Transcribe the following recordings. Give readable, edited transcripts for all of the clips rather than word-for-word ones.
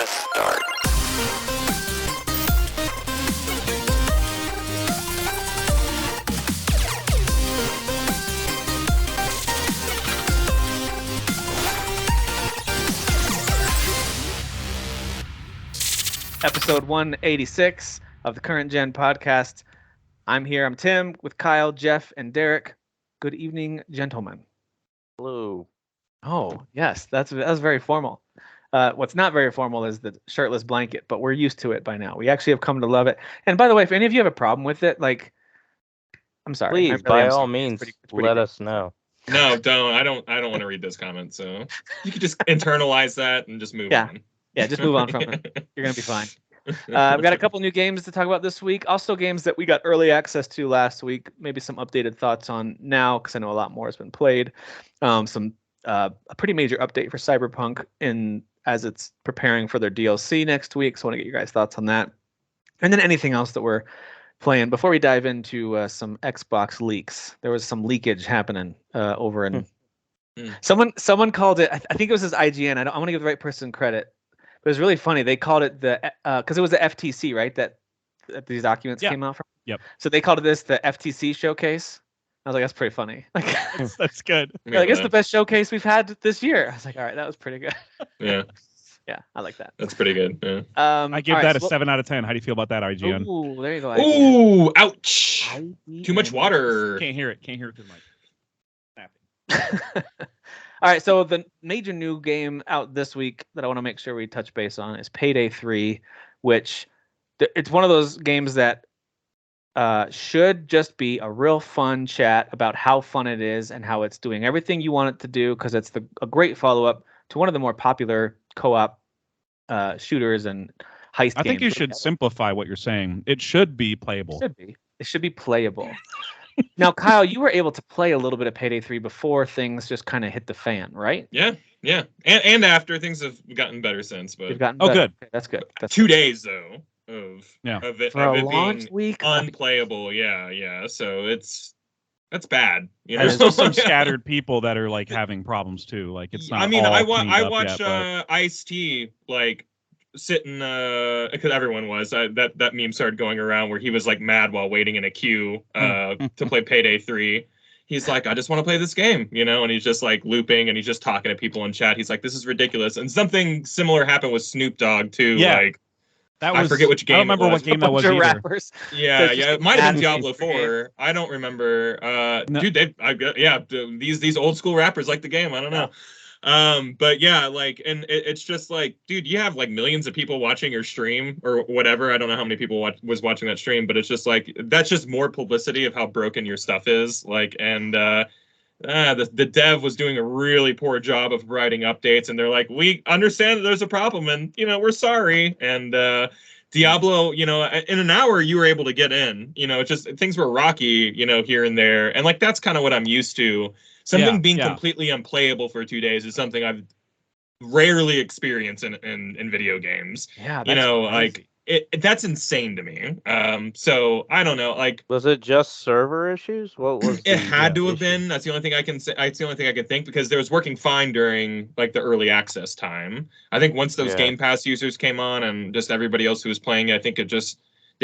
Press start. Episode 186 of the Current Gen podcast. I'm here. I'm Tim with Kyle, Jeff, and Derek. Good evening, gentlemen. Hello. Oh, yes, that was very formal. What's not very formal is the shirtless blanket, but we're used to it by now. We actually have come to love it. And by the way, if any of you have a problem with it, like, I'm sorry. Please, by all means, it's pretty let good. us know. No, don't. I don't want to read this comment. So you could just internalize that and just move on. Yeah, just move on from it. You're gonna be fine. We've got a couple new games to talk about this week. Also, games that we got early access to last week. Maybe some updated thoughts on now, because I know a lot more has been played. A pretty major update for Cyberpunk as it's preparing for their DLC next week. So I want to get your guys' thoughts on that, and then anything else that we're playing. Before we dive into some Xbox leaks, there was some leakage happening over in. Someone called it. I think it was his IGN. I want to give the right person credit. But it was really funny. They called it because it was the FTC, right? That these documents came out from. Yep. So they called it the FTC showcase. I was like, that's pretty funny. Like, that's good. Like, it's the best showcase we've had this year. I was like, all right, that was pretty good. Yeah. Yeah, I like that. That's pretty good. Yeah. I give that a 7 out of 10. How do you feel about that, IGN? Ooh, there you go. Ooh, ouch! Too much water. Can't hear it. Can't hear it because my snapping. All right, so the major new game out this week that I want to make sure we touch base on is Payday 3, which it's one of those games that should just be a real fun chat about how fun it is and how it's doing everything you want it to do, because it's a great follow-up to one of the more popular co-op shooters and heist games. I think you should simplify what you're saying. It should be playable. It should be playable. Now, Kyle, you were able to play a little bit of Payday 3 before things just kind of hit the fan, right? Yeah. And after, things have gotten better since. But They've gotten better. Good. Okay, that's good. That's 2 days though of it, for of a it launch being week unplayable. Yeah. So that's bad. You know, There's still some scattered people that are like having problems too. Like it's not. I mean, all I cleaned up watched yet, Ice-T like sitting because everyone was that meme started going around where he was like mad while waiting in a queue to play Payday 3. He's like, I just want to play this game, you know, and he's just like looping and he's just talking to people in chat. He's like, this is ridiculous. And something similar happened with Snoop Dogg too. Yeah. Like, that was, I forget which game. I don't remember what game that was either. Rappers. Yeah, it might have been Diablo 4. I don't remember. No. Dude, these old school rappers like the game. I don't know. But yeah, like, and it's just like, dude, you have like millions of people watching your stream or whatever. I don't know how many people was watching that stream, but it's just like, that's just more publicity of how broken your stuff is. Like, and the dev was doing a really poor job of providing updates, and they're like, we understand that there's a problem, and you know, we're sorry. And Diablo, you know, in an hour you were able to get in. You know, it's just things were rocky, you know, here and there, and like that's kind of what I'm used to. Something being completely unplayable for 2 days is something I've rarely experienced in video games. Yeah, you know, crazy. like that's insane to me. So I don't know. Like, Was it just server issues? What was it had to have issue? been. That's the only thing I can say. It's the only thing I can think, because it was working fine during like the early access time. I think once those Game Pass users came on and just everybody else who was playing it, I think they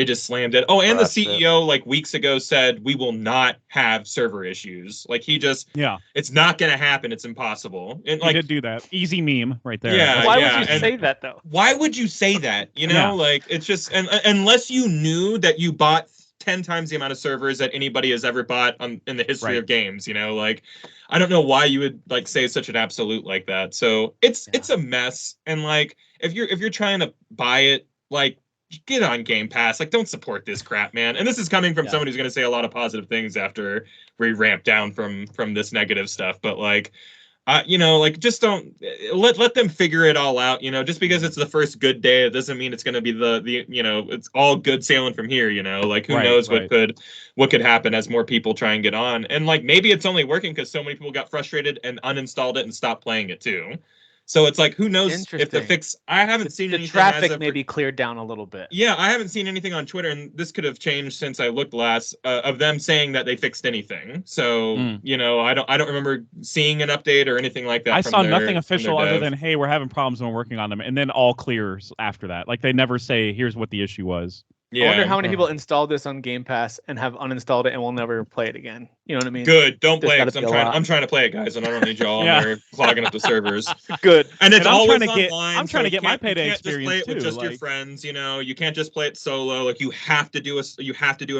just slammed it. Oh, and the CEO like weeks ago said we will not have server issues. Like it's not going to happen. It's impossible. And like, he did do that. Easy meme right there. Yeah. Why would you say that though? Why would you say that? You know, like it's just unless you knew that you bought 10 times the amount of servers that anybody has ever bought in the history of games. You know, like I don't know why you would like say such an absolute like that. So it's a mess. And like if you're trying to buy it, like, get on Game Pass. Like, don't support this crap, man. And this is coming from someone who's going to say a lot of positive things after we ramp down from this negative stuff. But like, you know, like just don't let them figure it all out. You know, just because it's the first good day, it doesn't mean it's going to be the you know, it's all good sailing from here. You know, like who knows what could happen as more people try and get on. And like maybe it's only working because so many people got frustrated and uninstalled it and stopped playing it too. So it's like, who knows if the Interesting. fix? I haven't seen The anything. as traffic of maybe cleared down a little bit. Yeah, I haven't seen anything on Twitter, and this could have changed since I looked last, of them saying that they fixed anything. So I don't remember seeing an update or anything like that. I from saw their, nothing from their official other dev. than, hey, we're having problems and we're working on them, and then all clears after that. Like they never say, here's what the issue was. I wonder how many people installed this on Game Pass and have uninstalled it and will never play it again. You know what I mean? Good. Don't There's play gotta because be a lot. I'm trying to play it, guys, and I don't need y'all Yeah. on there clogging up the servers. Good. And it's And I'm always trying to get- online. I'm trying to get my Payday you can't just play experience it with too, just your like- friends. You can't just play it solo. Like you have to do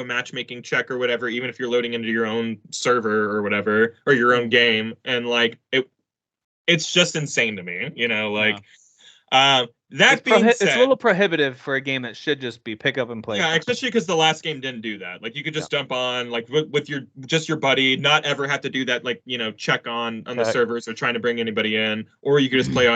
a matchmaking check or whatever, even if you're loading into your own server or whatever, or your own game. And like it's just insane to me. That being said, it's a little prohibitive for a game that should just be pick up and play. yeah, especially because the last game didn't do that. Like you could just jump on like with your buddy, not ever have to do that. Like check on the servers or trying to bring anybody in, or you could just play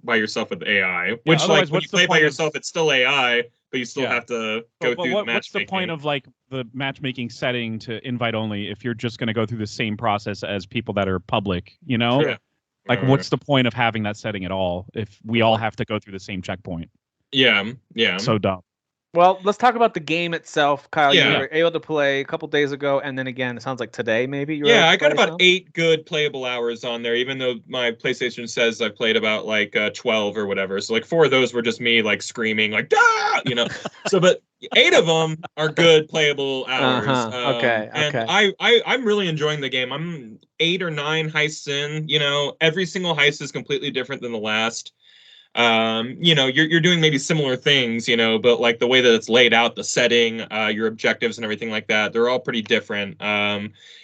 by yourself with AI. Which like when you play by yourself, it's still AI, but you still have to go through the matchmaking. What's the point of like the matchmaking setting to invite only if you're just going to go through the same process as people that are public? Yeah. Like, what's the point of having that setting at all if we all have to go through the same checkpoint? Yeah. So dumb. Well, let's talk about the game itself, Kyle. Yeah. You were able to play a couple days ago, and then again, it sounds like today, maybe. I got about 8 good playable hours on there, even though my PlayStation says I played about like 12 or whatever. So like 4 of those were just me like screaming like "Ah!" So, but 8 of them are good playable hours. Okay. And I'm really enjoying the game. I'm 8 or 9 heists in. Every single heist is completely different than the last. You're doing maybe similar things, but like the way that it's laid out, the setting, your objectives and everything like that, they're all pretty different.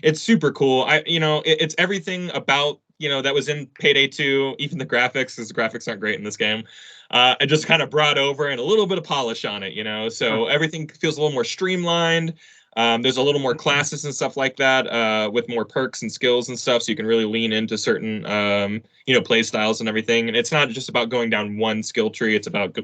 It's super cool. It's everything about, that was in Payday 2, even the graphics, because the graphics aren't great in this game. I just kind of brought over and a little bit of polish on it, so everything feels a little more streamlined. There's a little more classes and stuff like that, with more perks and skills and stuff, so you can really lean into certain, play styles and everything. And it's not just about going down one skill tree; it's about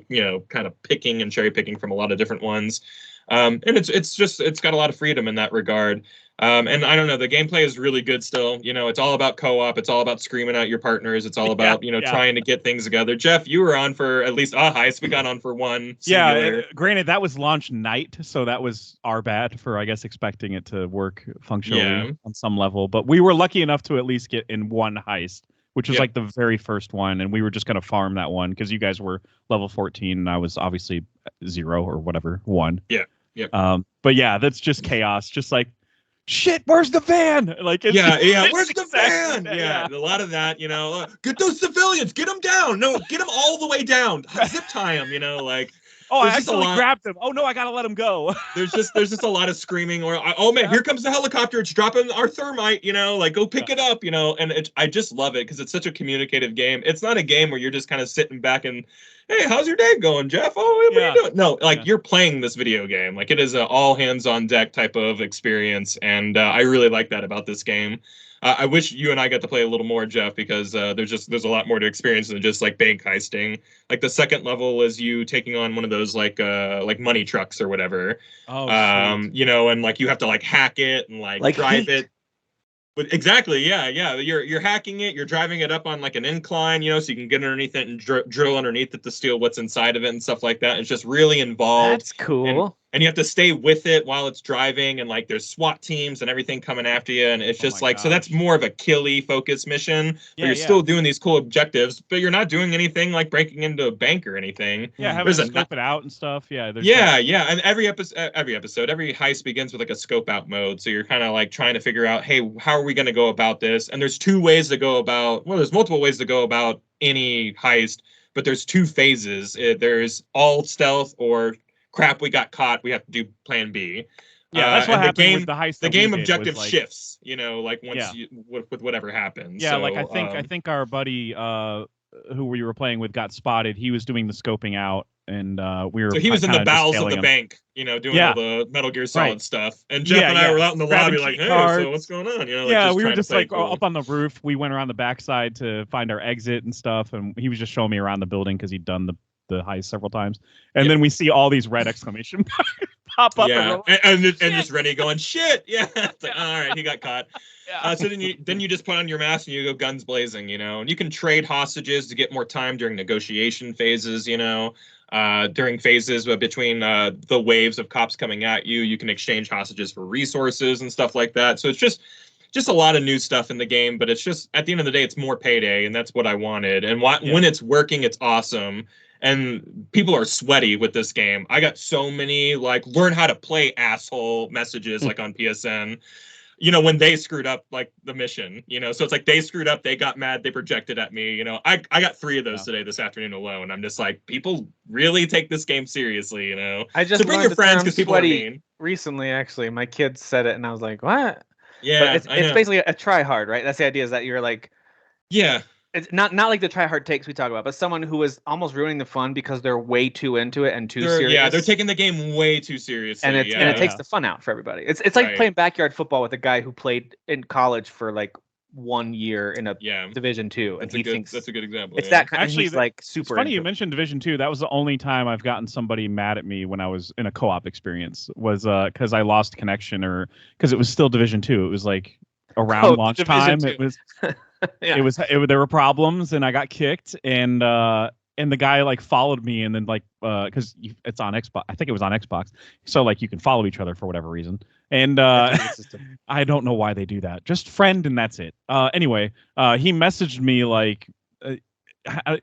kind of picking and cherry picking from a lot of different ones. And it's got a lot of freedom in that regard. And I don't know, the gameplay is really good still. It's all about co-op. It's all about screaming at your partners. It's all about, trying to get things together. Jeff, you were on for at least a heist. We got on for one. Singular. Yeah, granted, that was launch night, so that was our bad for, I guess, expecting it to work functionally on some level. But we were lucky enough to at least get in one heist, which was like the very first one. And we were just going to farm that one because you guys were level 14 and I was obviously 0 or whatever, 1. Yeah. Yep. But yeah, that's just chaos. Just like, shit, where's the van? Like, where's the van? Yeah, a lot of that, get those civilians, get them down. No, get them all the way down. Zip tie them, like. Oh, I actually grabbed them. Oh no, I gotta let them go. there's just a lot of screaming. Or oh man, here comes the helicopter. It's dropping our thermite. Like go pick it up. And I just love it because it's such a communicative game. It's not a game where you're just kind of sitting back and, hey, how's your day going, Jeff? Oh, what are you doing? No, you're playing this video game. Like it is an all hands on deck type of experience, and I really like that about this game. I wish you and I got to play a little more, Jeff, because there's a lot more to experience than just like bank heisting. Like the second level is you taking on one of those like money trucks or whatever. Oh, and like you have to like hack it and like drive it. But exactly, yeah. You're hacking it. You're driving it up on like an incline, so you can get underneath it and drill underneath it to steal what's inside of it and stuff like that. It's just really involved. That's cool. And you have to stay with it while it's driving, and like there's SWAT teams and everything coming after you, and it's just so that's more of a killy focus mission. But you're still doing these cool objectives, but you're not doing anything like breaking into a bank or anything. Yeah, having to scope it out and stuff. Yeah, and every episode, every heist begins with like a scope out mode, so you're kind of like trying to figure out, hey, how are we going to go about this? And there's 2 ways to go about. Well, there's multiple ways to go about any heist, but there's 2 phases. There's all stealth or crap, we got caught, we have to do plan B. Yeah, that's what happened with the heist. The game objective shifts, like once with whatever happens. Yeah, so, like I think our buddy who we were playing with got spotted. He was doing the scoping out, and we were. So he was in the bowels of the bank, doing all the Metal Gear Solid stuff. And Jeff and I were out in the lobby, like, hey, so what's going on? We were just like up on the roof. We went around the backside to find our exit and stuff, and he was just showing me around the building because he'd done the the heist several times, and then we see all these red exclamation marks pop up. Yeah, and just Rennie going shit. Yeah, it's like, all right, he got caught. So then you just put on your mask and you go guns blazing, and you can trade hostages to get more time during negotiation phases, during phases between the waves of cops coming at you. You can exchange hostages for resources and stuff like that. So it's just a lot of new stuff in the game, but it's just, at the end of the day, it's more Payday, and that's what I wanted. And when it's working, it's awesome. And people are sweaty with this game. I got so many learn how to play asshole messages on PSN. When they screwed up the mission, so it's like they screwed up, they got mad, they projected at me. I got 3 of those today this afternoon alone. I'm just like, people really take this game seriously. I just so bring your friends because people are mean. Recently, actually, my kids said it, and I was like, what? Yeah, but it's basically a try hard, right? That's the idea, is that you're like, yeah. It's not like the try hard takes we talk about, but someone who is almost ruining the fun because they're way too into it and too serious. Yeah, they're taking the game way too seriously. And it takes the fun out for everybody. It's like playing backyard football with a guy who played in college for 1 year in a Division 2, and he thinks that's a good example. It's that kind. Actually, he's super. It's funny you mentioned Division 2. That was the only time I've gotten somebody mad at me when I was in a co-op experience. Was because I lost connection, or because it was still Division 2. It was around launch time. It was. There were problems, and I got kicked, and the guy followed me, and then because it's on Xbox. I think it was on Xbox, so you can follow each other for whatever reason. And I don't know why they do that. Just friend, and that's it. Anyway, he messaged me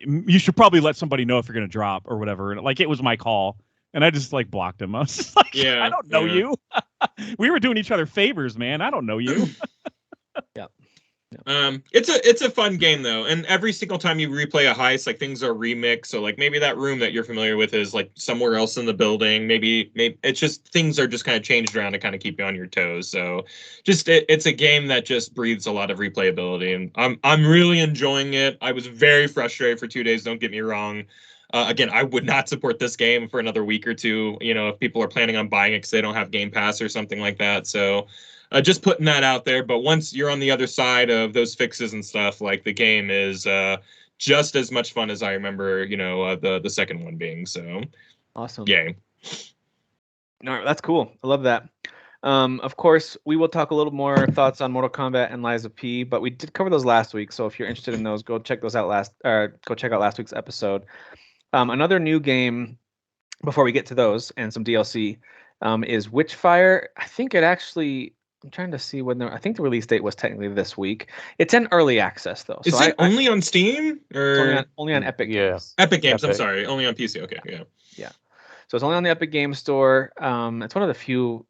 you should probably let somebody know if you're gonna drop or whatever. And it was my call, and I just blocked him. I was just I don't know you. We were doing each other favors, man. I don't know you. Yeah. It's a fun game though, and every single time you replay a heist, things are remixed. So maybe that room that you're familiar with is somewhere else in the building. Maybe it's just things are just kind of changed around to kind of keep you on your toes. So it's a game that just breathes a lot of replayability, and I'm really enjoying it. I was very frustrated for 2 days. Don't get me wrong. Again, I would not support this game for another week or two. If people are planning on buying it because they don't have Game Pass or something like that. So. Just putting that out there, but once you're on the other side of those fixes and stuff, the game is just as much fun as I remember, the second one being. So awesome. Yay. All right, that's cool. I love that. Of course, we will talk a little more thoughts on Mortal Kombat and Lies of P, but we did cover those last week. So if you're interested in those, go check out last week's episode. Another new game before we get to those and some DLC is Witchfire. I think it actually. I'm trying to see when I think the release date was technically this week. It's in early access though. Is it only on Steam or only on Epic Games? Epic Games. I'm sorry, only on PC. Okay, yeah. Yeah. So it's only on the Epic Games Store. It's one of the few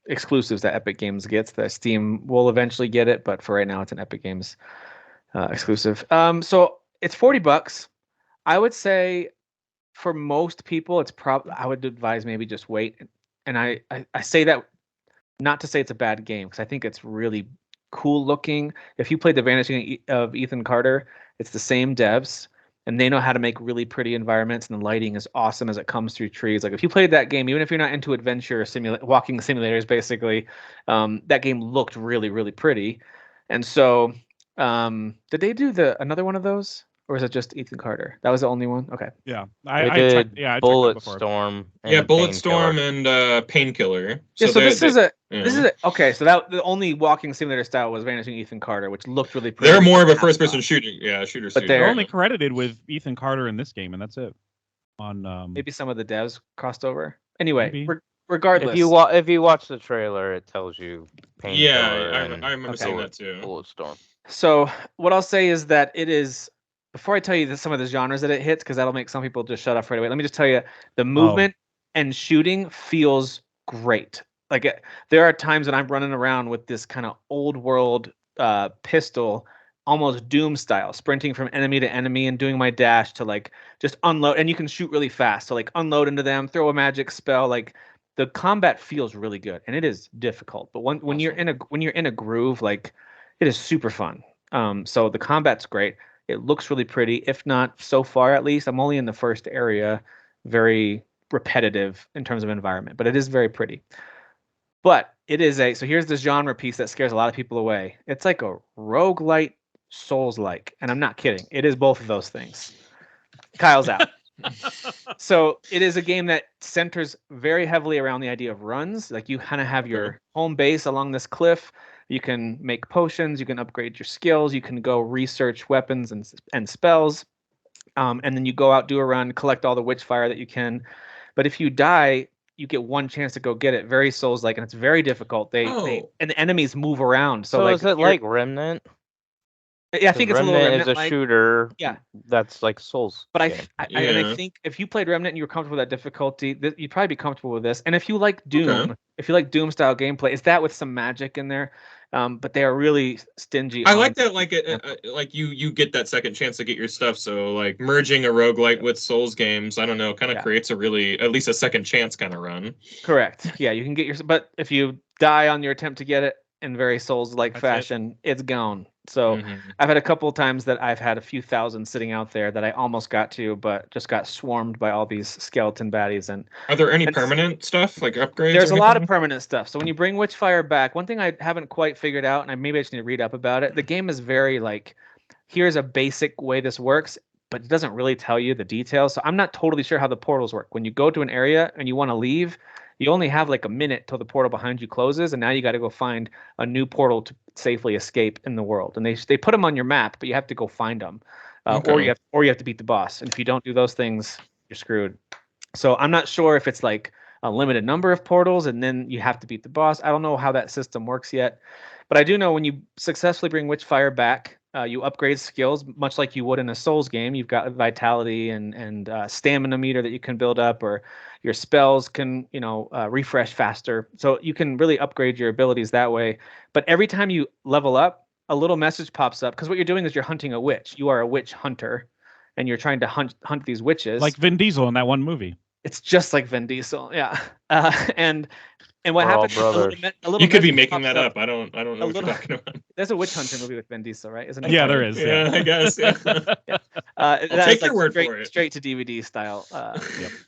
exclusives that Epic Games gets. That Steam will eventually get it, but for right now, it's an Epic Games exclusive. So it's $40. I would say for most people, I would advise maybe just wait. And I say that. Not to say it's a bad game, because I think it's really cool looking. If you played The Vanishing of Ethan Carter, it's the same devs, and they know how to make really pretty environments, and the lighting is awesome as it comes through trees. If you played that game, even if you're not into adventure walking simulators, basically, that game looked really, really pretty. And so, did they do another one of those? Or is it just Ethan Carter? That was the only one? Okay. Yeah. I did Bulletstorm. Bulletstorm and Painkiller. So this is okay. So the only walking simulator style was Vanishing Ethan Carter, which looked really pretty. They're more of a first-person shooter. But they're only credited with Ethan Carter in this game, and that's it. On maybe some of the devs crossed over. Anyway, regardless, if you watch the trailer, it tells you Painkiller. Yeah, I remember seeing that too. Bulletstorm. So what I'll say is that it is. Before I tell you some of the genres that it hits, because that'll make some people just shut up right away, let me just tell you, the movement and shooting feels great. There are times that I'm running around with this kind of old world pistol, almost Doom style, sprinting from enemy to enemy and doing my dash to just unload. And you can shoot really fast. So unload into them, throw a magic spell. The combat feels really good, and it is difficult. But when you're in a groove, it is super fun. So the combat's great. It looks really pretty, if not so far at least. I'm only in the first area, very repetitive in terms of environment, but it is very pretty. But it is so here's the genre piece that scares a lot of people away. It's like a roguelite Souls-like, and I'm not kidding. It is both of those things. Kyle's out. So it is a game that centers very heavily around the idea of runs. Like you kind of have your home base along this cliff. You can make potions. You can upgrade your skills. You can go research weapons and spells. And then you go out, do a run, collect all the Witchfire that you can. But if you die, you get one chance to go get it. Very Souls-like, and it's very difficult. And the enemies move around. So like, is it like Remnant? Yeah, I think it's a little Remnant. Remnant is a shooter. Yeah, that's like Souls. But I think if you played Remnant and you were comfortable with that difficulty, you'd probably be comfortable with this. And if you like Doom, if you like Doom style gameplay, is that with some magic in there? But they are really stingy. I like that, like you get that second chance to get your stuff. So like merging a roguelite with Souls games, I don't know, kind of creates a really at least a second chance kind of run. Correct. Yeah, you can get your. But if you die on your attempt to get it in very Souls-like fashion, it's gone. So I've had a couple of times that I've had a few thousand sitting out there that I almost got to, but just got swarmed by all these skeleton baddies. And are there any permanent stuff like upgrades? There's a lot of permanent stuff. So when you bring Witchfire back, one thing I haven't quite figured out, and maybe I just need to read up about it. The game is very like, here's a basic way this works, but it doesn't really tell you the details. So I'm not totally sure how the portals work. When you go to an area and you want to leave, you only have like a minute till the portal behind you closes, and now you got to go find a new portal to safely escape in the world. And they put them on your map, but you have to go find them, or you have to beat the boss. And if you don't do those things, you're screwed. So I'm not sure if it's like a limited number of portals, and then you have to beat the boss. I don't know how that system works yet, but I do know when you successfully bring Witchfire back, you upgrade skills much like you would in a Souls game. You've got vitality and stamina meter that you can build up, or your spells can refresh faster. So you can really upgrade your abilities that way. But every time you level up, a little message pops up, because what you're doing is you're hunting a witch. You are a witch hunter, and you're trying to hunt these witches. Like Vin Diesel in that one movie. It's just like Vin Diesel, yeah. And what happens? A little you could be making that up. I don't know what you're talking about. There's a witch hunter movie with Vin Diesel, right? Isn't it? Yeah, there is. Yeah, I guess. Yeah. I'll take your word for it. Straight to DVD style.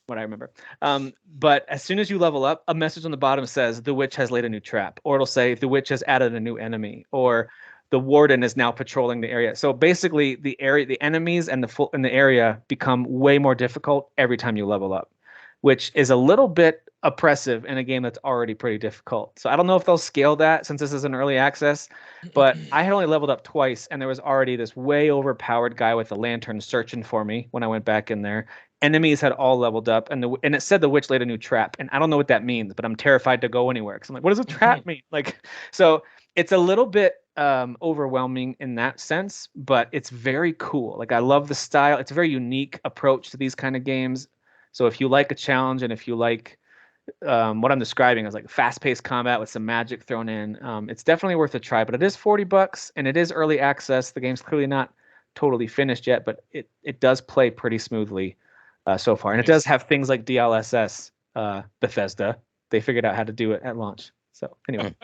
What I remember. But as soon as you level up, a message on the bottom says the witch has laid a new trap, or it'll say the witch has added a new enemy, or the warden is now patrolling the area. So basically, the enemies and the area become way more difficult every time you level up, which is a little bit oppressive in a game that's already pretty difficult. So I don't know if they'll scale that since this is an early access, but I had only leveled up twice, and there was already this way overpowered guy with a lantern searching for me when I went back in there. Enemies had all leveled up, and it said the witch laid a new trap, and I don't know what that means, but I'm terrified to go anywhere because I'm like, what does a trap mean? So it's a little bit overwhelming in that sense, but it's very cool. Like, I love the style. It's a very unique approach to these kind of games. So if you like a challenge, and if you like what I'm describing as like fast-paced combat with some magic thrown in, it's definitely worth a try. But it is $40, and it is early access. The game's clearly not totally finished yet, but it does play pretty smoothly so far. And it does have things like DLSS, Bethesda. They figured out how to do it at launch. So anyway.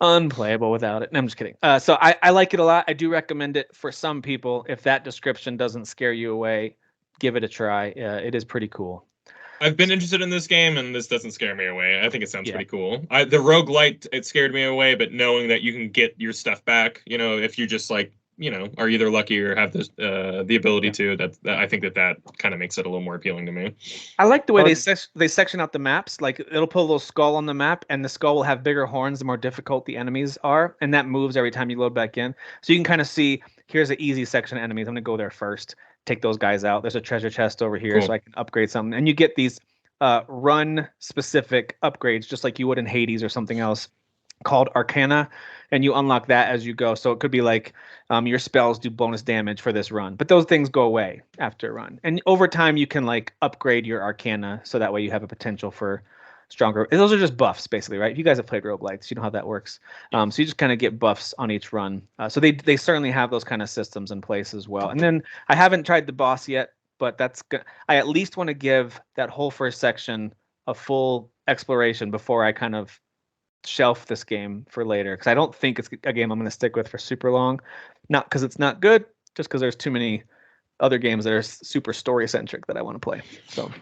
Unplayable without it. No, I'm just kidding. So I like it a lot. I do recommend it for some people. If that description doesn't scare you away, give it a try. It is pretty cool. I've been interested in this game, and this doesn't scare me away. I think it sounds pretty cool. The roguelite, it scared me away, but knowing that you can get your stuff back, if you just like, are either lucky or have this, the ability to, that I think that kind of makes it a little more appealing to me. I like the way they section out the maps. Like, it'll put a little skull on the map, and the skull will have bigger horns the more difficult the enemies are, and that moves every time you load back in. So you can kind of see, here's an easy section of enemies. I'm going to go there first. Take those guys out. There's a treasure chest over here, so I can upgrade something. And you get these run-specific upgrades, just like you would in Hades or something else, called Arcana, and you unlock that as you go. So it could be like your spells do bonus damage for this run, but those things go away after a run. And over time, you can like upgrade your Arcana, so that way you have a potential for stronger. Those are just buffs, basically, right? If you guys have played roguelites, you know how that works. So you just kind of get buffs on each run. So they certainly have those kind of systems in place as well. And then I haven't tried the boss yet, but I at least want to give that whole first section a full exploration before I kind of shelf this game for later, because I don't think it's a game I'm going to stick with for super long. Not because it's not good, just because there's too many other games that are super story centric that I want to play. So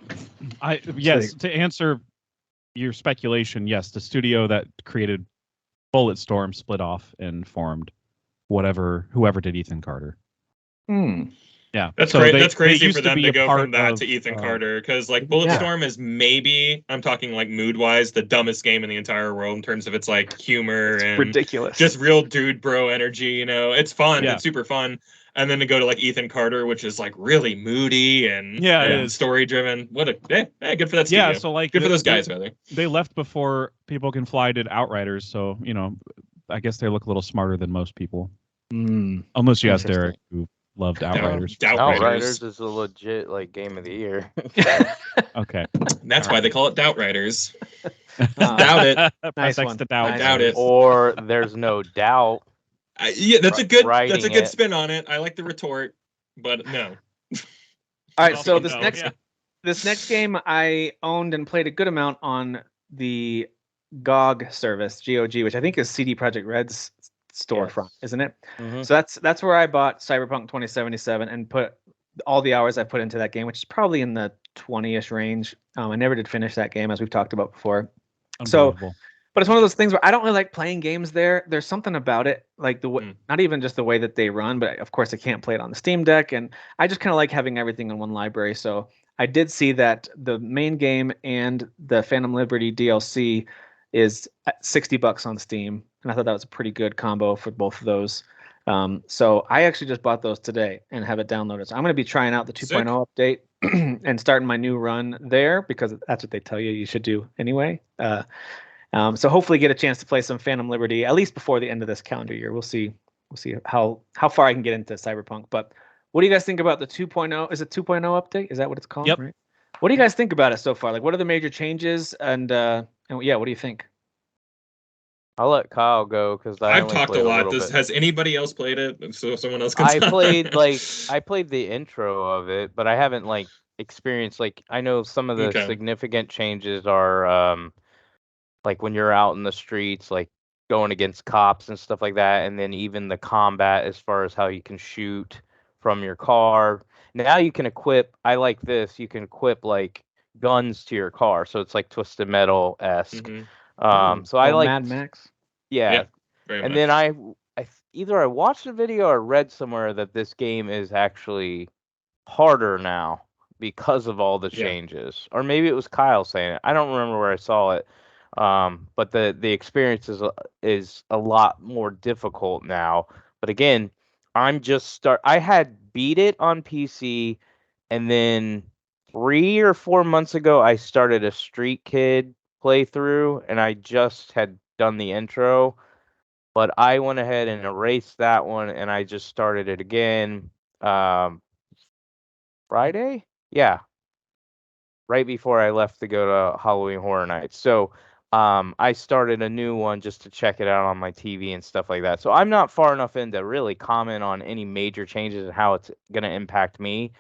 to answer your speculation, yes, the studio that created Bulletstorm split off and formed whoever did Ethan Carter. Yeah, That's so great. they- That's they crazy used for to them be to a go part from that of, to Ethan Carter, because like Bulletstorm is maybe, I'm talking like mood wise, the dumbest game in the entire world in terms of its like humor It's and ridiculous. just real dude bro energy. You know, it's fun. Yeah. It's super fun. And then to go to like Ethan Carter, which is like really moody and Yeah, it is. story driven. What a good for that studio. Yeah, so like good for those they- guys rather. They left before People Can Fly did Outriders, so you know, I guess they look a little smarter than most people. Unless you ask Interesting. Derek, who loved Outriders. Outriders is a legit like game of the year. Okay, That's why they call it Doubtriders. Uh, Doubt it. Press Nice X one. to doubt. Nice Doubt it. Or there's no doubt. Yeah, that's a good Writing it. spin on it. I like the retort, but no. All right, so Also this no, next yeah. this next game I owned and played a good amount on the GOG service, GOG, which I think is CD Projekt Red's storefront, Yes. isn't it? Mhm. So that's where I bought Cyberpunk 2077 and put all the hours I put into that game, which is probably in the 20-ish range. I never did finish that game, as we've talked about before. So, Unbelievable. but it's one of those things where I don't really like playing games there. There's something about it, like not even just the way that they run, but of course I can't play it on the Steam Deck, and I just kind of like having everything in one library. So I did see that the main game and the Phantom Liberty DLC is at $60 on Steam, and I thought that was a pretty good combo for both of those. So I actually just bought those today and have it downloaded. So I'm going to be trying out the 2.0 update and starting my new run there, because that's what they tell you should do anyway. So hopefully get a chance to play some Phantom Liberty at least before the end of this calendar year. We'll see how far I can get into Cyberpunk. But what do you guys think about the 2.0? Is it 2.0 update? Is that what it's called? Yep. Right? What do you guys think about it so far? Like, what are the major changes? And yeah, what do you think? I'll let Kyle go because I've talked a lot. Has anybody else played it? So someone else can. I played the intro of it, but I haven't like experienced I know some of the significant changes are like when you're out in the streets, like going against cops and stuff like that, and then even the combat as far as how you can shoot from your car. Now you can equip. I like this. You can equip like guns to your car, so it's like Twisted Metal-esque. So I like Mad Max. Yeah, very and much. then I watched a video or read somewhere that this game is actually harder now because of all the changes, or maybe it was Kyle saying it. I don't remember where I saw it. But the experience is a lot more difficult now. But again, I had beat it on PC, and then 3 or 4 months ago I started a Street Kid playthrough, and I just had done the intro, but I went ahead and erased that one, and I just started it again. Friday? Yeah, right before I left to go to Halloween Horror Nights. So I started a new one just to check it out on my TV and stuff like that. So I'm not far enough in to really comment on any major changes and how it's going to impact me.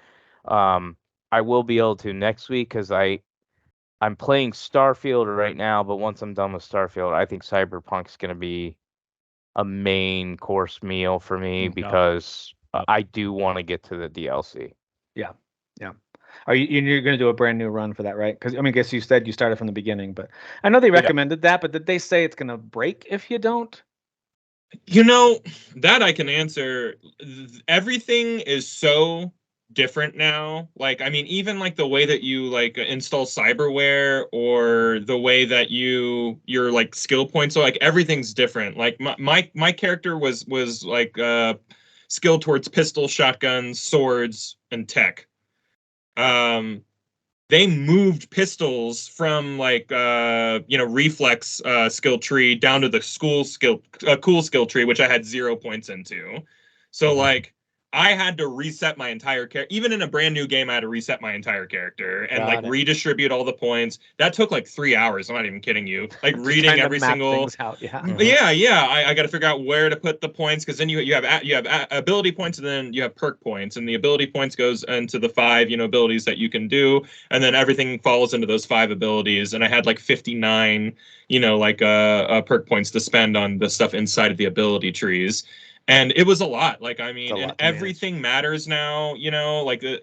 I will be able to next week because I'm playing Starfield right now, but once I'm done with Starfield, I think Cyberpunk's going to be a main course meal for me because I do want to get to the DLC. Yeah. Are you're going to do a brand new run for that, right? Because I mean, I guess you said you started from the beginning, but I know they recommended that. But did they say it's going to break if you don't? You know, that I can answer. Everything is so different now. Like, I mean, even like the way that you like install cyberware or the way that your like skill points, so like everything's different. Like my character was like skilled towards pistols, shotguns, swords, and tech. They moved pistols from like reflex skill tree down to the cool skill tree, which I had 0 points into. So like I had to reset my entire character. Even in a brand new game, I had to reset my entire character and redistribute all the points. That took like 3 hours. I'm not even kidding you. Like reading every single. Out, I got to figure out where to put the points, because then you have ability points, and then you have perk points, and the ability points goes into the 5 abilities that you can do, and then everything falls into those 5 abilities. And I had like 59 perk points to spend on the stuff inside of the ability trees. And it was a lot. Like, I mean, and lot to everything matters now, you know, like the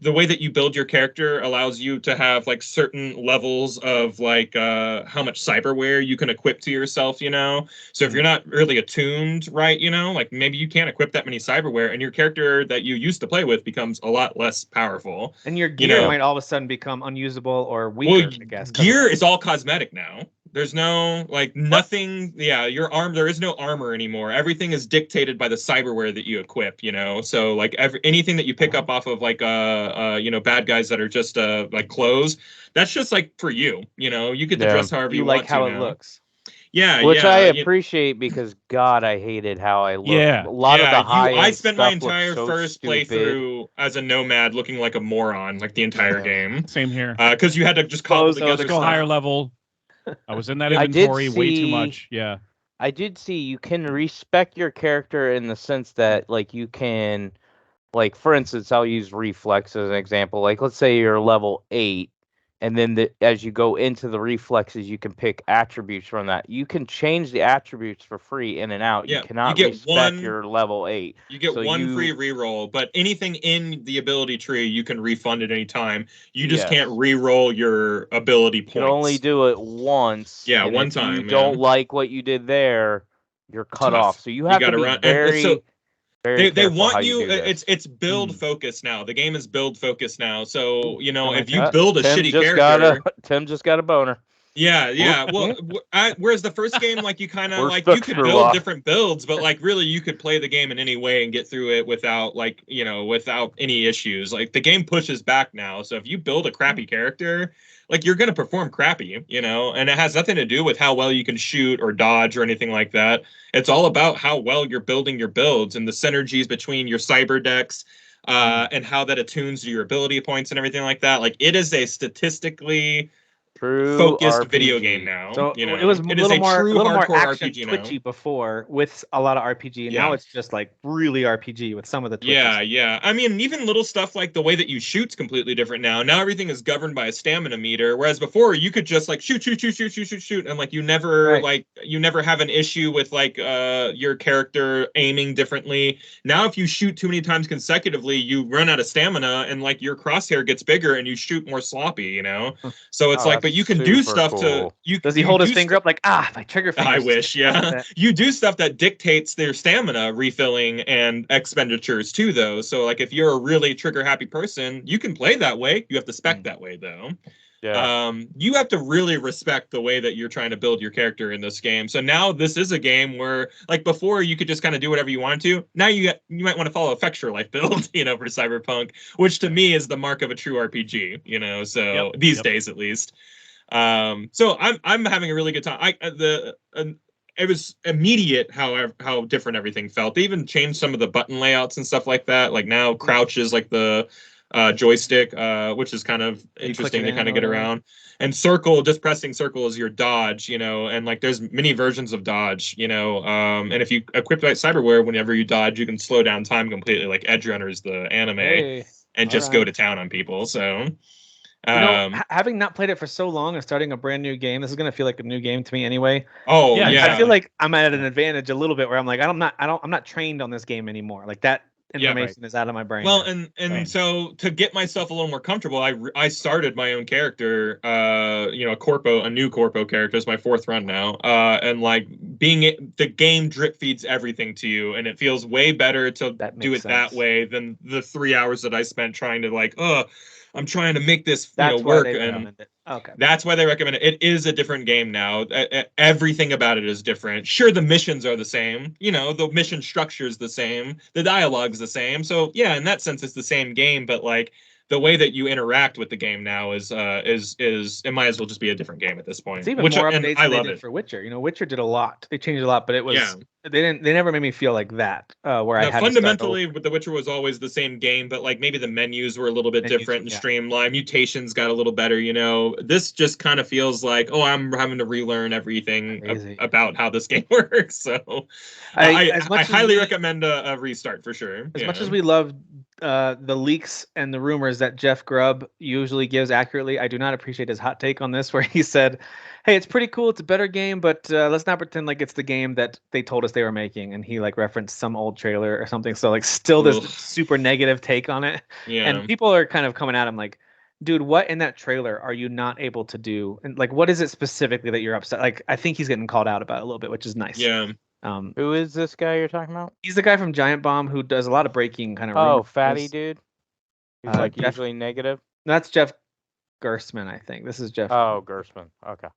way that you build your character allows you to have like certain levels of like how much cyberware you can equip to yourself, you know. So if you're not really attuned, right, you know, like maybe you can't equip that many cyberware, and your character that you used to play with becomes a lot less powerful. And your gear might all of a sudden become unusable or weaker, well, I guess. Gear is all cosmetic now. There's no like nothing. Yeah, your arm. There is no armor anymore. Everything is dictated by the cyberware that you equip. You know, so like anything that you pick up off of like you know, bad guys that are just like clothes. That's just like for you. You know, you get to dress however you want. Like how it looks. Yeah, which I appreciate because God, I hated how I looked. Yeah, a lot of the high. I spent my entire so first playthrough as a nomad, looking like a moron, like the entire game. Same here. Because you had to just cobble together. Go higher level. I was in that inventory way too much. Yeah. I did see you can respec your character in the sense that like you can, like for instance, I'll use reflex as an example. Like let's say you're level 8. And then as you go into the reflexes, you can pick attributes from that. You can change the attributes for free in and out. Yeah, you cannot you get respec your level 8. You get one free reroll, but anything in the ability tree you can refund at any time. You just can't reroll your ability points. You can only do it once. Yeah, one time. If you don't like what you did there, you're cut off. So you have to be very... They want you. It's build focus now. The game is build focus now. So you know, if you build a shitty character, Tim just got a boner. Yeah. Well, whereas the first game, like you kind of like you could build different builds, but like really you could play the game in any way and get through it without like without any issues. Like the game pushes back now. So if you build a crappy character, like you're going to perform crappy, and it has nothing to do with how well you can shoot or dodge or anything like that. It's all about how well you're building your builds and the synergies between your cyber decks and how that attunes to your ability points and everything like that. Like it is a statistically focused RPG. Video game now. So it was a little more action RPG twitchy before with a lot of RPG, and now it's just like really RPG with some of the twitches. Yeah. I mean, even little stuff like the way that you shoot's completely different now. Now everything is governed by a stamina meter, whereas before you could just like shoot, and like you never have an issue with like your character aiming differently. Now if you shoot too many times consecutively, you run out of stamina, and like your crosshair gets bigger, and you shoot more sloppy. So it's like. But you can do stuff cool. Does he hold his finger up like, my trigger finger? I wish, yeah. You do stuff that dictates their stamina refilling and expenditures too, though. So like if you're a really trigger happy person, you can play that way. You have to spec that way, though. Yeah. You have to really respect the way that you're trying to build your character in this game. So now this is a game where, like before, you could just kind of do whatever you wanted to. Now you might want to follow a Fetch Your Life build, for Cyberpunk, which to me is the mark of a true RPG. So these days at least. So I'm having a really good time. It was immediate how different everything felt. They even changed some of the button layouts and stuff like that. Like now crouch is like the joystick, which is kind of interesting to kind of get around. And circle, just pressing circle is your dodge, and like there's many versions of dodge, and if you equip that cyberware, whenever you dodge, you can slow down time completely, like Edge Runners, the anime, and just go to town on people. So having not played it for so long and starting a brand new game, this is gonna feel like a new game to me anyway. Oh yeah. I feel like I'm at an advantage a little bit where I'm like, I'm not trained on this game anymore. Like that information is out of my brain. Well, and so to get myself a little more comfortable, I started my own character, a new corpo character. It's my 4th run now, and like the game drip feeds everything to you, and it feels way better to do it that way than the 3 hours that I spent trying to I'm trying to make this work, and that's why they recommend it. It is a different game now. Everything about it is different. Sure, the missions are the same. The mission structure is the same. The dialogue's the same. So yeah, in that sense, it's the same game. But like the way that you interact with the game now is it might as well just be a different game at this point. It's even more updates than they did for Witcher. Witcher did a lot. They changed a lot, but it was they never made me feel like that. I had fundamentally, The Witcher was always the same game, but like maybe the menus were a little bit different and streamlined. Mutations got a little better. This just kind of feels like I'm having to relearn everything about how this game works. So I highly recommend a restart for sure. As much as we love the leaks and the rumors that Jeff Grubb usually gives accurately, I do not appreciate his hot take on this, where he said, hey, it's pretty cool, it's a better game, but let's not pretend like it's the game that they told us they were making, and he like referenced some old trailer or something. So like still this super negative take on it. Yeah. And people are kind of coming at him like, dude, what in that trailer are you not able to do? And like, what is it specifically that you're upset? Like, I think he's getting called out about it a little bit, which is nice. Yeah. Who is this guy you're talking about? He's the guy from Giant Bomb who does a lot of breaking kind of. Oh, fatty dude. He's like Jeff, usually negative. That's Jeff Gersman, I think. This is Jeff. Oh, Gersman. Okay.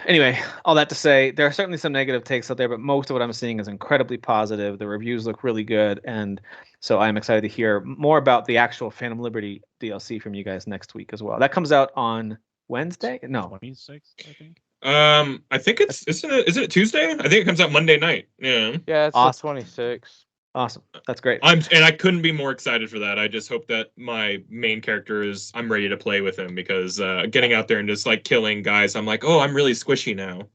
Anyway, all that to say, there are certainly some negative takes out there, but most of what I'm seeing is incredibly positive. The reviews look really good, and so I'm excited to hear more about the actual Phantom Liberty DLC from you guys next week as well. That comes out on Wednesday? No, 26th, I think. I think isn't it Tuesday? I think it comes out Monday night. Yeah. Yeah, it's awesome. the 26th. Awesome. That's great. And I couldn't be more excited for that. I just hope that my main character I'm ready to play with him, because getting out there and just like killing guys, I'm like, oh, I'm really squishy now.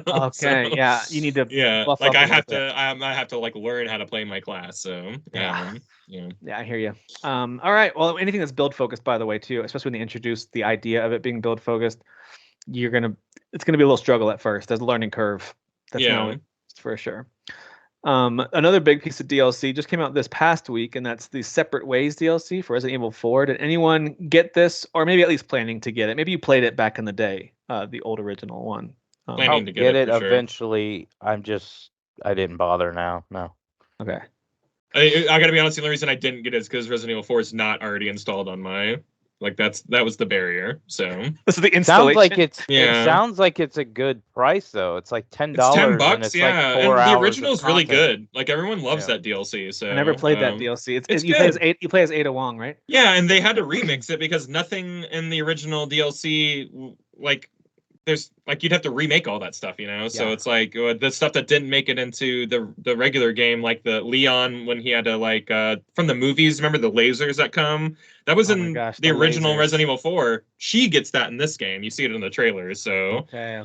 Okay, yeah, you need to. Yeah, like I have to like learn how to play my class. So yeah, I hear you. All right. Well, anything that's build focused, by the way, too, especially when they introduce the idea of it being build focused, it's gonna be a little struggle at first. There's a learning curve. That's for sure. Another big piece of DLC just came out this past week, and that's the Separate Ways DLC for Resident Evil 4. Did anyone get this, or maybe at least planning to get it? Maybe you played it back in the day, the old original one. Planning to get it sure. eventually. I didn't bother now. No. Okay. I gotta be honest. The only reason I didn't get it is because Resident Evil 4 is not already installed on my. Like that was the barrier. So this is the installation. It sounds like it's a good price though. It's like $10. It's $10. And it's yeah, like 4 and the hours original is really content. good. Like everyone loves that DLC. So I never played that DLC. It's you play as Ada Wong, right? Yeah, and they had to remix it because nothing in the original DLC like. There's like you'd have to remake all that stuff, So it's like the stuff that didn't make it into the regular game, like the Leon when he had to like from the movies. Remember the lasers that come? That was in the original Resident Evil 4. She gets that in this game. You see it in the trailers. So okay.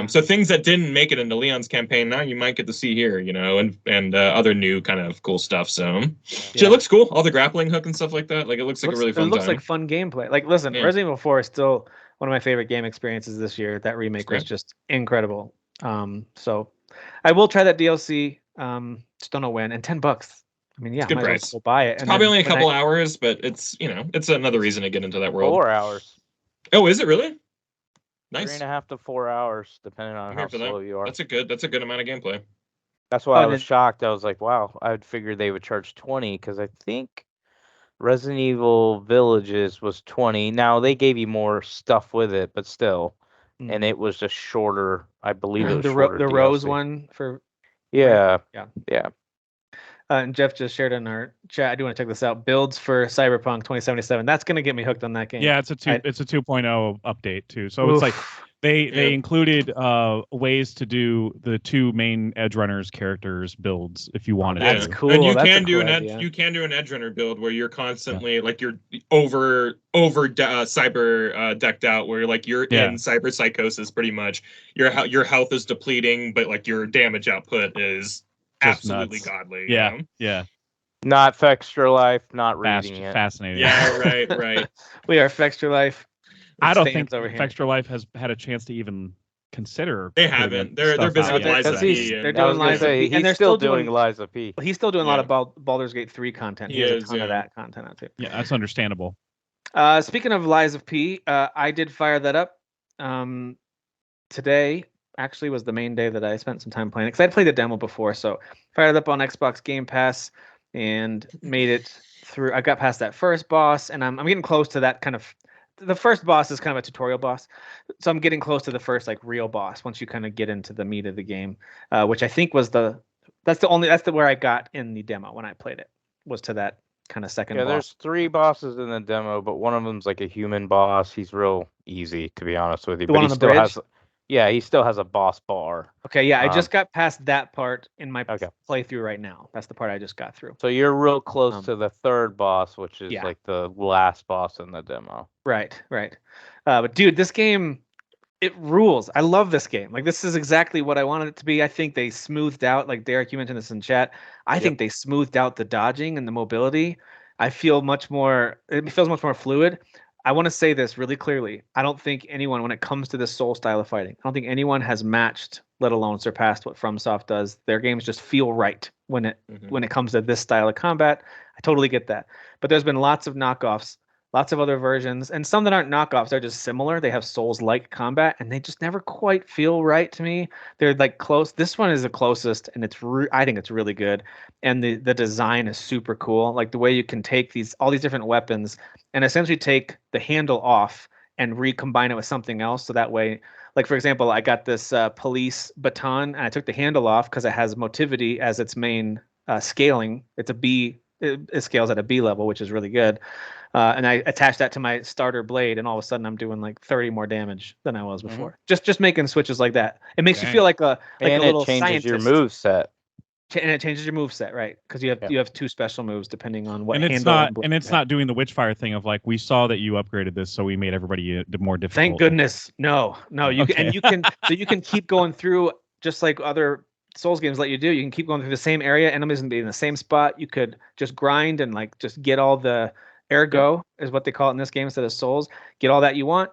So things that didn't make it into Leon's campaign now you might get to see here, and other new kind of cool stuff. So it looks cool. All the grappling hook and stuff like that. Like it looks like a really fun. It looks like fun gameplay. Like listen, Resident Evil 4 is still one of my favorite game experiences this year. That remake was just incredible. So I will try that DLC. Just don't know when. And $10. I mean, yeah, good might price. as well buy it. It's probably only a couple hours, but it's it's another reason to get into that world. 4 hours. Oh, is it really? Nice. 3.5 to 4 hours, depending on how slow you are. That's a good amount of gameplay. That's why I was shocked. I was like, wow, I'd figured they would charge 20 because I think Resident Evil Villages was 20. Now they gave you more stuff with it, but still, and it was just shorter. I believe it was shorter. The Rose one for. Yeah. And Jeff just shared in our chat. I do want to check this out. Builds for Cyberpunk 2077. That's gonna get me hooked on that game. Yeah, it's a 2.0 update too. So it's like they included ways to do the 2 main Edge Runners characters builds if you wanted. That's cool. And you can do an Edge Runner build where you're constantly like you're over cyber decked out, where like you're in cyber psychosis pretty much. Your health is depleting, but like your damage output is absolutely godly. Yeah. Not Fextra Life, not reading it. Fascinating. Yeah, right. We are Fextra Life. I don't think Fextra Life has had a chance to even consider. They haven't. They're busy with Liza P. They're doing Liza P. And they're still doing Liza P. He's still doing a lot of Baldur's Gate 3 content. He has a ton of that content out too. Yeah, that's understandable. Speaking of Liza P, I did fire that up. Today actually was the main day that I spent some time playing it because I'd played the demo before, so fired it up on Xbox Game Pass and made it through. I got past that first boss, and I'm getting close to that kind of. The first boss is kind of a tutorial boss, so I'm getting close to the first like real boss once you kind of get into the meat of the game, which I think was that's where I got in the demo when I played it, was to that kind of second boss. There's 3 bosses in the demo, but one of them's like a human boss. He's real easy, to be honest with you. But he still has a boss bar. Okay, I just got past that part in my playthrough right now. That's the part I just got through. So you're real close to the third boss, which is like the last boss in the demo. Right. But dude, this game, it rules. I love this game. Like this is exactly what I wanted it to be. I think they smoothed out, like Derek, you mentioned this in chat. I think they smoothed out the dodging and the mobility. It feels much more fluid. I want to say this really clearly. I don't think anyone, when it comes to this soul style of fighting, I don't think anyone has matched let alone surpassed what FromSoft does. Their games just feel right when it comes to this style of combat. I totally get that. But there's been lots of knockoffs, lots of other versions, and some that aren't knockoffs. They're just similar. They have Souls-like combat, and they just never quite feel right to me. They're like close. This one is the closest, and I think it's really good. And the design is super cool. Like the way you can take all these different weapons and essentially take the handle off and recombine it with something else. So that way, like for example, I got this police baton, and I took the handle off because it has motivity as its main scaling. It's a B. It scales at a B level, which is really good. And I attached that to my starter blade, and all of a sudden I'm doing like 30 more damage than I was before. Just making switches like that. It makes you feel like a little it changes scientist. your move set. And it changes your move set, right? Because you have 2 special moves depending on what. And it's not doing the Witchfire thing of like, we saw that you upgraded this, so we made everybody more difficult. Thank goodness. No, you can, and you can so you can keep going through just like other Souls games let you do. You can keep going through the same area, enemies can be in the same spot. You could just grind and like just get all the ergo is what they call it in this game instead of Souls. Get all that you want,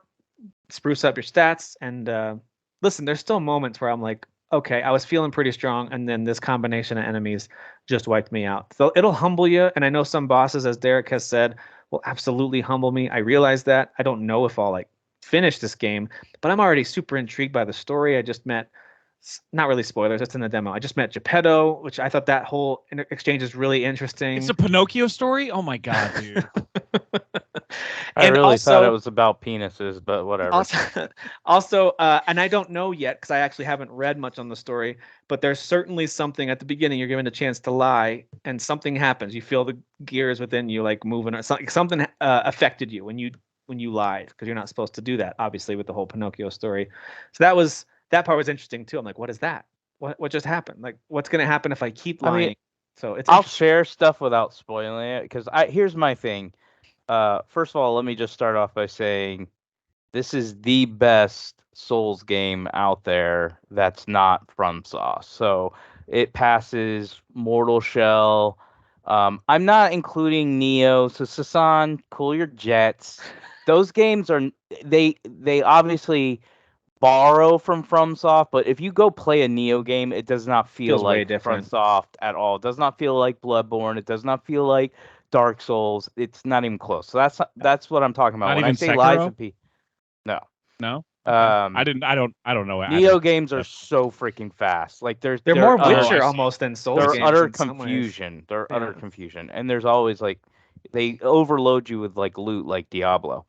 spruce up your stats, and listen, there's still moments where I'm like, okay, I was feeling pretty strong, and then this combination of enemies just wiped me out. So it'll humble you, and I know some bosses, as Derek has said, will absolutely humble me. I realize that. I don't know if I'll like finish this game, but I'm already super intrigued by the story. I just met, not really spoilers, it's in the demo. I just met Geppetto, which I thought that whole exchange is really interesting. It's a Pinocchio story? Oh my god, dude. I really thought it was about penises, but whatever. Also, and I don't know yet because I actually haven't read much on the story, but there's certainly something at the beginning. You're given a chance to lie, and something happens. You feel the gears within you like moving, or something affected you when you lied, because you're not supposed to do that, obviously, with the whole Pinocchio story. So that part was interesting too. I'm like, what is that? What just happened? Like, what's going to happen if I keep lying? So I'll share stuff without spoiling it, because here's my thing. First of all, let me just start off by saying this is the best Souls game out there that's not FromSoft. So it passes Mortal Shell. I'm not including Neo. So Sasan, cool your jets. Those games they obviously borrow from FromSoft, but if you go play a Neo game, it does not feel like FromSoft at all. It does not feel like Bloodborne. It does not feel like Dark Souls. It's not even close. So that's what I'm talking about. Not when even I say Sekiro? Lies of P. No. Okay. I don't know. Neo games are so freaking fast. Like they're more Witcher almost than Souls games. They're utter confusion. They're utter confusion. And there's always like they overload you with like loot like Diablo.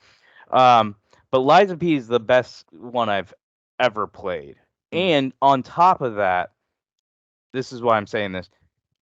But Lies of P is the best one I've ever played. And on top of that, this is why I'm saying this.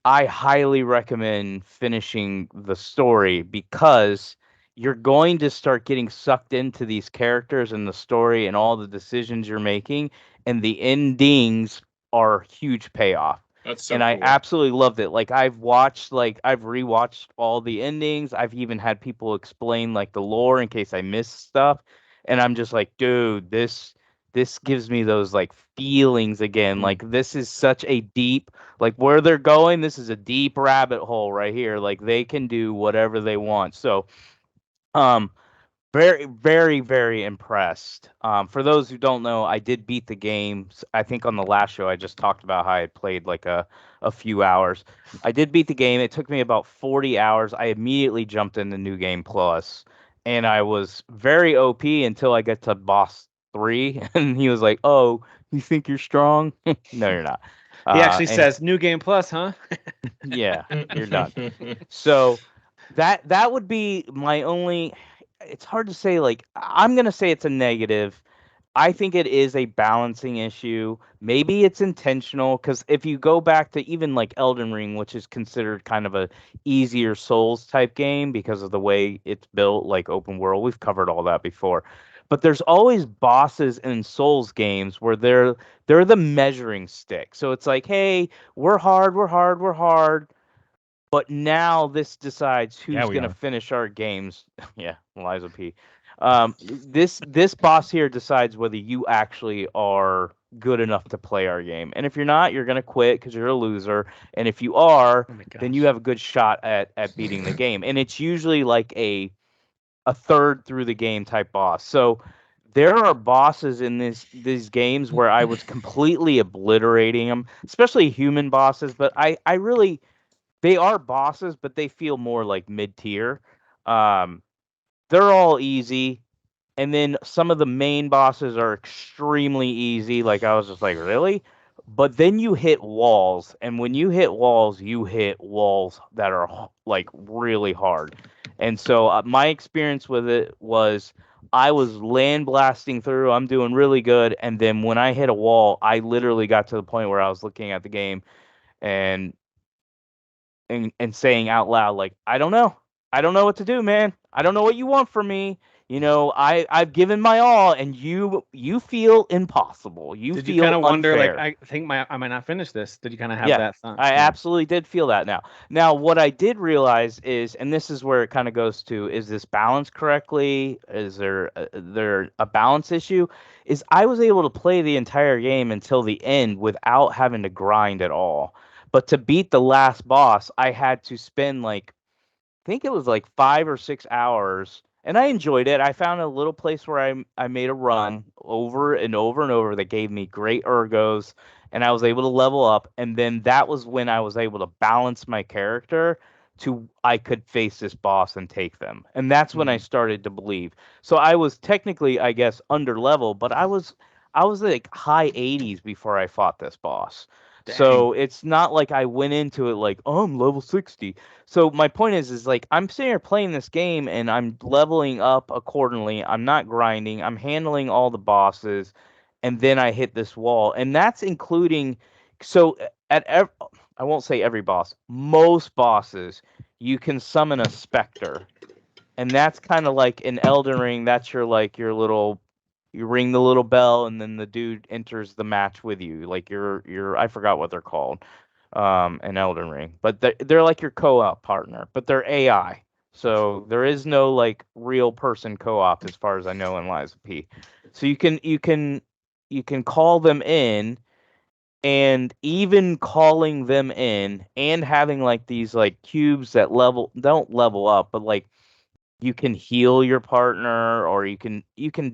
I highly recommend finishing the story, because you're going to start getting sucked into these characters and the story and all the decisions you're making, and the endings are huge payoff. That's so and cool. I absolutely loved it. Like I've rewatched all the endings. I've even had people explain like the lore in case I missed stuff. And I'm just like, dude, this gives me those like feelings again. Like this is such a deep, like where they're going, this is a deep rabbit hole right here. Like they can do whatever they want. So very, very, very impressed. For those who don't know, I did beat the game. I think on the last show I just talked about how I had played like a few hours. I did beat the game. It took me about 40 hours. I immediately jumped into New Game Plus, and I was very OP until I got to boss 3, and he was like, "Oh, you think you're strong? No, you're not." He actually says, "New Game Plus, huh?" Yeah, you're done. So that would be my only. It's hard to say. Like I'm gonna say it's a negative. I think it is a balancing issue. Maybe it's intentional, because if you go back to even like Elden Ring, which is considered kind of a easier Souls type game because of the way it's built, like open world, we've covered all that before. But there's always bosses in Souls games where they're the measuring stick. So it's like, hey, we're hard. But now this decides who's going to finish our games. Yeah, Liza P. This boss here decides whether you actually are good enough to play our game. And if you're not, you're going to quit because you're a loser. And if you are, then you have a good shot at beating the game. And it's usually like a third through the game type boss. So there are bosses in these games where I was completely obliterating them, especially human bosses. But I really, they are bosses, but they feel more like mid-tier. They're all easy. And then some of the main bosses are extremely easy. Like, I was just like, really? But then you hit walls, and when you hit walls that are like really hard. And so my experience with it was I was land blasting through. I'm doing really good, and then when I hit a wall, I literally got to the point where I was looking at the game and and saying out loud, like, I don't know. I don't know what to do, man. I don't know what you want from me. You know, I've given my all, and you feel impossible. You Did feel you kind of wonder, unfair. like, I think I might not finish this? Did you kind of have Yeah, that thought? I absolutely did feel that now. Now, what I did realize is, and this is where it kind of goes to, is this balanced correctly? Is there a balance issue? Is I was able to play the entire game until the end without having to grind at all. But to beat the last boss, I had to spend like, I think it was like 5 or 6 hours, and I enjoyed it. I found a little place where I made a run over and over and over that gave me great ergos, and I was able to level up. And then that was when I was able to balance my character to I could face this boss and take them. And that's when I started to believe. So I was technically, I guess, under level, but I was like high 80s before I fought this boss. Dang. So it's not like I went into it like, oh, I'm level 60. So my point is like I'm sitting here playing this game and I'm leveling up accordingly. I'm not grinding. I'm handling all the bosses, and then I hit this wall, and that's including. So I won't say every boss. Most bosses, you can summon a specter, and that's kind of like in Elden Ring. That's your little. You ring the little bell, and then the dude enters the match with you. Like your I forgot what they're called in Elden Ring, but they're like your co-op partner, but they're AI. So there is no like real person co-op as far as I know in Lies of P. So you can call them in, and even calling them in and having like these like cubes that don't level up, but like you can heal your partner, or you can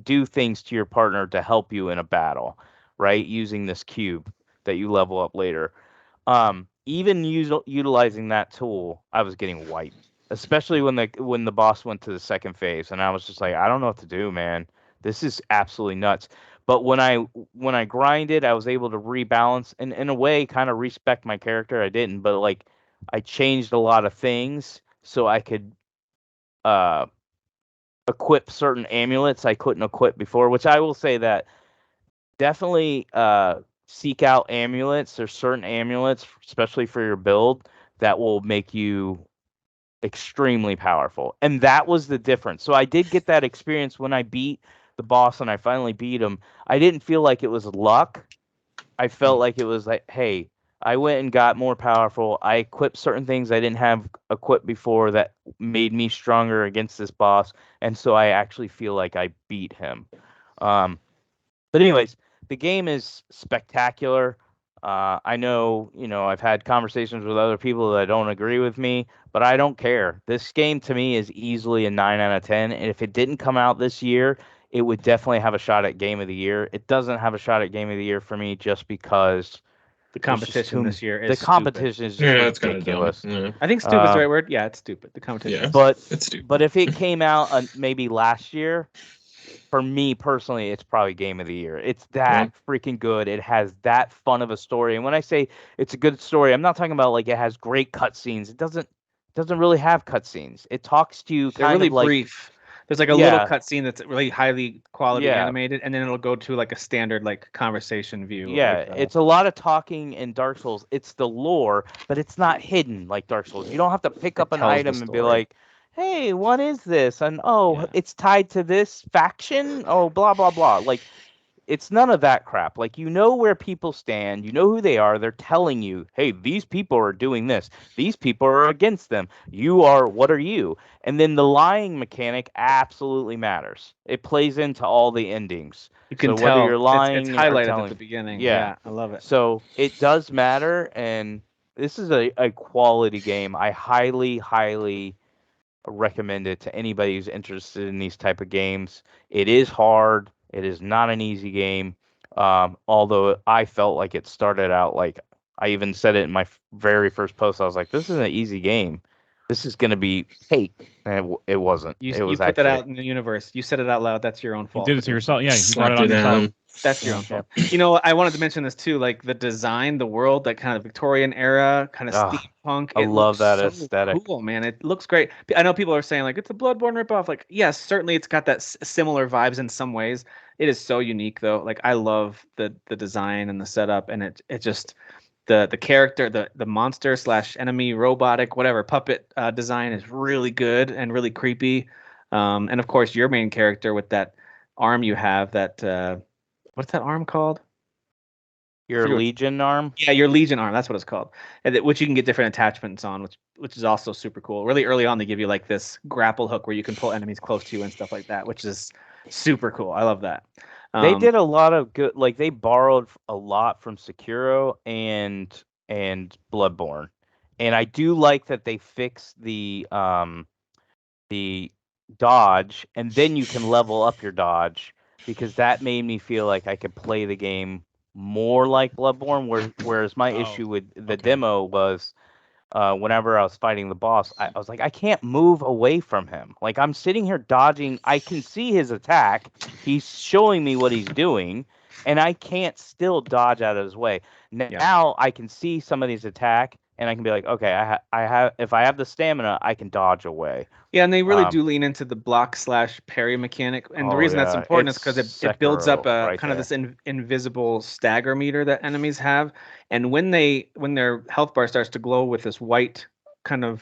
do things to your partner to help you in a battle, right? Using this cube that you level up later. Even utilizing that tool, I was getting wiped, especially when the boss went to the second phase, and I was just like, I don't know what to do, man. This is absolutely nuts. But when I grinded, I was able to rebalance and in a way kind of respect my character. I didn't, but like I changed a lot of things so I could uh equip certain amulets I couldn't equip before, which I will say that definitely seek out amulets. There's certain amulets, especially for your build, that will make you extremely powerful. And that was the difference. So I did get that experience when I beat the boss and I finally beat him. I didn't feel like it was luck. I felt like it was like, hey, I went and got more powerful. I equipped certain things I didn't have equipped before that made me stronger against this boss. And so I actually feel like I beat him. But anyways, the game is spectacular. I know, I've had conversations with other people that don't agree with me, but I don't care. This game to me is easily a 9 out of 10. And if it didn't come out this year, it would definitely have a shot at Game of the Year. It doesn't have a shot at Game of the Year for me just because The competition this year is the competition is Yeah, just it's kind of dumb. ridiculous. Yeah. I think stupid is the right word. Yeah, it's stupid. The competition. Yeah. But It's stupid. but if it came out maybe last year, for me personally, it's probably Game of the Year. It's that freaking good. It has that fun of a story. And when I say it's a good story, I'm not talking about like it has great cutscenes. It doesn't really have cutscenes. It talks to you They're kind really of like brief. There's like a little yeah, cutscene that's really highly quality yeah. animated, and then it'll go to like a standard like conversation view. of, Yeah, like, the- it's a lot of talking in Dark Souls. It's the lore, but it's not hidden like Dark Souls. You don't have to pick It up an tells the item and be story. like, "Hey, what is this?" And oh, Yeah. it's tied to this faction. Oh, blah blah blah. Like it's none of that crap. Like you know where people stand, you know who they are. They're telling you, "Hey, these people are doing this. These people are against them. What are you?" And then the lying mechanic absolutely matters. It plays into all the endings. You can So whether tell you're it's lying or highlighted at telling, the beginning. yeah. Yeah, I love it. So it does matter, and this is a quality game. I highly, highly recommend it to anybody who's interested in these type of games. It is hard. It is not an easy game. Although I felt like it started out like, I even said it in my very first post. I was like, this is an easy game. This is going to be cake. And it wasn't. You It was put actually, that out in the universe. You said it out loud. That's your own You fault. did it to yourself. Yeah, you brought Slapped it on her yourself. down. That's your own fault. You know, I wanted to mention this too, like the design, the world, that kind of Victorian era, kind of steampunk. I love looks that so aesthetic. cool, man. It looks great. I know people are saying like it's a Bloodborne ripoff. Like, yes, certainly it's got that similar vibes in some ways. It is so unique though. Like I love the design and the setup, and it just the character, the monster / enemy, robotic, whatever puppet design is really good and really creepy. And of course, your main character with that arm you have, that what's that arm called? Your Legion arm? Yeah, your Legion arm. That's what it's called, and which you can get different attachments on, which is also super cool. Really early on, they give you like this grapple hook where you can pull enemies close to you and stuff like that, which is super cool. I love that. They did a lot of good, like they borrowed a lot from Sekiro and Bloodborne, and I do like that they fixed the dodge, and then you can level up your dodge, because that made me feel like I could play the game more like Bloodborne. Whereas my issue with the demo was, whenever I was fighting the boss, I was like, I can't move away from him. Like I'm sitting here dodging. I can see his attack. He's showing me what he's doing, and I can't still dodge out of his way. Now I can see somebody's attack, and I can be like, okay, I have if I have the stamina, I can dodge away. Yeah, and they really do lean into the block / parry mechanic, and the reason that's important is because it builds up a right kind of there. this invisible stagger meter that enemies have, and when their health bar starts to glow with this white kind of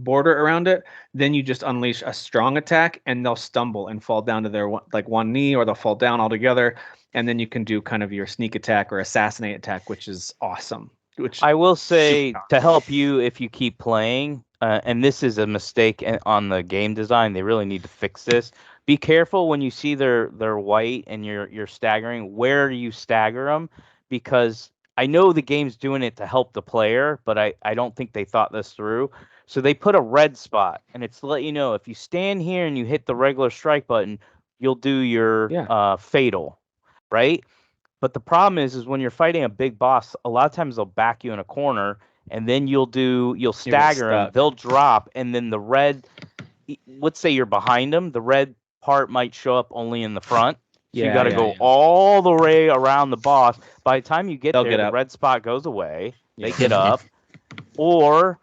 border around it, then you just unleash a strong attack, and they'll stumble and fall down to their one knee, or they'll fall down altogether, and then you can do kind of your sneak attack or assassinate attack, which is awesome. Which I will say, to help you if you keep playing, and this is a mistake on the game design, they really need to fix this. Be careful when you see they're white and you're staggering. Where do you stagger them? Because I know the game's doing it to help the player, but I don't think they thought this through. So they put a red spot, and it's to let you know if you stand here and you hit the regular strike button, you'll do your fatal, right? But the problem is when you're fighting a big boss, a lot of times they'll back you in a corner, and then you'll stagger them. They'll drop, and then the red, let's say you're behind them, the red part might show up only in the front. So you got to go all the way around the boss. By the time you get there, the red spot goes away. They get up. Or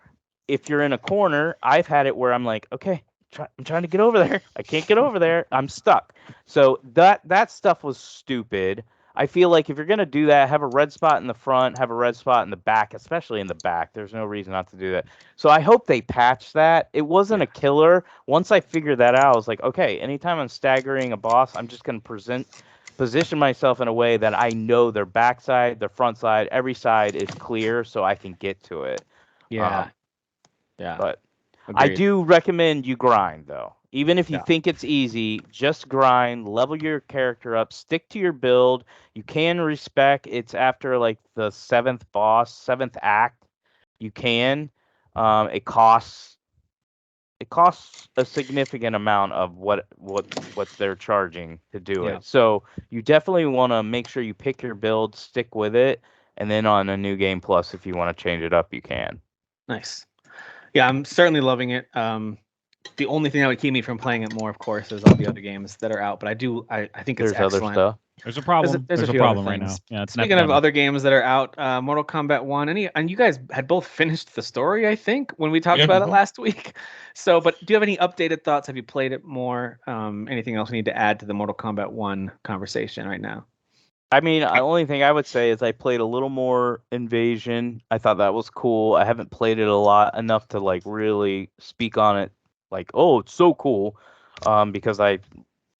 if you're in a corner, I've had it where I'm like, okay, I'm trying to get over there. I can't get over there. I'm stuck. So that stuff was stupid. I feel like if you're going to do that, have a red spot in the front, have a red spot in the back, especially in the back. There's no reason not to do that. So I hope they patch that. It wasn't a killer. Once I figured that out, I was like, okay, anytime I'm staggering a boss, I'm just going to position myself in a way that I know their backside, their front side, every side is clear so I can get to it. Yeah. But Agreed. I do recommend you grind, though. Even if you think it's easy, just grind, level your character up, stick to your build. You can respec. It's after like the 7th boss, 7th act. You can. It costs a significant amount of what they're charging to do it. So you definitely want to make sure you pick your build, stick with it, and then on a new game plus, if you want to change it up, you can. Nice. Yeah, I'm certainly loving it. The only thing that would keep me from playing it more, of course, is all the other games that are out. But I think it's There's excellent. other stuff. There's a problem. There's a problem right now. Yeah, it's Speaking of other games that are out, Mortal Kombat 1, and you guys had both finished the story, I think, when we talked about it last week. So, but do you have any updated thoughts? Have you played it more? Anything else you need to add to the Mortal Kombat 1 conversation right now? I mean, the only thing I would say is I played a little more Invasion. I thought that was cool. I haven't played it a lot enough to like really speak on it. Like, oh, it's so cool, because I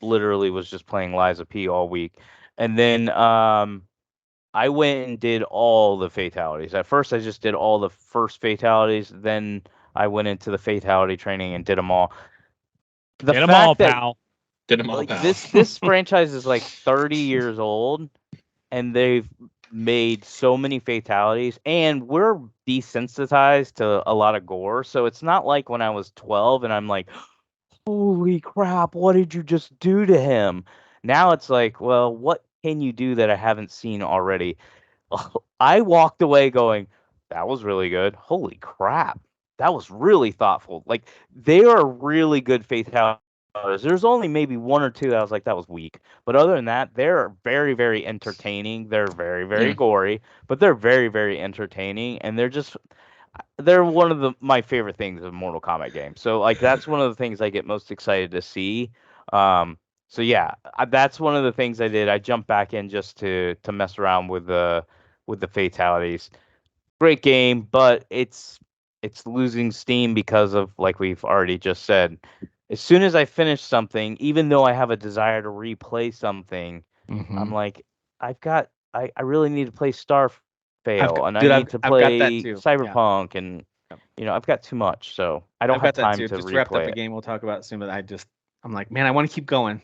literally was just playing Liza P all week. And then I went and did all the fatalities. At first, I just did all the first fatalities. Then I went into the fatality training and did them all. Did them all, pal. Did them all, like, pal. This franchise is like 30 years old, and they've made so many fatalities, and we're desensitized to a lot of gore. So it's not like when I was 12 and I'm like, holy crap, what did you just do to him? Now it's like, well, what can you do that I haven't seen already? I walked away going, that was really good. Holy crap. That was really thoughtful. Like, they are really good fatalities. There's only maybe one or two that I was like, that was weak. But other than that, they're very, very entertaining. They're very, very gory, but they're very, very entertaining. And they're one of my favorite things of Mortal Kombat games. So like that's one of the things I get most excited to see. So yeah, that's one of the things I did. I jumped back in just to mess around with the fatalities. Great game, but it's losing steam because of, like we've already just said. As soon as I finish something, even though I have a desire to replay something, I'm like, I really need to play Starfield, and I need to I've got that play too. Cyberpunk, and I've got too much, so I don't have time to Just wrapped up replay a it. game we'll talk about soon, but I'm like, man, I want to keep going,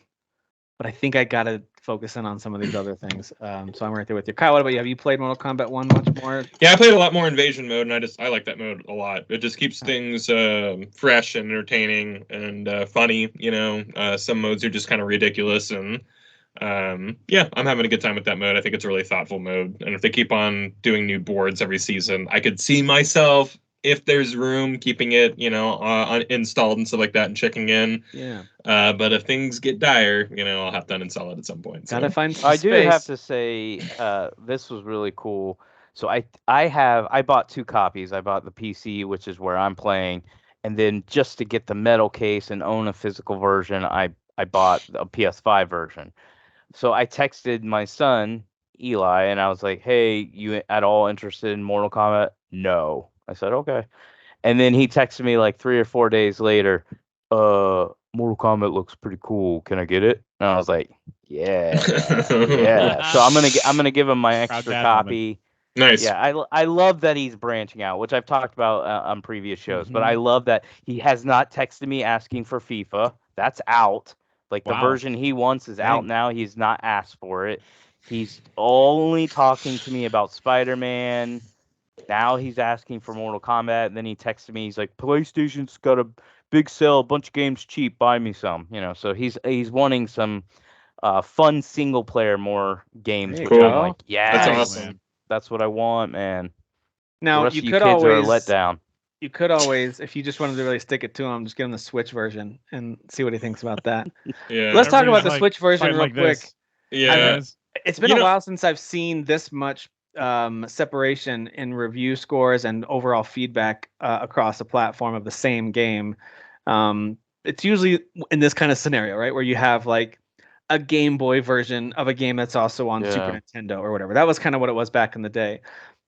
but I think I gotta focus in on some of these other things. So I'm right there with you. Kyle, what about you? Have you played Mortal Kombat 1 much more? Yeah, I played a lot more Invasion mode, and I like that mode a lot. It just keeps things fresh and entertaining and funny. Some modes are just kind of ridiculous, and yeah, I'm having a good time with that mode. I think it's a really thoughtful mode, and if they keep on doing new boards every season, I could see myself, if there's room, keeping it, installed and stuff like that, and checking in. Yeah. But if things get dire, I'll have to uninstall it at some point. Gotta find some I space. do have to say, this was really cool. So I bought 2 copies. I bought the PC, which is where I'm playing, and then just to get the metal case and own a physical version, I bought a PS5 version. So I texted my son Eli, and I was like, "Hey, you at all interested in Mortal Kombat?" No. I said, "Okay." And then he texted me like 3 or 4 days later, Mortal Kombat looks pretty cool. Can I get it?" And I was like, "Yeah, yeah." So I'm gonna give him my Proud extra dad copy. Nice. Yeah, I love that he's branching out, which I've talked about on previous shows. But I love that he has not texted me asking for FIFA. That's out. Like the Wow. version he wants is out Dang. now. He's not asked for it. He's only talking to me about Spider-Man. Now he's asking for Mortal Kombat. And then he texted me. He's like, PlayStation's got a big sale, a bunch of games cheap. Buy me some. So he's wanting some fun single player more games, There you which I'm go. like, yeah, That's Nice. awesome. that's what I want, man. The Now rest you of you could kids are a always letdown. you could always, if you just wanted to really stick it to him, just give him the Switch version and see what he thinks about that. Yeah. Let's talk about Everybody's the like Switch version fighting real like quick. this. Yeah. Guys. It's been You a know- while since I've seen this much separation in review scores and overall feedback across a platform of the same game. It's usually in this kind of scenario, right, where you have like a Game Boy version of a game that's also on Super Yeah. Nintendo or whatever. That was kind of what it was back in the day.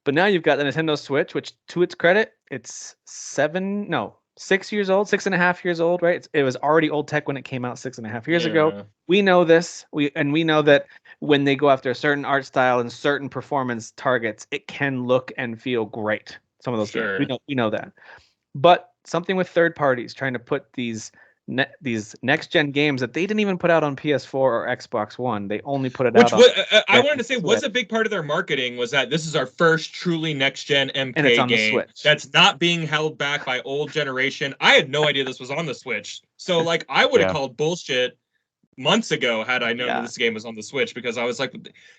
But now you've got the Nintendo Switch, which, to its credit, it's 6 years old, 6.5 years old, right? It was already old tech when it came out 6.5 years ago. Yeah. We know this. We know that when they go after a certain art style and certain performance targets, it can look and feel great. Some of those games, Sure. we know that. But something with third parties trying to put these next gen games that they didn't even put out on PS4 or Xbox One, they only put it Which out on. I wanted to say was Switch. a big part of their marketing, was that this is our first truly next gen And it's MK on the game Switch. that's not being held back by old generation. I had no idea this was on the Switch, so like I would have Yeah. called bullshit months ago had I known Yeah. that this game was on the Switch, because I was like,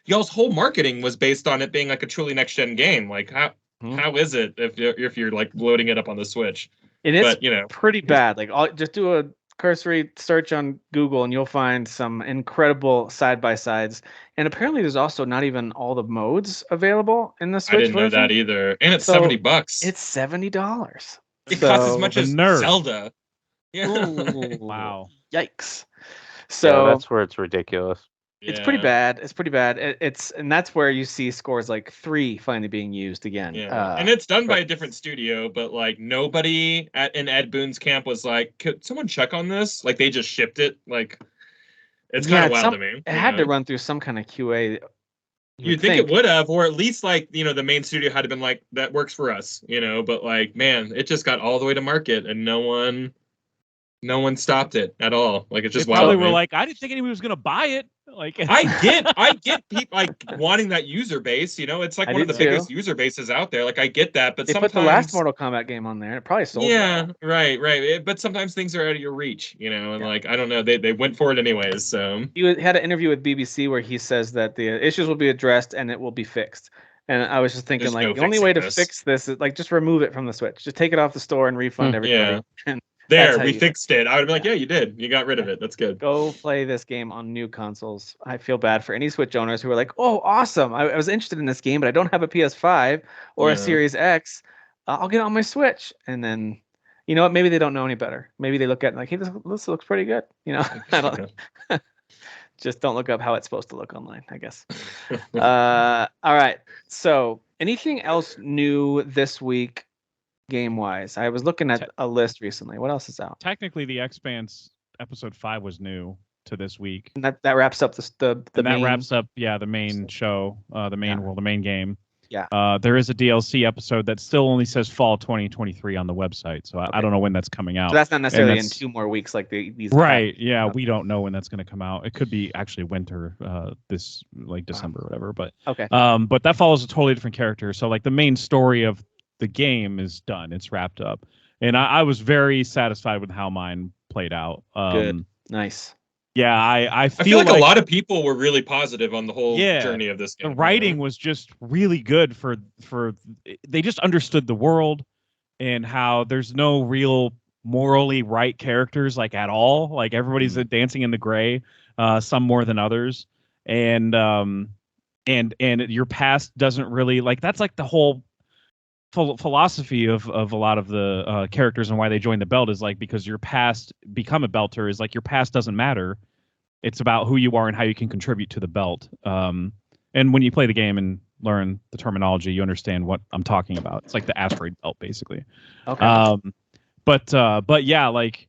y'all's whole marketing was based on it being like a truly next gen game. Like how is it if you're like loading it up on the Switch? And it's But pretty bad. Like, just do a cursory search on Google and you'll find some incredible side by sides. And apparently, there's also not even all the modes available in the I Switch didn't know version. that either. And it's So, $70. It's $70. It costs as much The as nerve. Zelda. Yeah. Ooh, Wow. Yikes. Yeah, So that's where it's ridiculous. it's pretty bad. It's pretty bad. And that's where you see scores like 3 finally being used again. Yeah, and it's done by a different studio, but like nobody in Ed Boon's camp was like, "Could someone check on this?" Like they just shipped it. Like it's kind of wild to me. It had to run through some kind of QA. You'd think it would have, or at least like the main studio had to been like, "That works for us," But like, man, it just got all the way to market, and no one No one stopped it at all. Like it's just They wild. probably were man. like, I didn't think anybody was gonna buy it. Like I get people like wanting that user base. You know, it's like I one of did the too. biggest user bases out there. Like I get that, but They sometimes put the last Mortal Kombat game on there, and it probably sold. yeah, well. right. But sometimes things are out of your reach, you know, and Yeah. like I don't know, they went for it anyways. So He had an interview with BBC where he says that the issues will be addressed and it will be fixed. And I was just thinking, There's like, no the only way to fixing this. fix this is like just remove it from the Switch, just take it off the store and refund everybody. yeah. And There, how we you- fixed it. I would be like, yeah, you did. You got rid of it. That's good. go play this game on new consoles. I feel bad for any Switch owners who are like, oh, awesome. I was interested in this game, but I don't have a PS5 or Yeah. a Series X. I'll get it on my Switch. And then, you know what? Maybe they don't know any better. Maybe they look at it like, hey, this looks pretty good. You know, I don't, just don't look up how it's supposed to look online, I guess. All right. So anything else new this week game-wise? I was looking at a list recently. What else is out? technically, the Expanse episode 5 was new to this week. And that wraps up the And main... that wraps up, the main show, the main world, the main game. Yeah. There is a DLC episode that still only says fall 2023 on the website, so I don't know when that's coming out. So that's not necessarily in that's- 2 more weeks like these. Right. Yeah, we don't know when that's going to come out. It could be actually winter, this like December or whatever. But Okay. but that follows a totally different character. So like the main story of the game is done. It's wrapped up, and I was very satisfied with how mine played out. Good. Nice. Yeah, I feel like a lot of people were really positive on the whole journey of this game. The writing was just really good for they just understood the world and how there's no real morally right characters like at all. Like everybody's dancing in the gray, some more than others. And your past doesn't really like that's like the whole philosophy of a lot of the characters and why they join the belt is like because your past become a belter is like your past doesn't matter. It's about who you are and how you can contribute to the belt. And when you play the game and learn the terminology, you understand what I'm talking about. It's like the asteroid belt, basically. Okay. But yeah, like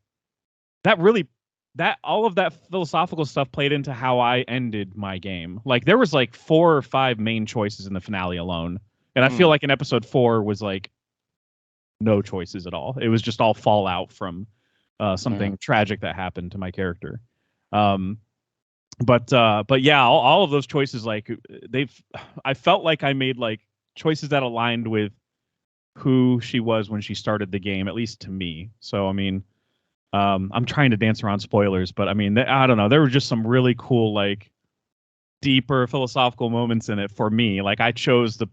all of that philosophical stuff played into how I ended my game. Like there was like 4 or 5 main choices in the finale alone. And I feel like in episode 4 was like no choices at all. It was just all fallout from something tragic that happened to my character. But yeah, all of those choices, like I felt like I made like choices that aligned with who she was when she started the game, at least to me. So, I mean, I'm trying to dance around spoilers, but I mean, I don't know. There were just some really cool, like deeper philosophical moments in it for me. Like I chose the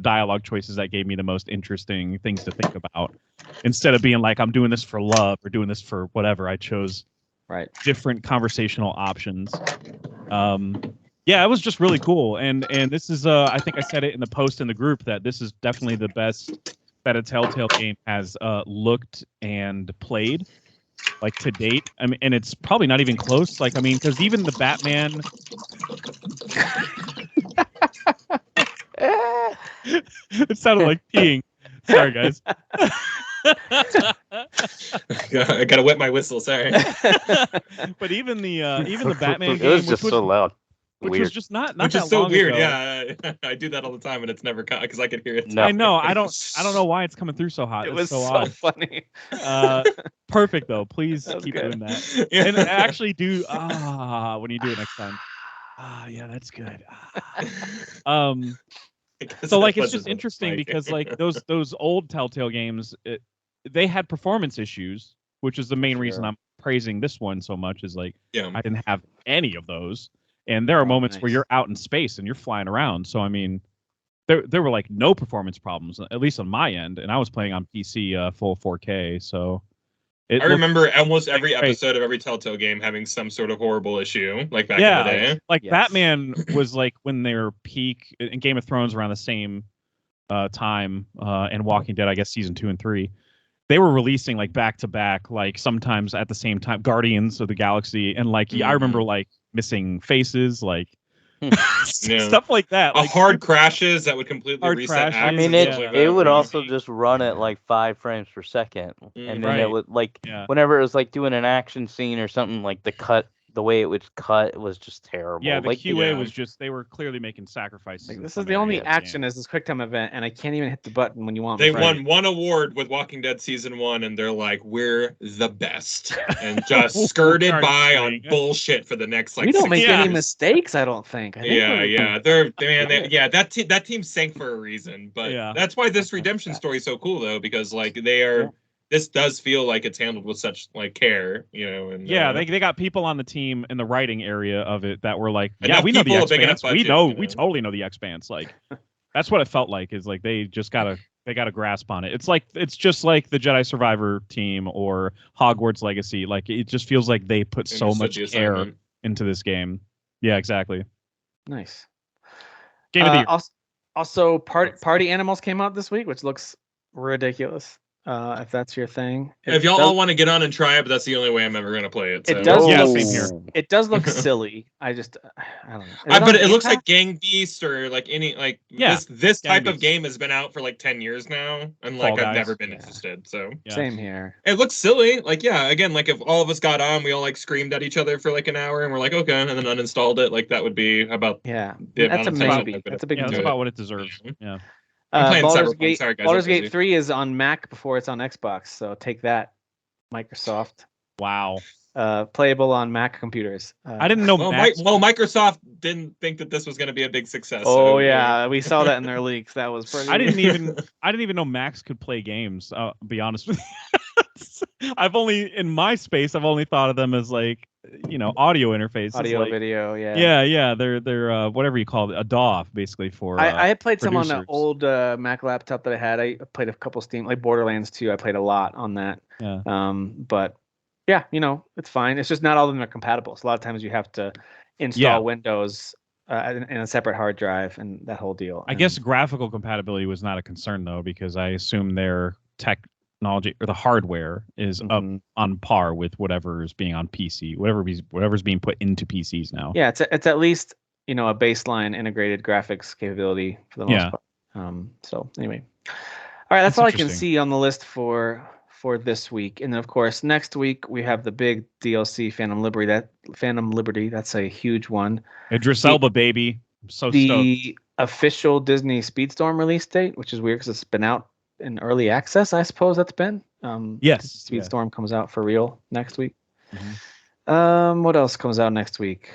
dialogue choices that gave me the most interesting things to think about instead of being like, I'm doing this for love or doing this for whatever. I chose different conversational options. Yeah, it was just really cool. And this is I think I said it in the post in the group that this is definitely the best that a Telltale game has looked and played like to date. I mean, and it's probably not even close. Like, I mean, because even the Batman it sounded like peeing. Sorry, guys. I gotta wet my whistle. Sorry. But even the Batman game, it was just so loud. Which Weird. was just not Which that is so long weird. ago. Yeah, I do that all the time, and it's never because I could hear it. No. I know. I don't know why it's coming through so hot. It It's was so so odd. funny. Perfect though. Please That was keep good. doing that. And actually do when you do it next time. Yeah, that's good. So like it's just interesting because like those old Telltale games, they had performance issues, which is the main reason I'm praising this one so much. Is like I didn't have any of those, and there are moments where you're out in space and you're flying around. So I mean, there were like no performance problems, at least on my end, and I was playing on PC full 4K. So I remember almost every episode of every Telltale game having some sort of horrible issue, like back in the day. Like Batman was like when they were peak in Game of Thrones around the same time, and Walking Dead, I guess season 2 and 3. They were releasing like back to back, like sometimes at the same time, Guardians of the Galaxy, and like I remember like missing faces, like stuff like that. Like hard crashes that would completely reset. I mean, it would also just run at like 5 frames per second, and then it would like whenever it was like doing an action scene or something, like the cut the way it was cut was just terrible. Yeah, the like QA was just, they were clearly making sacrifices. Like, in this some is the only areas of the action game. is this quick time event, and I can't even hit the button when you want They me. won one award with Walking Dead season 1, and they're like, we're the best, and just skirted Are you by on kidding? bullshit for the next like. We don't 6 make Yeah. any years. mistakes, I don't think. I think Yeah. That team sank for a reason, but Yeah. that's why this redemption story is so cool though, because like they are. Yeah. This does feel like it's handled with such like care, you know. And Yeah, they got people on the team in the writing area of it that were like, yeah, Enough we know the people, a big enough Expanse. We budget, know, you we know. totally know the Expanse. Like, that's what it felt like. Is like they got a grasp on it. It's just like the Jedi Survivor team or Hogwarts Legacy. Like, it just feels like they put so Understood much the care assignment. into this game. Yeah, exactly. Nice. Game of the year. Also, Party Animals came out this week, which looks ridiculous. If that's your thing. If y'all all want to get on and try it, but that's the only way I'm ever gonna play it. So. It does. Yeah, look, same here. It does look silly. I don't know. Is but on it Game looks Pass? like Gang Beast or like any like Yeah, this Gang type of Beast. game has been out for like 10 years now, and Fall like I've Guys. never been Yeah. interested. So Yeah. Same here. it looks silly. Like yeah, again, like if all of us got on, we all like screamed at each other for like an hour, and we're like okay, and then uninstalled it. Like that would be about Yeah, the that's a amount of time maybe. I've been That's a big Yeah, that's maybe. about what it deserves. Yeah. I'm playing Baldur's Cyberpunk. Gate, Sorry, guys, Baldur's I'm Gate busy. 3 is on Mac before it's on Xbox, so take that, Microsoft. Wow. Playable on Mac computers. I didn't know Max. Microsoft didn't think that this was going to be a big success. Oh so, yeah, we saw that in their leaks. That was pretty. I didn't even know Max could play games. I'll be honest with you. I've only thought of them as like, audio interfaces. audio like, video. Yeah. Yeah. They're whatever you call it, a DAW basically for. I had played some on producers. the old Mac laptop that I had. I played a couple Steam, like Borderlands 2. I played a lot on that. Yeah. But yeah, it's fine. It's just not all of them are compatible. So a lot of times you have to install Yeah. Windows in a separate hard drive and that whole deal. I guess graphical compatibility was not a concern though, because I assume their technology or the hardware is up on par with whatever's being on PC, whatever's being put into PCs now. Yeah, it's at least a baseline integrated graphics capability for the most part. So anyway, all right, that's all I can interesting. see on the list for this week. And then of course next week we have the big DLC Phantom Liberty. That's a huge one. Idris Elba, baby. I'm so stoked. The official Disney Speedstorm release date, which is weird because it's been out in early access, I suppose that's been. Yes. Speedstorm comes out for real next week. Mhm. What else comes out next week?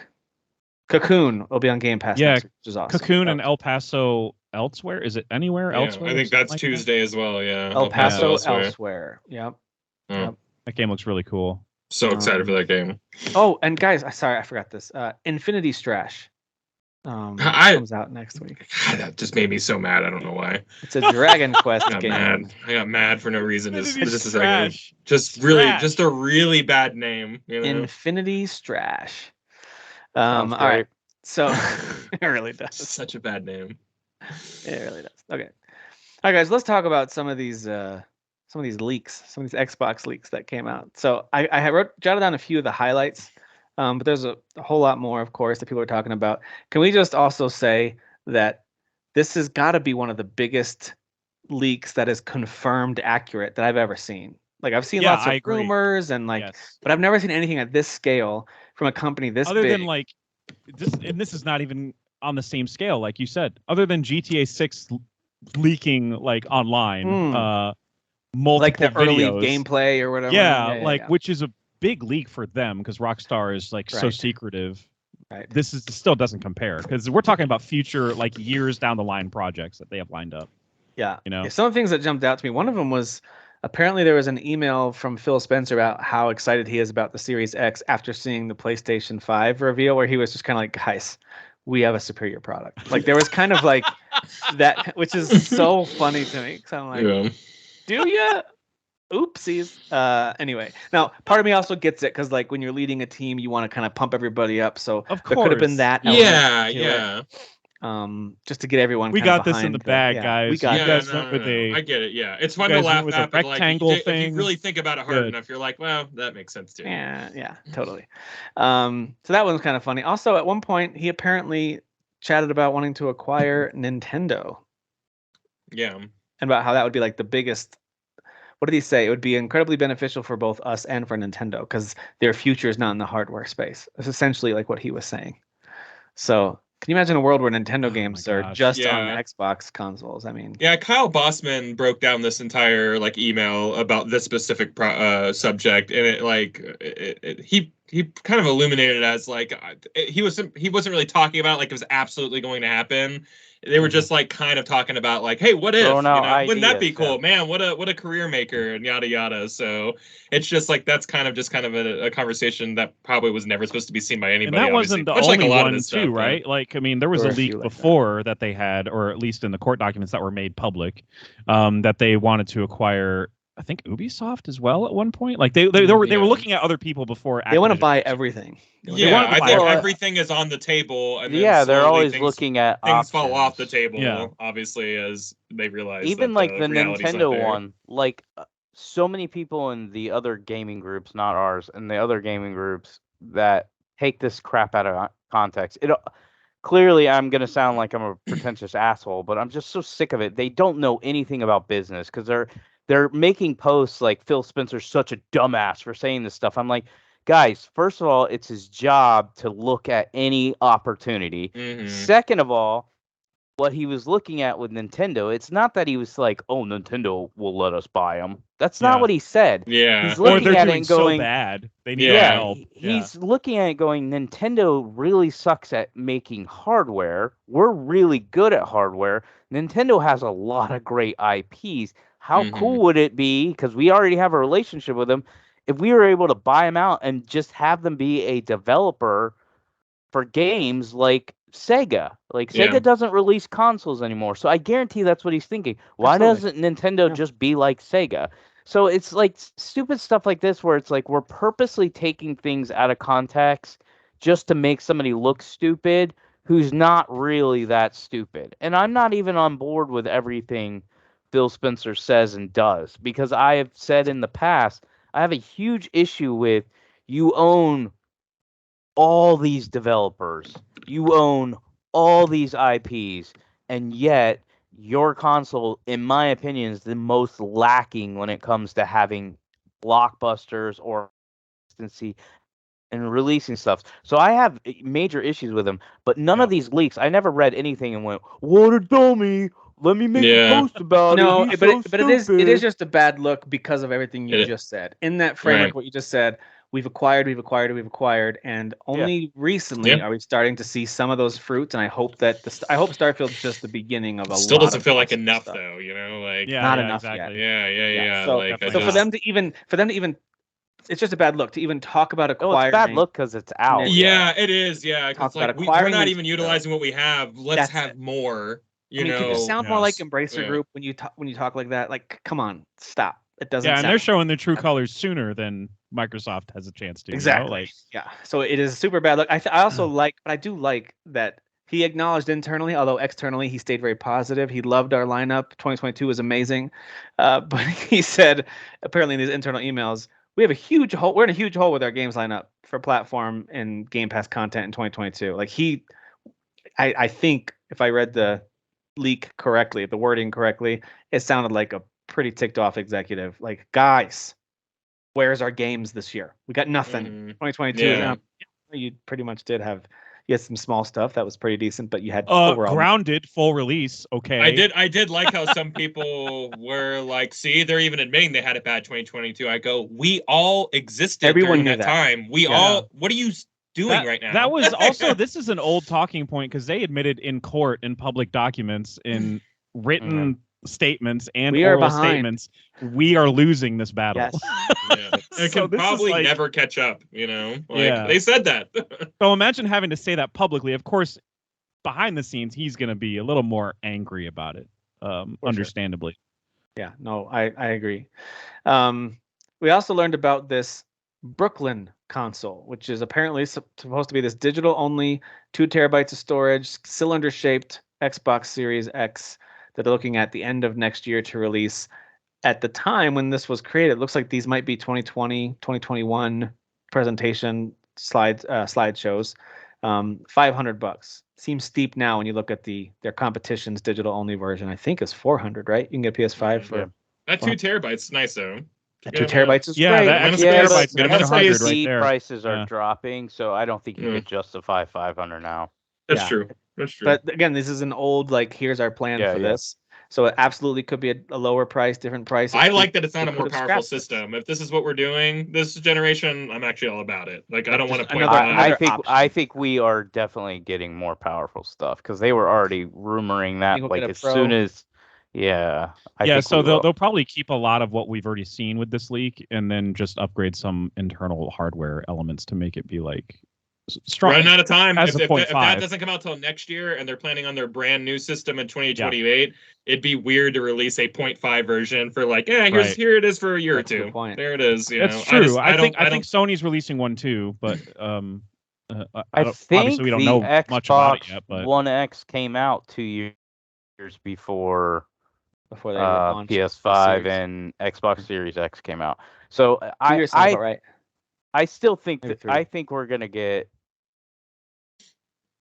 Cocoon will be on Game Pass next week, which is awesome. Cocoon and El Paso elsewhere. Is it anywhere elsewhere? I think that's like Tuesday as well. Yeah. El Paso elsewhere. elsewhere. Yep. Mm. That game looks really cool. So excited for that game. Oh, and guys, I forgot this. Infinity Strash. Comes out next week. God, that just made me so mad. I don't know why. It's a Dragon Quest I got game. mad. I got mad for no reason. Just a second. Strash. Just a really bad name. Infinity Strash. Sounds all right. great. So it really does. Such a bad name. It really does. Okay. All right, guys. Let's talk about some of these leaks, some of these Xbox leaks that came out. So I jotted down a few of the highlights, but there's a whole lot more, of course, that people are talking about. Can we just also say that this has got to be one of the biggest leaks that is confirmed accurate that I've ever seen? Like I've seen lots of rumors and but I've never seen anything at this scale from a company this other big. than like this, and this is not even on the same scale, like you said. Other than GTA 6 leaking like online, multiple like the early videos. gameplay or whatever. Yeah, which is a big leak for them because Rockstar is like so Right. secretive. Right. This still doesn't compare because we're talking about future like years down the line projects that they have lined up. Yeah. Yeah, some of the things that jumped out to me. One of them was apparently there was an email from Phil Spencer about how excited he is about the Series X after seeing the PlayStation 5 reveal, where he was just kind of like, guys, we have a superior product. Like there was kind of like that, which is so funny to me. Cause I'm like, do ya? Oopsies. Anyway, now part of me also gets it because like when you're leading a team, you want to kind of pump everybody up. So of there could have been course. that. Yeah. Just to get everyone. We kind got of this in the behind bag, guys. We got you guys went with a. I get it. Yeah, it's fun you to guys laugh went with a at, but like rectangle if thing. you really think about it hard Good. enough, you're like, well, that makes sense too. Yeah, totally. So that one was kind of funny. Also, at one point, he apparently chatted about wanting to acquire Nintendo Yeah. and about how that would be like the biggest. what did he say? It would be incredibly beneficial for both us and for Nintendo because their future is not in the hardware space. It's essentially like what he was saying. So can you imagine a world where Nintendo games are just on the Xbox consoles? I mean, yeah, Kyle Bossman broke down this entire like email about this specific subject, and he kind of illuminated it as like he wasn't really talking about like it was absolutely going to happen. They were just like kind of talking about like, hey, what if, you know, wouldn't that be cool, man? What a career maker and yada yada. So it's just like that's kind of a conversation that probably was never supposed to be seen by anybody. And that wasn't the only one too, right? Like, I mean, there was a leak before that they had, or at least in the court documents that were made public, that they wanted to acquire. I think Ubisoft as well at one point. Like they were looking at other people before. They want to buy everything. I think everything is on the table, and then they're always looking at things options. fall off the table. Obviously, as they realize. Even like the Nintendo one, like so many people in the other gaming groups, not ours, and the other gaming groups that take this crap out of context. Clearly, I'm going to sound like I'm a pretentious asshole, but I'm just so sick of it. They don't know anything about business because they're making posts like Phil Spencer's such a dumbass for saying this stuff. I'm like, guys, first of all, it's his job to look at any opportunity. Mm-hmm. Second of all, what he was looking at with Nintendo, it's not that he was like, oh, Nintendo will let us buy them. That's not what he said. Yeah. He's looking they're at doing it and going, so bad. They need help. He's looking at it going, Nintendo really sucks at making hardware. We're really good at hardware. Nintendo has a lot of great IPs. How cool would it be, because we already have a relationship with them, if we were able to buy them out and just have them be a developer for games like Sega? Like, Sega doesn't release consoles anymore, so I guarantee that's what he's thinking. Why doesn't Nintendo just be like Sega? So it's like stupid stuff like this where it's like we're purposely taking things out of context just to make somebody look stupid who's not really that stupid. And I'm not even on board with everything Phil Spencer says and does, because I have said in the past, I have a huge issue with you own all these developers, you own all these IPs, and yet your console, in my opinion, is the most lacking when it comes to having blockbusters or consistency and releasing stuff. So I have major issues with them, but none of these leaks, I never read anything and went, what a dummy. Let me make a post about it. But it is just a bad look because of everything you just said. In that framework, what you just said, we've acquired, and only recently are we starting to see some of those fruits. And I hope that Starfield's just the beginning of a still lot doesn't of feel like enough stuff. though, you know, like not enough exactly. yet. Yeah. So for them to even it's just a bad look to even talk about acquiring. No, it's a bad look because it's out. Yeah, it is. Yeah, because like we're not even utilizing what we have. Let's have more. Can you sound more like Embracer Group when you talk like that? Like, come on, stop. It doesn't. Yeah, and they're showing their true colors sooner than Microsoft has a chance to. Exactly. So it is a super bad look. I also like, but I do like that he acknowledged internally, although externally he stayed very positive. He loved our lineup. 2022 was amazing, but he said apparently in these internal emails, we have a huge hole. We're in a huge hole with our games lineup for platform and Game Pass content in 2022. Like I think if I read the leak correctly, the wording correctly, it sounded like a pretty ticked off executive. Like, guys, where's our games this year? We got nothing. 2022. You pretty much did have. You had some small stuff that was pretty decent, but you had overall Grounded full release. Okay, I did like how some people were like, see, they're even admitting they had a bad 2022. I go, we all existed Everyone during that time. We all. What are you doing right now? That was also, this is an old talking point because they admitted in court, in public documents, in written statements and oral statements, we are losing this battle. Yes. It can probably never catch up, you know? They said that. So imagine having to say that publicly. Of course, behind the scenes, he's going to be a little more angry about it, understandably. Sure. Yeah, no, I agree. We also learned about this Brooklyn console, which is apparently supposed to be this digital only 2 terabytes of storage, cylinder shaped Xbox Series X that they're looking at the end of next year to release. At the time when this was created, it looks like these might be 2020, 2021 presentation slideshows. $500 seems steep now when you look at their competition's digital only version. I think is $400, right? You can get PS5 for That 2 terabytes, nice though. At 2 terabytes is Yeah, great. that extra Yeah, terabytes, but an extra 100 right SSD there. prices are Yeah. dropping, so I don't think you could justify 500 now. That's Yeah. true. That's true. But again, this is an old, like, here's our plan for this. So it absolutely could be a lower price, different price. I like that it's not a more could've powerful scrapped this. system. If this is what we're doing this generation, I'm actually all about it. Like, I don't want to point another- that out. another I option. think we are definitely getting more powerful stuff because they were already rumoring that Think we'll like get a as Pro? soon as I think so we will. they'll probably keep a lot of what we've already seen with this leak, and then just upgrade some internal hardware elements to make it be like strong. Running out of time. As If a 0.5. that doesn't come out till next year, and they're planning on their brand new system in 2028, it'd be weird to release a 0.5 version for like, here it is for a year That's a or good two. point. There it is. That's true. I think don't. Sony's releasing one too, but I think obviously we don't the know Xbox much about it yet. But One X came out 2 years before Before they launched PS5 the and Xbox Series X came out. So 2 years sounds about right. I still think Maybe that 3. I think we're gonna get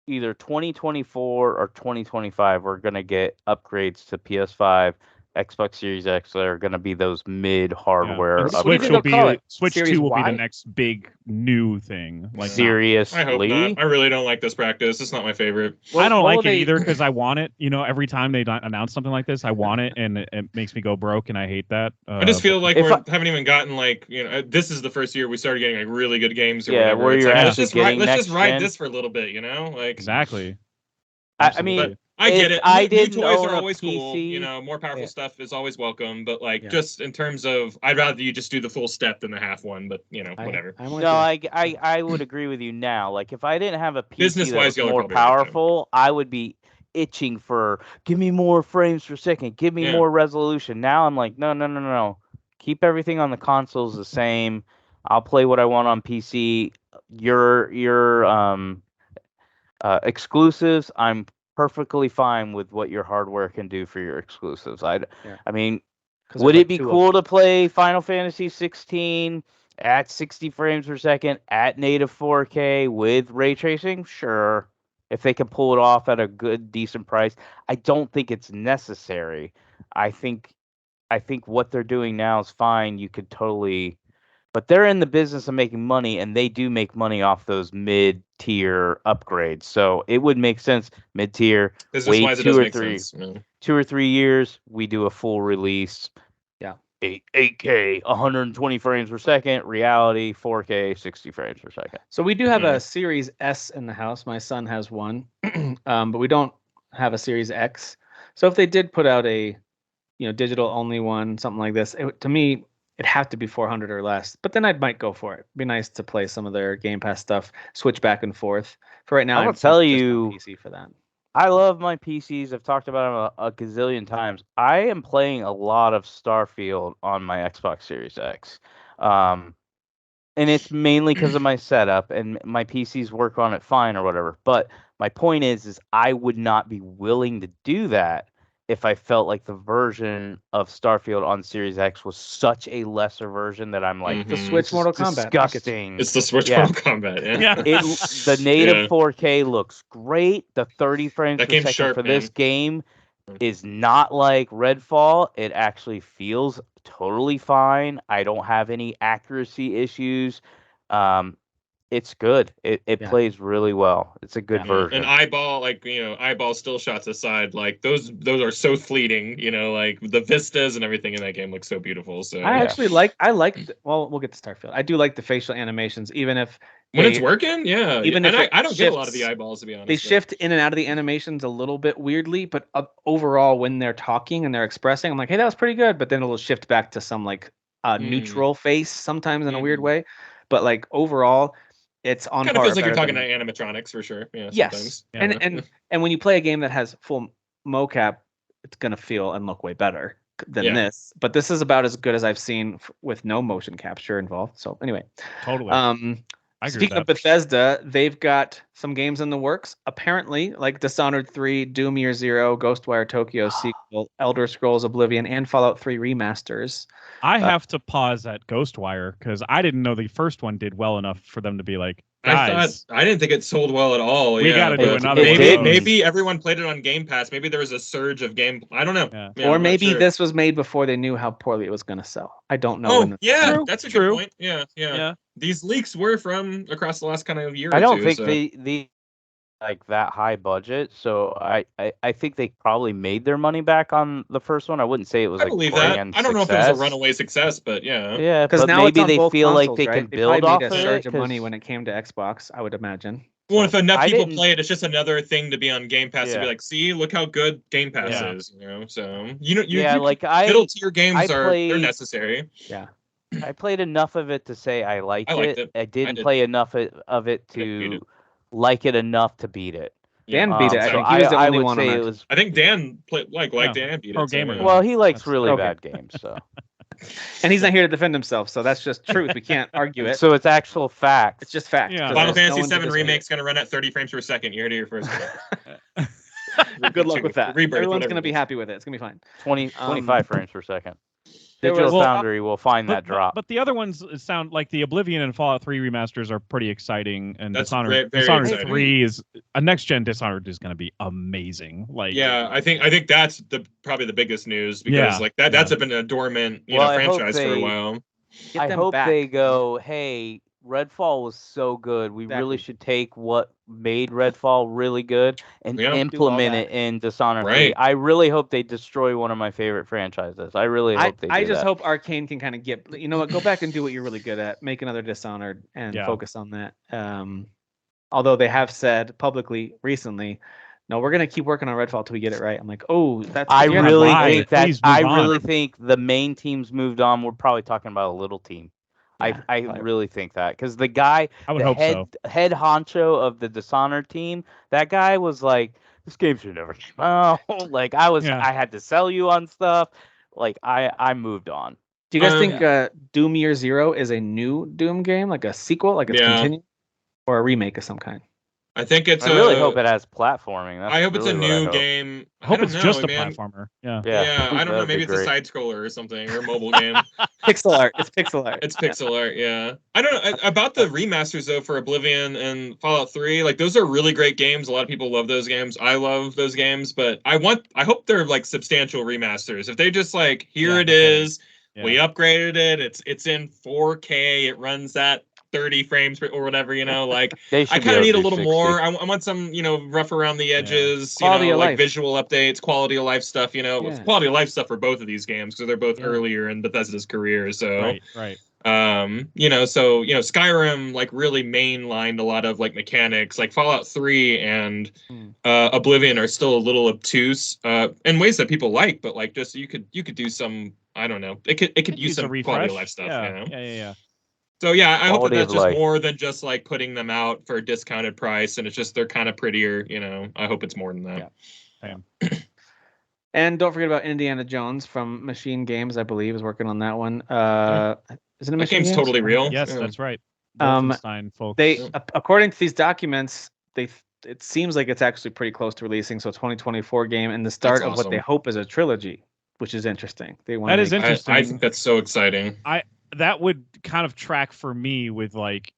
either 2024 or 2025. We're gonna get upgrades to PS5, Xbox Series X. That are gonna be those mid hardware And upgrades. Switch think will they'll call be it? Switch Series 2 will be Y? the next big new thing. Like Seriously, I hope not. I really don't like this practice. It's not my favorite. I don't What like will it they- either because I want it. You know, every time they announce something like this, I want it, and it makes me go broke, and I hate that. I just feel like if we I- haven't even gotten like this is the first year we started getting like really good games or Yeah, whatever. where It's you're like, actually getting let's just next ride gen. this for a little bit, like exactly. I mean, Absolutely. I get If it. I New didn't toys own are a always cool. PC More powerful Yeah. stuff is always welcome. But like, Yeah. just in terms of, I'd rather you just do the full step than the half one. But whatever. I'm with no, you. I would agree with you now. Like if I didn't have a PC that Business-wise, was y'all are more probably right, Tim. powerful, I would be itching for give me more frames per second, give me Yeah. more resolution. Now I'm like, no. Keep everything on the consoles the same. I'll play what I want on PC. Your exclusives, I'm perfectly fine with what your hardware can do for your exclusives. I mean, 'Cause would there's it be 2 of cool them. to play Final Fantasy 16 at 60 frames per second at native 4K with ray tracing? Sure. If they can pull it off at a good, decent price. I don't think it's necessary. I think what they're doing now is fine. You could totally, but they're in the business of making money, and they do make money off those mid-tier upgrades. So it would make sense mid-tier. Business-wise, it does make sense. Yeah. 2 or 3 years, we do a full release. Yeah. 8K, 120 frames per second. Reality, 4K, 60 frames per second. So we do have a Series S in the house. My son has one, but we don't have a Series X. So if they did put out a, digital only one, something like this, to me, it'd have to be 400 or less. But then I might go for it. It'd be nice to play some of their Game Pass stuff, switch back and forth. For right now, I'm gonna just tell on you- PC for that. I love my PCs. I've talked about them a gazillion times. I am playing a lot of Starfield on my Xbox Series X. And it's mainly because of my setup, and my PCs work on it fine or whatever. But my point is I would not be willing to do that if I felt like the version of Starfield on Series X was such a lesser version that I'm like, The Mhm. Switch this Mortal is Kombat. disgusting. It's the Switch Yeah. Mortal Kombat. Yeah. Yeah. The native Yeah. 4K looks great. The 30 frames That per game's second sharp, for this man. game is not like Redfall. It actually feels totally fine. I don't have any accuracy issues. It's good. It Yeah. plays really well. It's a good Yeah. version. And eyeball still shots aside, like those are so fleeting, like the vistas and everything in that game looks so beautiful. So I actually well, we'll get to Starfield. I do like the facial animations, even if when it's they- working, yeah. even and if it I don't get a lot of the shifts- eyeballs, to be honest. they but- shift in and out of the animations a little bit weirdly, but overall, when they're talking and they're expressing, I'm like, hey, that was pretty good. But then it'll shift back to some like neutral face sometimes in a weird way. But like overall, it's on Kind par. of feels like you're better talking than- to animatronics for sure. Yeah. Yes, Sometimes. and when you play a game that has full mocap, it's gonna feel and look way better than Yeah. this. But this is about as good as I've seen with no motion capture involved. So anyway, Totally. I agree speaking with of Bethesda, they've got some games in the works. Apparently, like Dishonored 3, Doom Year Zero, Ghostwire Tokyo sequel, Elder Scrolls Oblivion, and Fallout 3 remasters. I have to pause at Ghostwire because I didn't know the first one did well enough for them to be like, guys, I didn't think it sold well at all. We got to do another one. Maybe everyone played it on Game Pass. Maybe there was a surge of game. I don't know. Yeah. Or maybe this was made before they knew how poorly it was going to sell. I don't know. Oh, yeah, that's a good point. Yeah. These leaks were from across the last kind of year. I don't think the like that high budget, so I think they probably made their money back on the first one. I wouldn't say it was. I believe that. I don't know if it was a runaway success, but yeah. Because now maybe it's on they feel consoles, like they right? can build off made a of surge it. of money when it came to Xbox, I would imagine. Well, if enough people play it, it's just another thing to be on Game Pass to be Yeah. like, see, look how good Game Pass is. You know, so middle tier games they're necessary. Yeah. I played enough of it to say I liked it. I didn't did. play enough of it to like it enough to beat it. Dan beat it. I so think he was the only would one say on it our... was. I think Dan played Dan beat Pro it. gamer. Well, he likes really bad games, so. And he's not here to defend himself, so that's just truth. We can't argue it. So it's actual fact. It's just fact. Yeah. Final Fantasy VII Remake's going to run at 30 frames per second. You heard it here first. Good luck with that. Rebirth, Everyone's going to be happy with it. It's going to be fine. 25 frames per second. There Digital was- Foundry will find that drop. But the other ones sound like the Oblivion and Fallout 3 remasters are pretty exciting, and That's Dishonored, very Dishonored exciting. 3 is a next gen Dishonored is going to be amazing. Like, Yeah, I think that's probably the biggest news because that's been a dormant franchise for a while. I hope they go, hey, Redfall was so good. We really should take what made Redfall really good and implement it in Dishonored 3. I really hope they destroy one of my favorite franchises. I really hope they do I just that. hope Arcane can kind of get, you know what, go back and do what you're really good at. Make another Dishonored and focus on that. Although they have said publicly recently, no, we're going to keep working on Redfall till we get it right. I'm like, oh, that's... I really think the main team's moved on. We're probably talking about a little team. Yeah, I really think that because the guy, head honcho of the Dishonored team, that guy was like, this game should never come out. Like I had to sell you on stuff. Like I moved on. Do you guys think Doom Year Zero is a new Doom game, like a sequel, like it's continuing, or a remake of some kind? I think it's. I really hope it has platforming. I hope it's a new game. I hope it's just a platformer. Yeah. I don't know. Maybe it's a side scroller or something, or a mobile game. Pixel art. It's pixel art. It's pixel art. Yeah. I don't know about the remasters though for Oblivion and Fallout 3. Like those are really great games. A lot of people love those games. I love those games, but I hope they're like substantial remasters. If they just like here it is, we upgraded it. It's in 4K. It runs at 30 frames or whatever, like I kind of need a little 60. more. I want some, rough around the edges, quality of like life. visual updates, quality of life stuff, quality of life stuff for both of these games because they're both earlier in Bethesda's career. So, right. Skyrim like really mainlined a lot of like mechanics. Like Fallout 3 and Oblivion are still a little obtuse in ways that people like, but like just you could do some, I don't know. It could use some quality of life stuff. Yeah. So yeah, I hope that's just more than just like putting them out for a discounted price, and it's just they're kind of prettier. I hope it's more than that. Yeah. And don't forget about Indiana Jones from Machine Games, I believe, is working on that one. Is it a Machine Games? Totally real. Yes, that's right. Wolfenstein, folks. They, according to these documents, it seems like it's actually pretty close to releasing. So 2024 game and the start of what they hope is a trilogy, which is interesting. That is interesting. I think that's so exciting. That would kind of track for me with like,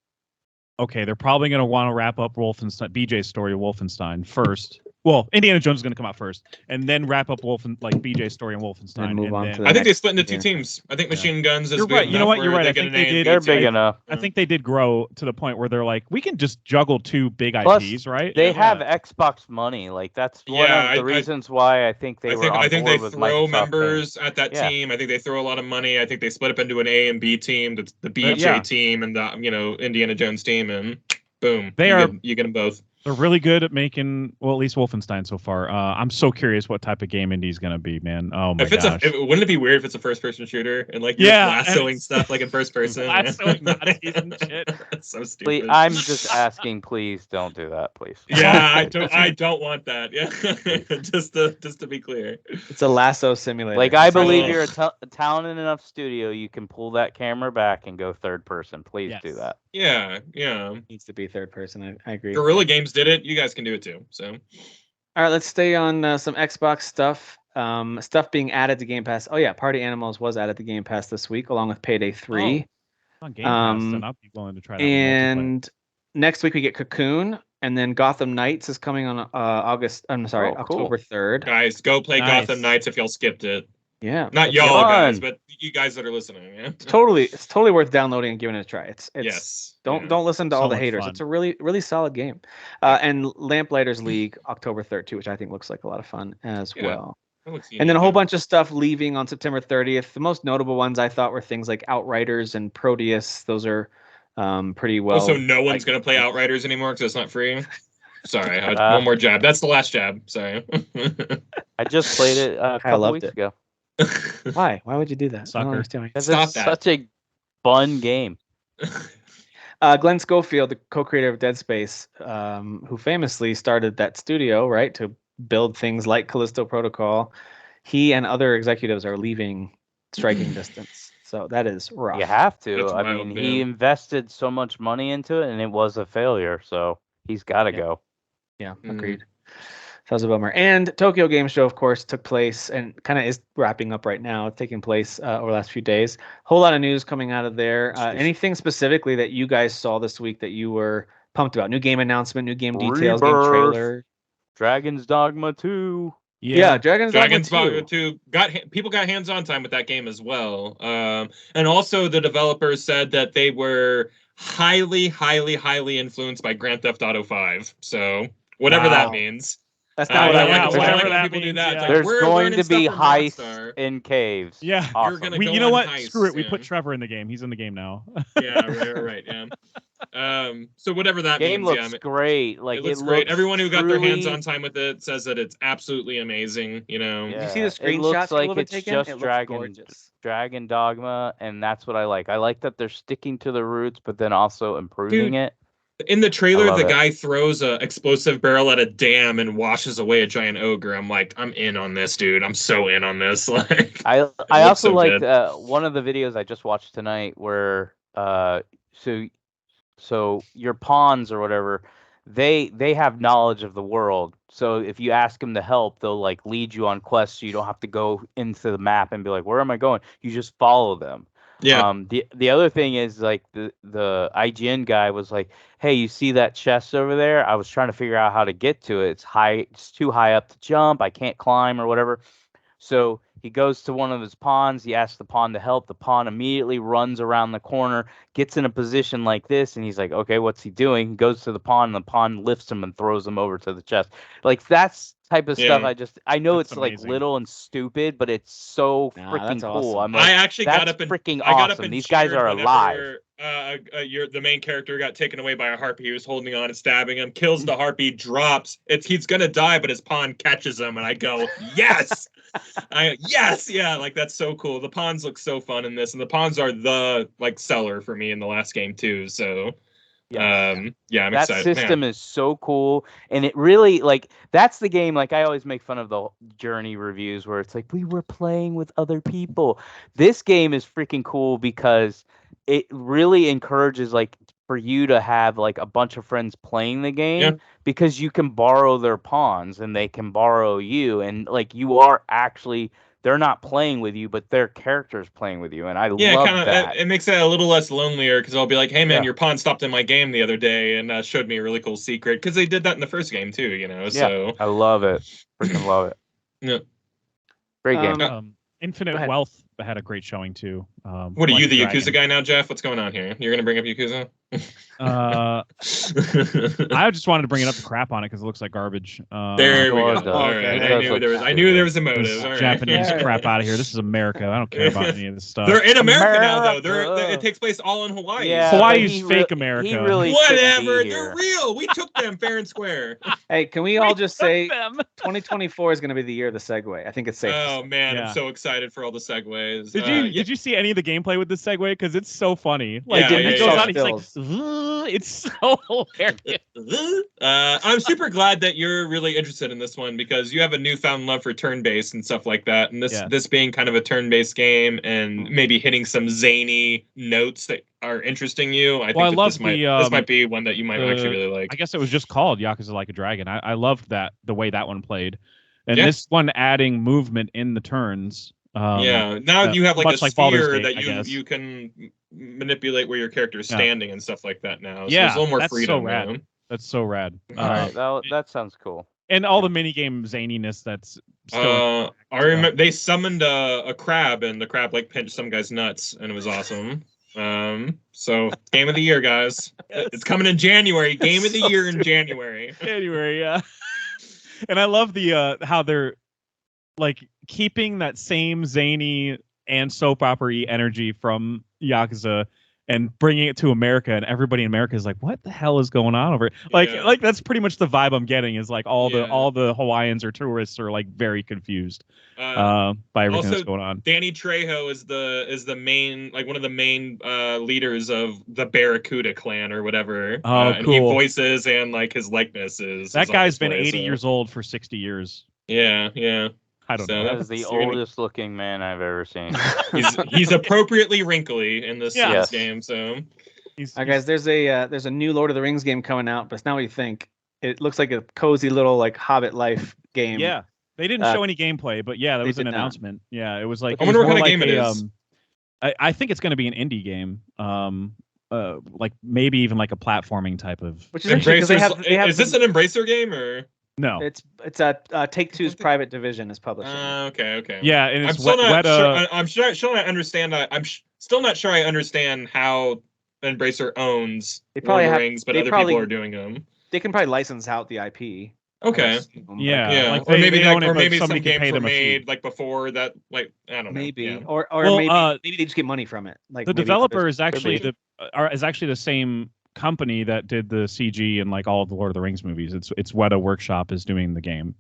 okay, they're probably going to want to wrap up BJ's story of Wolfenstein first. Well, Indiana Jones is going to come out first, and then wrap up BJ's story in Wolfenstein. And move on to I think they split into two teams. I think Machine Guns is You're good right. You know what? enough You're where right. I they think get an they A and did. B They're team. big enough. I think they did grow to the point where they're like, we can just juggle two big Plus, IPs, right? They have Xbox money. Like that's one of the reasons why I think they were on I think board they with throw Microsoft members at that team. I think they throw a lot of money. I think they split up into an A and B team, the BJ team and the Indiana Jones team, and boom, you get them both. They're really good at making, well, at least Wolfenstein so far. I'm so curious what type of game Indie's gonna be, man. Oh my gosh. Wouldn't it be weird if it's a first-person shooter and like you're lassoing stuff like in first person? Lassoing Nazis and shit. That's so stupid. Please, I'm just asking, please don't do that, please. Yeah, I don't want that. Yeah, just to be clear. It's a lasso simulator. Like, I believe you're a talented enough studio. You can pull that camera back and go third person. Please do that. Yeah. Needs to be third person. I agree. Guerrilla Games did it. You guys can do it too. So, all right, let's stay on some Xbox stuff. Stuff being added to Game Pass. Oh yeah, Party Animals was added to Game Pass this week, along with Payday 3. On Game Pass, then I'll be willing to try that. And next week we get Cocoon, and then Gotham Knights is coming on October 3rd. Guys, go play Gotham Knights if y'all skipped it. Yeah, not y'all guys, but you guys that are listening. Yeah, it's totally worth downloading and giving it a try. It's yes. Don't listen to all the haters. Fun. It's a really solid game. And Lamplighters League October 3rd too, which I think looks like a lot of fun as well. And then a whole bunch of stuff leaving on September 30th. The most notable ones I thought were things like Outriders and Proteus. Those are pretty well. So no one's gonna play Outriders anymore because it's not free. Sorry, I had one more jab. That's the last jab. Sorry. I just played it a couple weeks ago. Why? Why would you do that? Sucker. Because it's such a fun game. Glen Schofield, the co-creator of Dead Space, who famously started that studio, right, to build things like Callisto Protocol, he and other executives are leaving striking distance. So that is rough. You have to. I mean, he invested so much money into it, and it was a failure. So he's got to go. Yeah, agreed. That was a bummer. And Tokyo Game Show, of course, took place and kind of is wrapping up right now, taking place over the last few days. Whole lot of news coming out of there. Anything specifically that you guys saw this week that you were pumped about? New game announcement, new game details, game trailer. Dragon's Dogma 2. Yeah, Dragon's Dogma 2. People got hands-on time with that game as well. And also the developers said that they were highly influenced by Grand Theft Auto 5. So whatever that means. That's not what I want. Whatever that means. There's going to be heists in caves. Yeah. Awesome. You're gonna go you know what? Heists, Screw it. We put Trevor in the game. He's in the game now. Yeah, right. Yeah. So whatever that game means. Looks great. Like it looks great. Everyone who got their hands on time with it says that it's absolutely amazing. You know. Yeah. You see the screenshots? It looks like it's taken? just Dragon Dogma, and that's what I like. I like that they're sticking to the roots, but then also improving it. In the trailer, the guy throws a explosive barrel at a dam and washes away a giant ogre. I'm like, I'm in on this, dude. I'm so in on this. Like, I also liked one of the videos I just watched tonight where so your pawns or whatever, they have knowledge of the world. So if you ask them to help, they'll like lead you on quests. So you don't have to go into the map and be like, where am I going? You just follow them. Yeah. The other thing is like the IGN guy was like, hey, you see that chest over there? I was trying to figure out how to get to it. It's too high up to jump. I can't climb or whatever. So he goes to one of his pawns. He asks the pawn to help. The pawn immediately runs around the corner, gets in a position like this, and he's like, okay, what's he doing? He goes to the pawn, and the pawn lifts him and throws him over to the chest. Like, that's type of stuff. I know it's amazing. Like little and stupid, but it's so freaking cool. Awesome. I'm like, I actually got up and freaking awesome. These guys are alive. The main character got taken away by a harpy. He was holding on and stabbing him, kills the harpy, drops. He's gonna die, but his pawn catches him, and I go, yes. Like that's so cool. The pawns look so fun in this, and the pawns are the like seller for me in the last game too. So I'm excited. That system is so cool, and it really like that's the game. Like I always make fun of the Journey reviews where it's like we were playing with other people. This game is freaking cool because it really encourages like for you to have like a bunch of friends playing the game because you can borrow their pawns and they can borrow you, and like you are actually. They're not playing with you, but their character's playing with you, and I love that. It makes it a little less lonelier because I'll be like, "Hey, man, your pawn stopped in my game the other day and showed me a really cool secret." Because they did that in the first game too, you know. Yeah, so I love it. Freaking love it. Yeah, great game. Infinite Wealth had a great showing too. What are you, the Yakuza guy now, Jeff? What's going on here? You're gonna bring up Yakuza? I just wanted to bring it up to crap on it because it looks like garbage. There we go. It does. All Okay. right. It I does knew look there was a This motive. All right. Japanese Yeah. crap out of here. This is America. I don't care about any of this stuff. They're in America now, though. America. It takes place all in Hawaii. Yeah, so- but Hawaii's he fake He America. really shouldn't Whatever. be They're here. real. We took them fair and square. Hey, can we all just say them. 2024 is going to be the year of the Segway? I think it's safe. to Oh say. man, Yeah. I'm so excited for all the segues. Did you see any of the gameplay with this segue? Because it's so funny. Like Yeah, when yeah, he goes yeah. on, he's like, "Ugh," it's so hilarious. I'm super glad that you're really interested in this one because you have a newfound love for turn-based and stuff like that. And this being kind of a turn-based game and maybe hitting some zany notes that are interesting you, I think I that love this might be one that you might actually really like. I guess it was just called Yakuza Like a Dragon. I loved the way that one played, and Yeah. this one adding movement in the turns. Yeah, now you have like much a like Baldur's sphere Gate, I that guess. you can manipulate where your character is Yeah. standing and stuff like that now. So Yeah, there's a little more that's so freedom. rad. you know? That's so rad. All right, that sounds cool. And all the minigame zaniness that's still. I remember they summoned a crab and the crab like pinched some guy's nuts and it was awesome. So game of the year, guys. It's coming in January. Game of the So year in stupid. January. Anyway, yeah. And I love the how they're like keeping that same zany and soap opera-y energy from Yakuza and bringing it to America, and everybody in America is like, "What the hell is going on over here?" Yeah. Like that's pretty much the vibe I'm getting. Is like all Yeah. the Hawaiians or tourists are like very confused Uh, by everything also, that's going on. Danny Trejo is the main one of the main leaders of the Barracuda clan or whatever. Oh, And he cool. voices and like his likeness is That on guy's been display, 80 so- years old for 60 years. Yeah, yeah. I don't So know. That is the You're gonna- oldest looking man I've ever seen. He's appropriately wrinkly in this Yeah. Yes. game. So He's, All right, guys, there's a new Lord of the Rings game coming out, but it's not what you think. It looks like a cozy little like Hobbit life game. yeah. They didn't show any gameplay, but yeah, there they was an did not. announcement. Yeah, it was like. I it wonder was what more kind of like game it is. I think it's going to be an indie game. Like maybe even like a platforming type of. Which is interesting because they have is this an Embracer game or? No. it's a Take-Two's private division is publishing. Okay. Yeah, and I'm it's still not sure. Weta. I'm still not understand. Still not sure I understand how Embracer owns They probably Lord of have- the Rings, but they other probably- people are doing them. They can probably license out the IP. Okay. Yeah, Yeah, like or they- maybe they own it, or but maybe some somebody can games pay were them a fee. made like before that. Like I don't know. Maybe Yeah. or Well, maybe they just get money from it. Like The maybe developer others- is actually be. the same company that did the CG and like all of the Lord of the Rings movies. It's Weta Workshop is doing the game.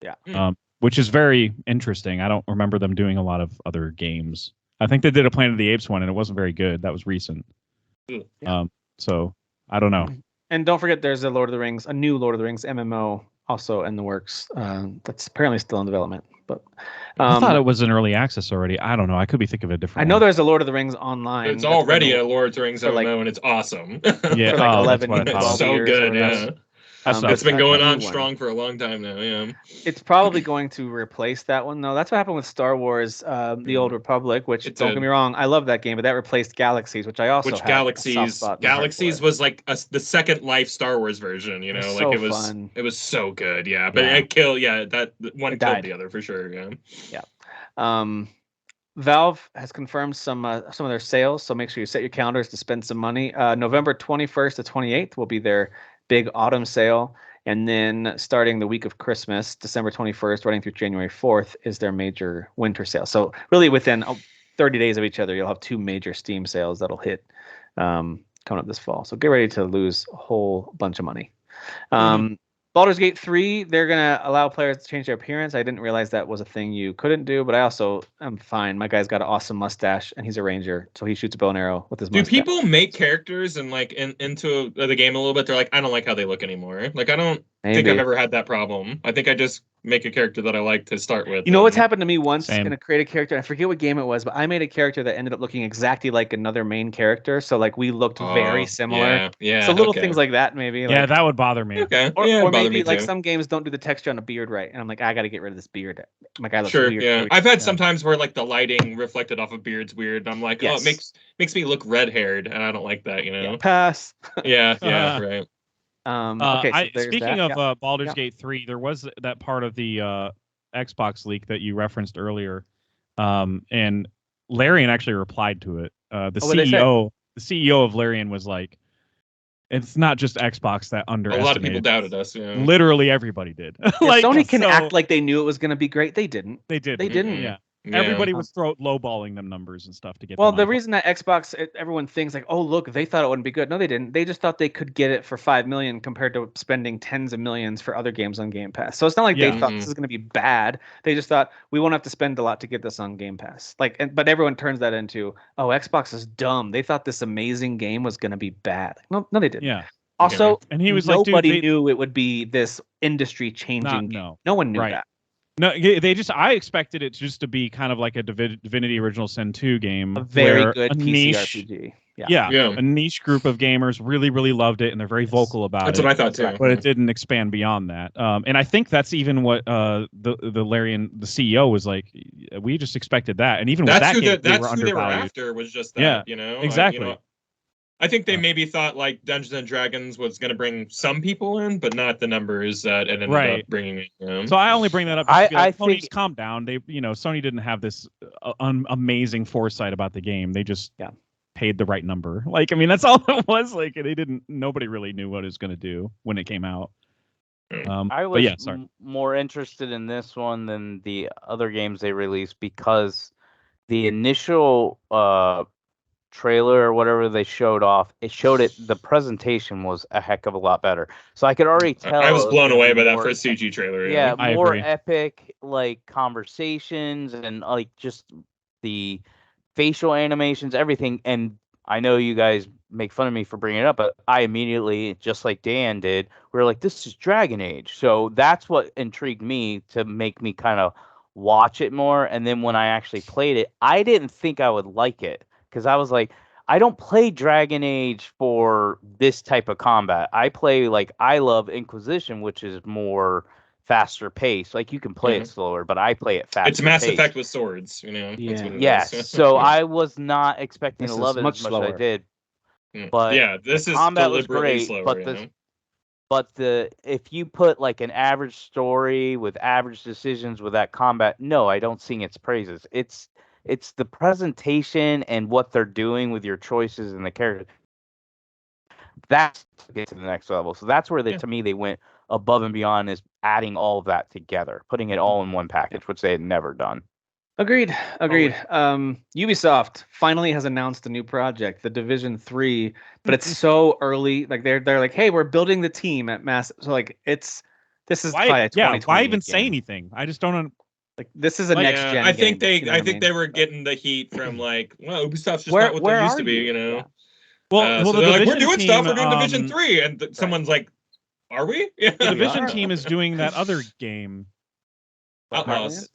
Yeah. Which is very interesting. I don't remember them doing a lot of other games. I think they did a Planet of the Apes one and it wasn't very good. That was recent. Yeah. So I don't know. And don't forget, there's a new Lord of the Rings MMO also in the works. That's apparently still in development. But I thought it was in early access already. I don't know. I could be thinking of a different. I know one. there's a Lord of the Rings online. It's that's already been- a Lord of the Rings for, like- MMO and it's awesome. Yeah, for like 11 that's what I years, thought. It's so 12 years or good. whatever. Yeah. That's But It's been going a on new one. strong for a long time now. Yeah. It's probably going to replace that one, though. That's what happened with Star Wars: The Old Republic, which It don't did. get me wrong, I love that game, but that replaced Galaxies, which I also Which had a soft Galaxies? spot in my heart Galaxies for. was like the second life Star Wars version. You know, It was like so it was. fun. It was so good. Yeah, but Yeah. it killed. Yeah, that one It killed died. the other for sure. Yeah. Valve has confirmed some of their sales, so make sure you set your calendars to spend some money. November 21st to 28th will be their big autumn sale, and then starting the week of Christmas, December 21st, running through January 4th, is their major winter sale. So really, within 30 days of each other, you'll have two major Steam sales that'll hit coming up this fall. So get ready to lose a whole bunch of money. Baldur's Gate 3, they're going to allow players to change their appearance. I didn't realize that was a thing you couldn't do, but I also am fine. My guy's got an awesome mustache, and he's a ranger, so he shoots a bow and arrow with his Do mustache. people make characters and like into the game a little bit? They're like, I don't like how they look anymore. Like, I don't think Maybe. I've ever had that problem. I think I just make a character that I like to start with. You know what's and- happened to me once Same. in a creative character? I forget what game it was, but I made a character that ended up looking exactly like another main character. So like we looked very Oh, similar. Yeah. So little okay. things like that, maybe. Yeah, like, that would bother me. Okay. or, yeah, or it bothered maybe me like too. some games don't do the texture on the beard right, and I'm like, I got to get rid of this beard. My guy looks Sure. weird. Yeah. so I've had yeah. some times where like the lighting reflected off of beard's weird. And I'm like, oh, Yes. it makes me look red haired, and I don't like that. You know. Yeah, pass. Yeah. Uh, Right. Okay. So there's Speaking that. of Yeah. Baldur's Yeah. Gate 3, there was that part of the Xbox leak that you referenced earlier, and Larian actually replied to it. The Oh, what'd they say? CEO of Larian was like, It's not just Xbox that A underestimated. lot of people doubted us. Yeah. Literally everybody did. Yeah, Sony can act like they knew it was going to be great. They didn't. They didn't. They didn't. Yeah. Yeah. Everybody was lowballing them numbers and stuff to get. Well, them the on reason that Xbox, everyone thinks like, oh look, they thought it wouldn't be good. No, they didn't. They just thought they could get it for $5 million compared to spending tens of millions for other games on Game Pass. So it's not like they thought this is going to be bad. They just thought we won't have to spend a lot to get this on Game Pass. Like, but everyone turns that into, oh, Xbox is dumb. They thought this amazing game was going to be bad. No, they didn't. Yeah. Also, and he was nobody like, dude, knew it would be this industry-changing. No one knew that. No, I expected it just to be kind of like a Divinity Original Sin 2 game. A very good PC RPG. Yeah. A niche group of gamers really, really loved it, and they're very vocal about it. That's what I thought too. But it didn't expand beyond that. And I think that's even what the Larian, the CEO, was like. We just expected that, and even with that game, that's who they were after. Was just that. Yeah, you know, exactly. I think they maybe thought like Dungeons and Dragons was going to bring some people in, but not the numbers that it ended up bringing in. So I only bring that up. I think calm down. They, Sony didn't have this amazing foresight about the game. They just paid the right number. Like, I mean, that's all it was. Like, nobody really knew what it was going to do when it came out. I was more interested in this one than the other games they released because the initial trailer or whatever they showed off, the presentation was a heck of a lot better. So I could already tell. I was blown away by that first CG trailer. Yeah, more epic like conversations and like just the facial animations, everything. And I know you guys make fun of me for bringing it up, but I immediately, just like Dan did, we were like, this is Dragon Age. So that's what intrigued me to make me kind of watch it more. And then when I actually played it, I didn't think I would like it. Because I was like, I don't play Dragon Age for this type of combat. I play I love Inquisition, which is more faster pace. Like you can play it slower, but I play it faster. It's Mass Effect with swords, That's what it is. So I was not expecting to love it as much as I did. But this is combat was deliberately great. slower. But if you put like an average story with average decisions with that combat, no, I don't sing its praises. It's the presentation and what they're doing with your choices and the character. That's to get to the next level. So that's where to me, they went above and beyond, is adding all of that together, putting it all in one package, which they had never done. Agreed. Ubisoft finally has announced a new project, The Division 3, but it's so early. Like they're like, hey, we're building the team at Mass. So like this is probably a 2020 why even game. say anything? I just don't. Like this is a next gen. I think game, they were getting the heat from like, well, Ubisoft's just not what they used to be, Well, so they're like, we're doing stuff. We're doing Division 3, and someone's like, are we? The Division team is doing that other game. Outlaws.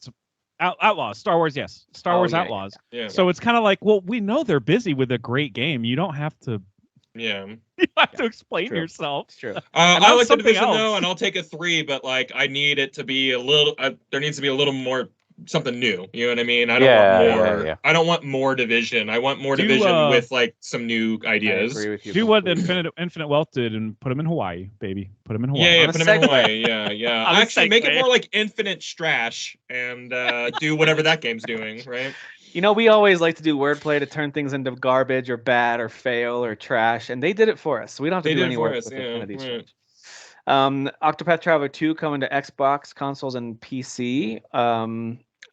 Outlaws. Star Wars, yes. Star Wars Outlaws. Yeah. So it's kind of like, well, we know they're busy with a great game. You don't have to. Yeah. You have to explain yourself. It's true. I like the Division though, and I'll take a 3, but like I need it to be a little. There needs to be a little more something new. You know what I mean? I don't want more. Yeah. I don't want more Division. I want more Division with like some new ideas. I agree with you. Do what Infinite Wealth did and put them in Hawaii, baby. Put them in Hawaii. Yeah, put them in Hawaii. Yeah. Actually, make it more like Infinite Strash and do whatever that game's doing, right? We always like to do wordplay to turn things into garbage or bad or fail or trash, and they did it for us. So we don't have to do any work with any of these things. Octopath Traveler 2 coming to Xbox, consoles, and PC.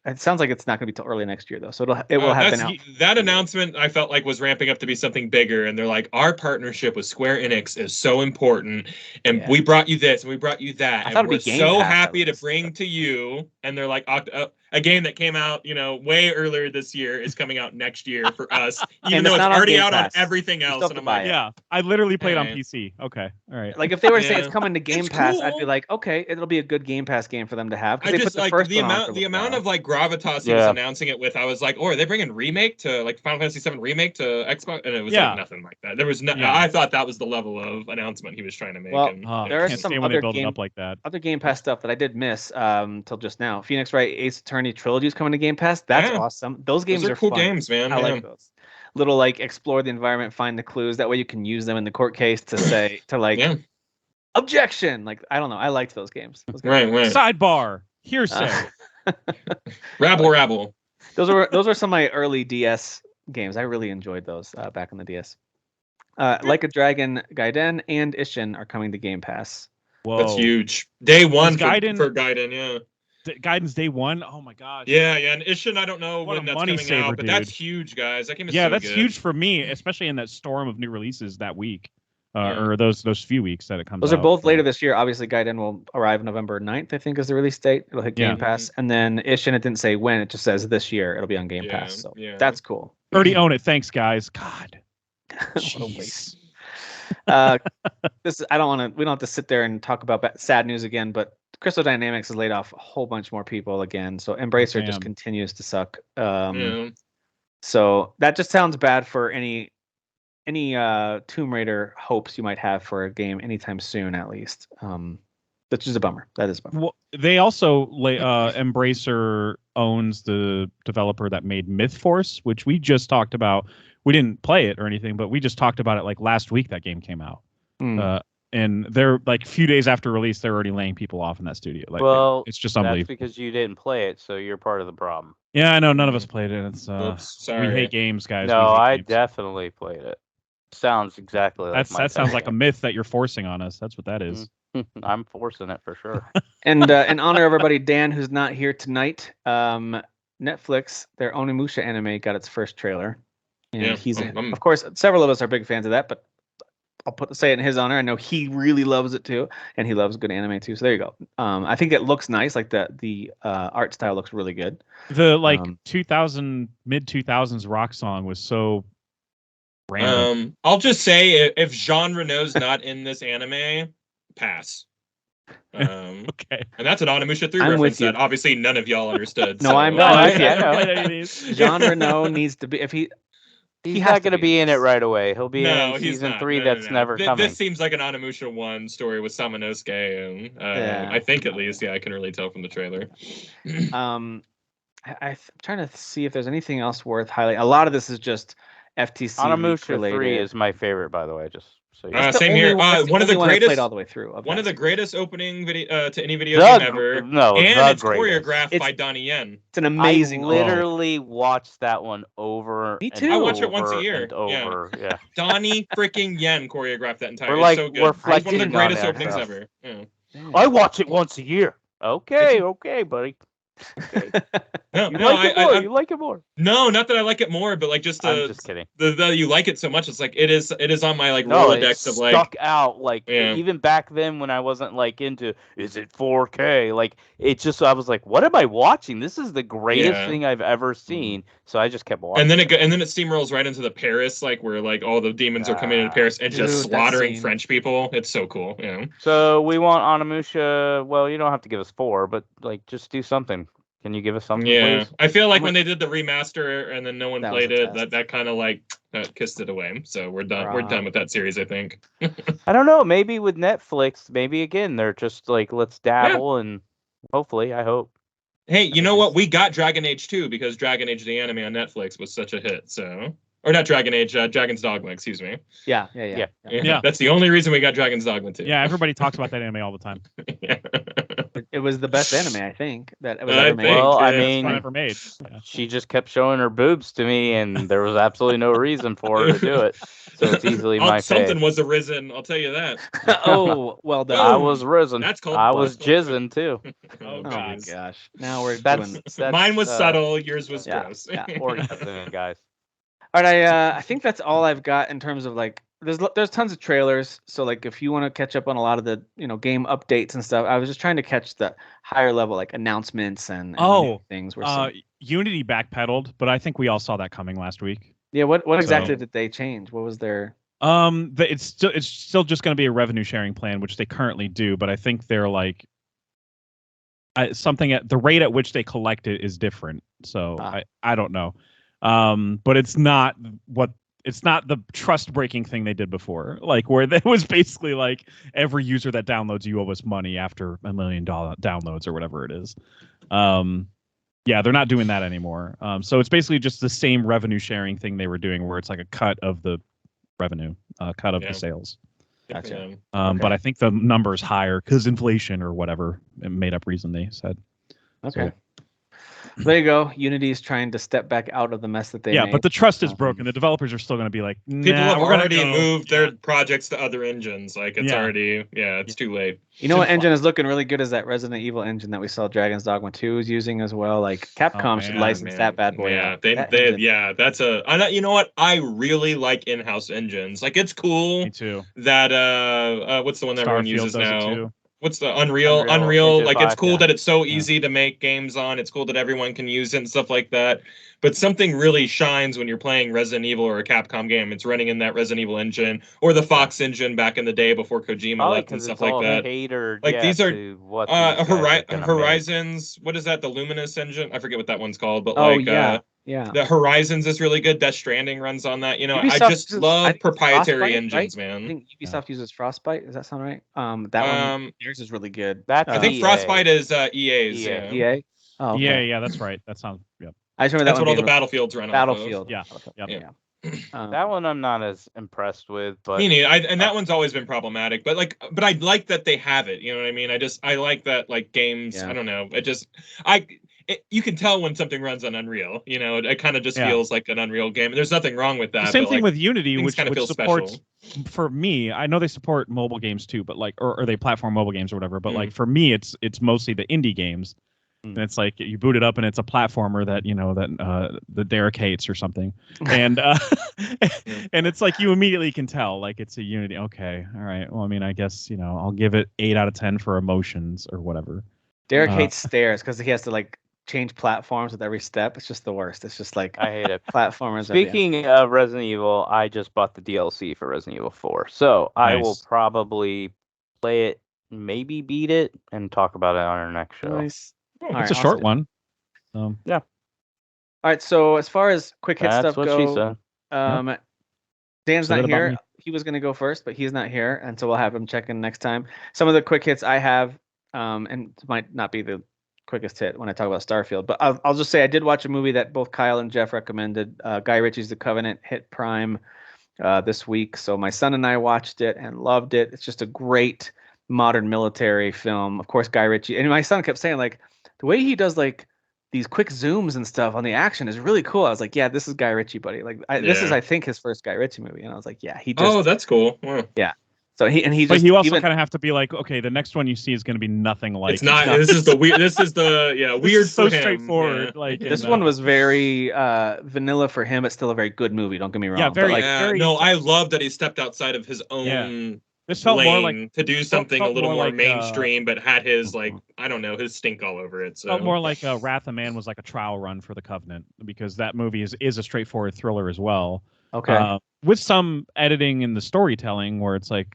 It sounds like it's not going to be till early next year, though. So it will have been out. That announcement I felt like was ramping up to be something bigger, and they're like, our partnership with Square Enix is so important, and we brought you this, and we brought you that, and we're so happy to bring to you. And they're like, a game that came out, way earlier this year is coming out next year for us, even though it's already out on everything else. And I'm like, yeah, I literally played on PC. Okay, all right. Like if they were saying it's coming to Game Pass, I'd be like, okay, it'll be a good Game Pass game for them to have. I just like the amount of like gravitas he was announcing it with. I was like, oh, are they bringing remake to like Final Fantasy VII remake to Xbox? And it was like nothing like that. There was no. I thought that was the level of announcement he was trying to make. Well, there are some other other Game Pass stuff that I did miss till just now. Phoenix Wright Ace Attorney Trilogy is coming to Game Pass. That's awesome. Those games are cool fun. Games, man. I like those. Little like explore the environment, find the clues. That way you can use them in the court case to say objection. Like I don't know. I liked those games. Right. Sidebar. Hearsay. Rabble. Those were some of my early DS games. I really enjoyed those back on the DS. Like a Dragon, Gaiden, and Ishin are coming to Game Pass. Whoa. That's huge. Day one for Gaiden- Gaiden, yeah. Gaiden's day one. Oh my gosh. Yeah, and Ishin, I don't know What when a that's money coming saver, out, but dude. that's huge, guys. That game is Yeah, so that's good. huge for me, especially in that storm of new releases that week, Yeah. or those few weeks that it comes Those out. are both so. later this year. Obviously, Gaiden will arrive November 9th, I think, is the release date. It'll hit Game Yeah. Pass. And then Ishin, it didn't say when. It just says this year. It'll be on Game Pass. So that's cool. Already own it. Thanks, guys. God. What a waste. We don't have to sit there and talk about sad news again, but Crystal Dynamics has laid off a whole bunch more people again. So Embracer just continues to suck. So that just sounds bad for any Tomb Raider hopes you might have for a game anytime soon, at least. That's just a bummer. That is a bummer. Well, they also Embracer owns the developer that made Myth Force, which we just talked about. We didn't play it or anything, but we just talked about it like last week. That game came out, and they're like a few days after release, they're already laying people off in that studio. Like, well, it's just unbelievable. That's because you didn't play it, so you're part of the problem. Yeah, I know. None of us played it. It's sorry. we hate games, guys. No, I games. definitely played it. Sounds exactly like that sounds like a myth that you're forcing on us. That's what that is. I'm forcing it for sure. And in honor of everybody, Dan, who's not here tonight, Netflix, their Onimusha anime got its first trailer. And he's, of course, several of us are big fans of that, but I'll say it in his honor. I know he really loves it too, and he loves good anime too. So there you go. I think it looks nice. Like the art style looks really good. The mid 2000s rock song was so random. I'll just say if Jean Reno's not in this anime, pass. Okay. And that's an Onimusha 3 I'm reference with you. that obviously none of y'all understood. No, so. I'm with you. Jean Reno needs to be He's not going to be in it right away. He'll be in season 3 that's never coming. This seems like an Onimusha 1 story with Samanosuke, and I think at least, I can really tell from the trailer. I'm trying to see if there's anything else worth highlighting. A lot of this is just FTC Onimusha related. 3 is my favorite, by the way. Just so same here. One of the greatest played all the way through. One of the greatest opening video to any video game ever. No, and it's choreographed by Donnie Yen. It's an amazing. I literally watched that one over. Me too. I watch it once a year. And over. Yeah. Donnie freaking Yen choreographed that entire. We're it's so good. It's one of the greatest openings ever. Yeah. I watch it once a year. Okay, buddy. Okay. You like it more. No, not that I like it more, but like just I'm just kidding. The you like it so much. It's like it is on my like Rolodex of like stuck out even back then when I wasn't like into is it 4K? Like it just I was like, what am I watching? This is the greatest thing I've ever seen. So I just kept watching. And then it steamrolls right into the Paris, like where like all the demons are coming into Paris and just slaughtering French people. It's so cool. Yeah. So we want Onimusha. Well, you don't have to give us 4, but like just do something. Can you give us something? Yeah, please? I feel like when they did the remaster and then no one played it, that kind of like kissed it away. So we're done. We're done with that series, I think. I don't know. Maybe with Netflix, maybe again they're just like let's dabble and hopefully, I hope. Hey, you know what? We got Dragon Age 2 because Dragon Age the anime on Netflix was such a hit. So. Or not Dragon Age, Dragon's Dogma, excuse me. Yeah. That's the only reason we got Dragon's Dogma too. Yeah, everybody talks about that anime all the time. It was the best anime, I think, that was ever made. made. Well, I It's mean, ever made. Yeah. she just kept showing her boobs to me, and there was absolutely no reason for her to do it. So it's easily my something fave. was arisen, I'll tell you that. Oh, well done. I was risen. That's called I was jizzing too. Oh my gosh! Now we're That's doing. Mine was subtle. Yours was gross. Orgasm, guys. All right, I think that's all I've got in terms of like. There's tons of trailers, so like if you want to catch up on a lot of the game updates and stuff, I was just trying to catch the higher level like announcements and things. Unity backpedaled, but I think we all saw that coming last week. Yeah, what exactly did they change? What was their? It's still just going to be a revenue sharing plan, which they currently do, but I think they're like something at the rate at which they collect it is different. So I don't know. But it's not the trust breaking thing they did before, like where it was basically like every user that downloads you owe us money after 1 million downloads or whatever it is. Yeah, they're not doing that anymore. So it's basically just the same revenue sharing thing they were doing, where it's like a cut of the revenue, cut of the sales. Gotcha. But I think the number is higher because inflation or whatever made up reason they said. Okay. There you go. Unity is trying to step back out of the mess that they made. But the trust is broken. The developers are still going to be like, people have we're already gonna moved their projects to other engines. Like it's already, it's too late. You know what engine is looking really good is that Resident Evil engine that we saw Dragon's Dogma 2 is using as well. Like Capcom should license that bad boy. Yeah, that's a. You know what? I really like in-house engines. Like it's cool. Me too. That what's the one that everyone Starfield uses does it now? too. What's the Unreal? Like 5, it's cool that it's so easy to make games on. It's cool that everyone can use it and stuff like that. But something really shines when you're playing Resident Evil or a Capcom game. It's running in that Resident Evil engine or the Fox engine back in the day before Kojima left and stuff like that. Like these are Horizons. What is that? The Luminous engine? I forget what that one's called, but the Horizons is really good. Death Stranding runs on that. You know, Ubisoft I just love proprietary engines, right? man. I think Ubisoft uses Frostbite. Does that sound right? That one, yours is really good. I think Frostbite is EA's. EA. Oh, okay. Yeah, that's right. That sounds. Yeah. I just remember that's what all the Battlefields run Battlefield. off of. Yeah. That one I'm not as impressed with, but me neither. And that one's always been problematic. But I like that they have it. You know what I mean? I like that like games. I don't know. You can tell when something runs on Unreal. You know, it kind of just feels like an Unreal game. There's nothing wrong with that. The same thing with Unity, which supports. Special. For me, I know they support mobile games too, but like, or they platform mobile games or whatever. But like for me, it's mostly the indie games. And it's like you boot it up and it's a platformer that the Derek hates or something, and and it's like you immediately can tell like it's a Unity. Okay, all right. Well, I mean, I guess I'll give it 8 out of 10 for emotions or whatever. Derek hates stairs because he has to like change platforms with every step. It's just the worst. It's just like I hate it. Platformers. Speaking of Resident Evil, I just bought the DLC for Resident Evil 4, so I will probably play it, maybe beat it, and talk about it on our next show. Nice. It's a short one. Yeah. All right. So as far as quick hit stuff goes, Dan's not here. He was going to go first, but he's not here, and so we'll have him check in next time. Some of the quick hits I have, and it might not be the quickest hit when I talk about Starfield, but I'll just say I did watch a movie that both Kyle and Jeff recommended. Guy Ritchie's The Covenant hit Prime this week, so my son and I watched it and loved it. It's just a great modern military film. Of course, Guy Ritchie, and my son kept saying like, the way he does like these quick zooms and stuff on the action is really cool. I was like, yeah, this is Guy Ritchie, buddy. Like this is, I think, his first Guy Ritchie movie. And I was like, yeah, he just. Oh, that's cool. Yeah. So But you also kind of have to be like, okay, the next one you see is going to be nothing like. It's not. This is the weird. This is the weird. Is so straightforward. Yeah. Like this one was very vanilla for him. It's still a very good movie. Don't get me wrong. Yeah, very. No, I love that he stepped outside of his own. Yeah. This felt more like to do something a little more mainstream, but had his his stink all over it. So felt more like Wrath of Man was like a trial run for the Covenant, because that movie is a straightforward thriller as well. Okay. With some editing in the storytelling where it's like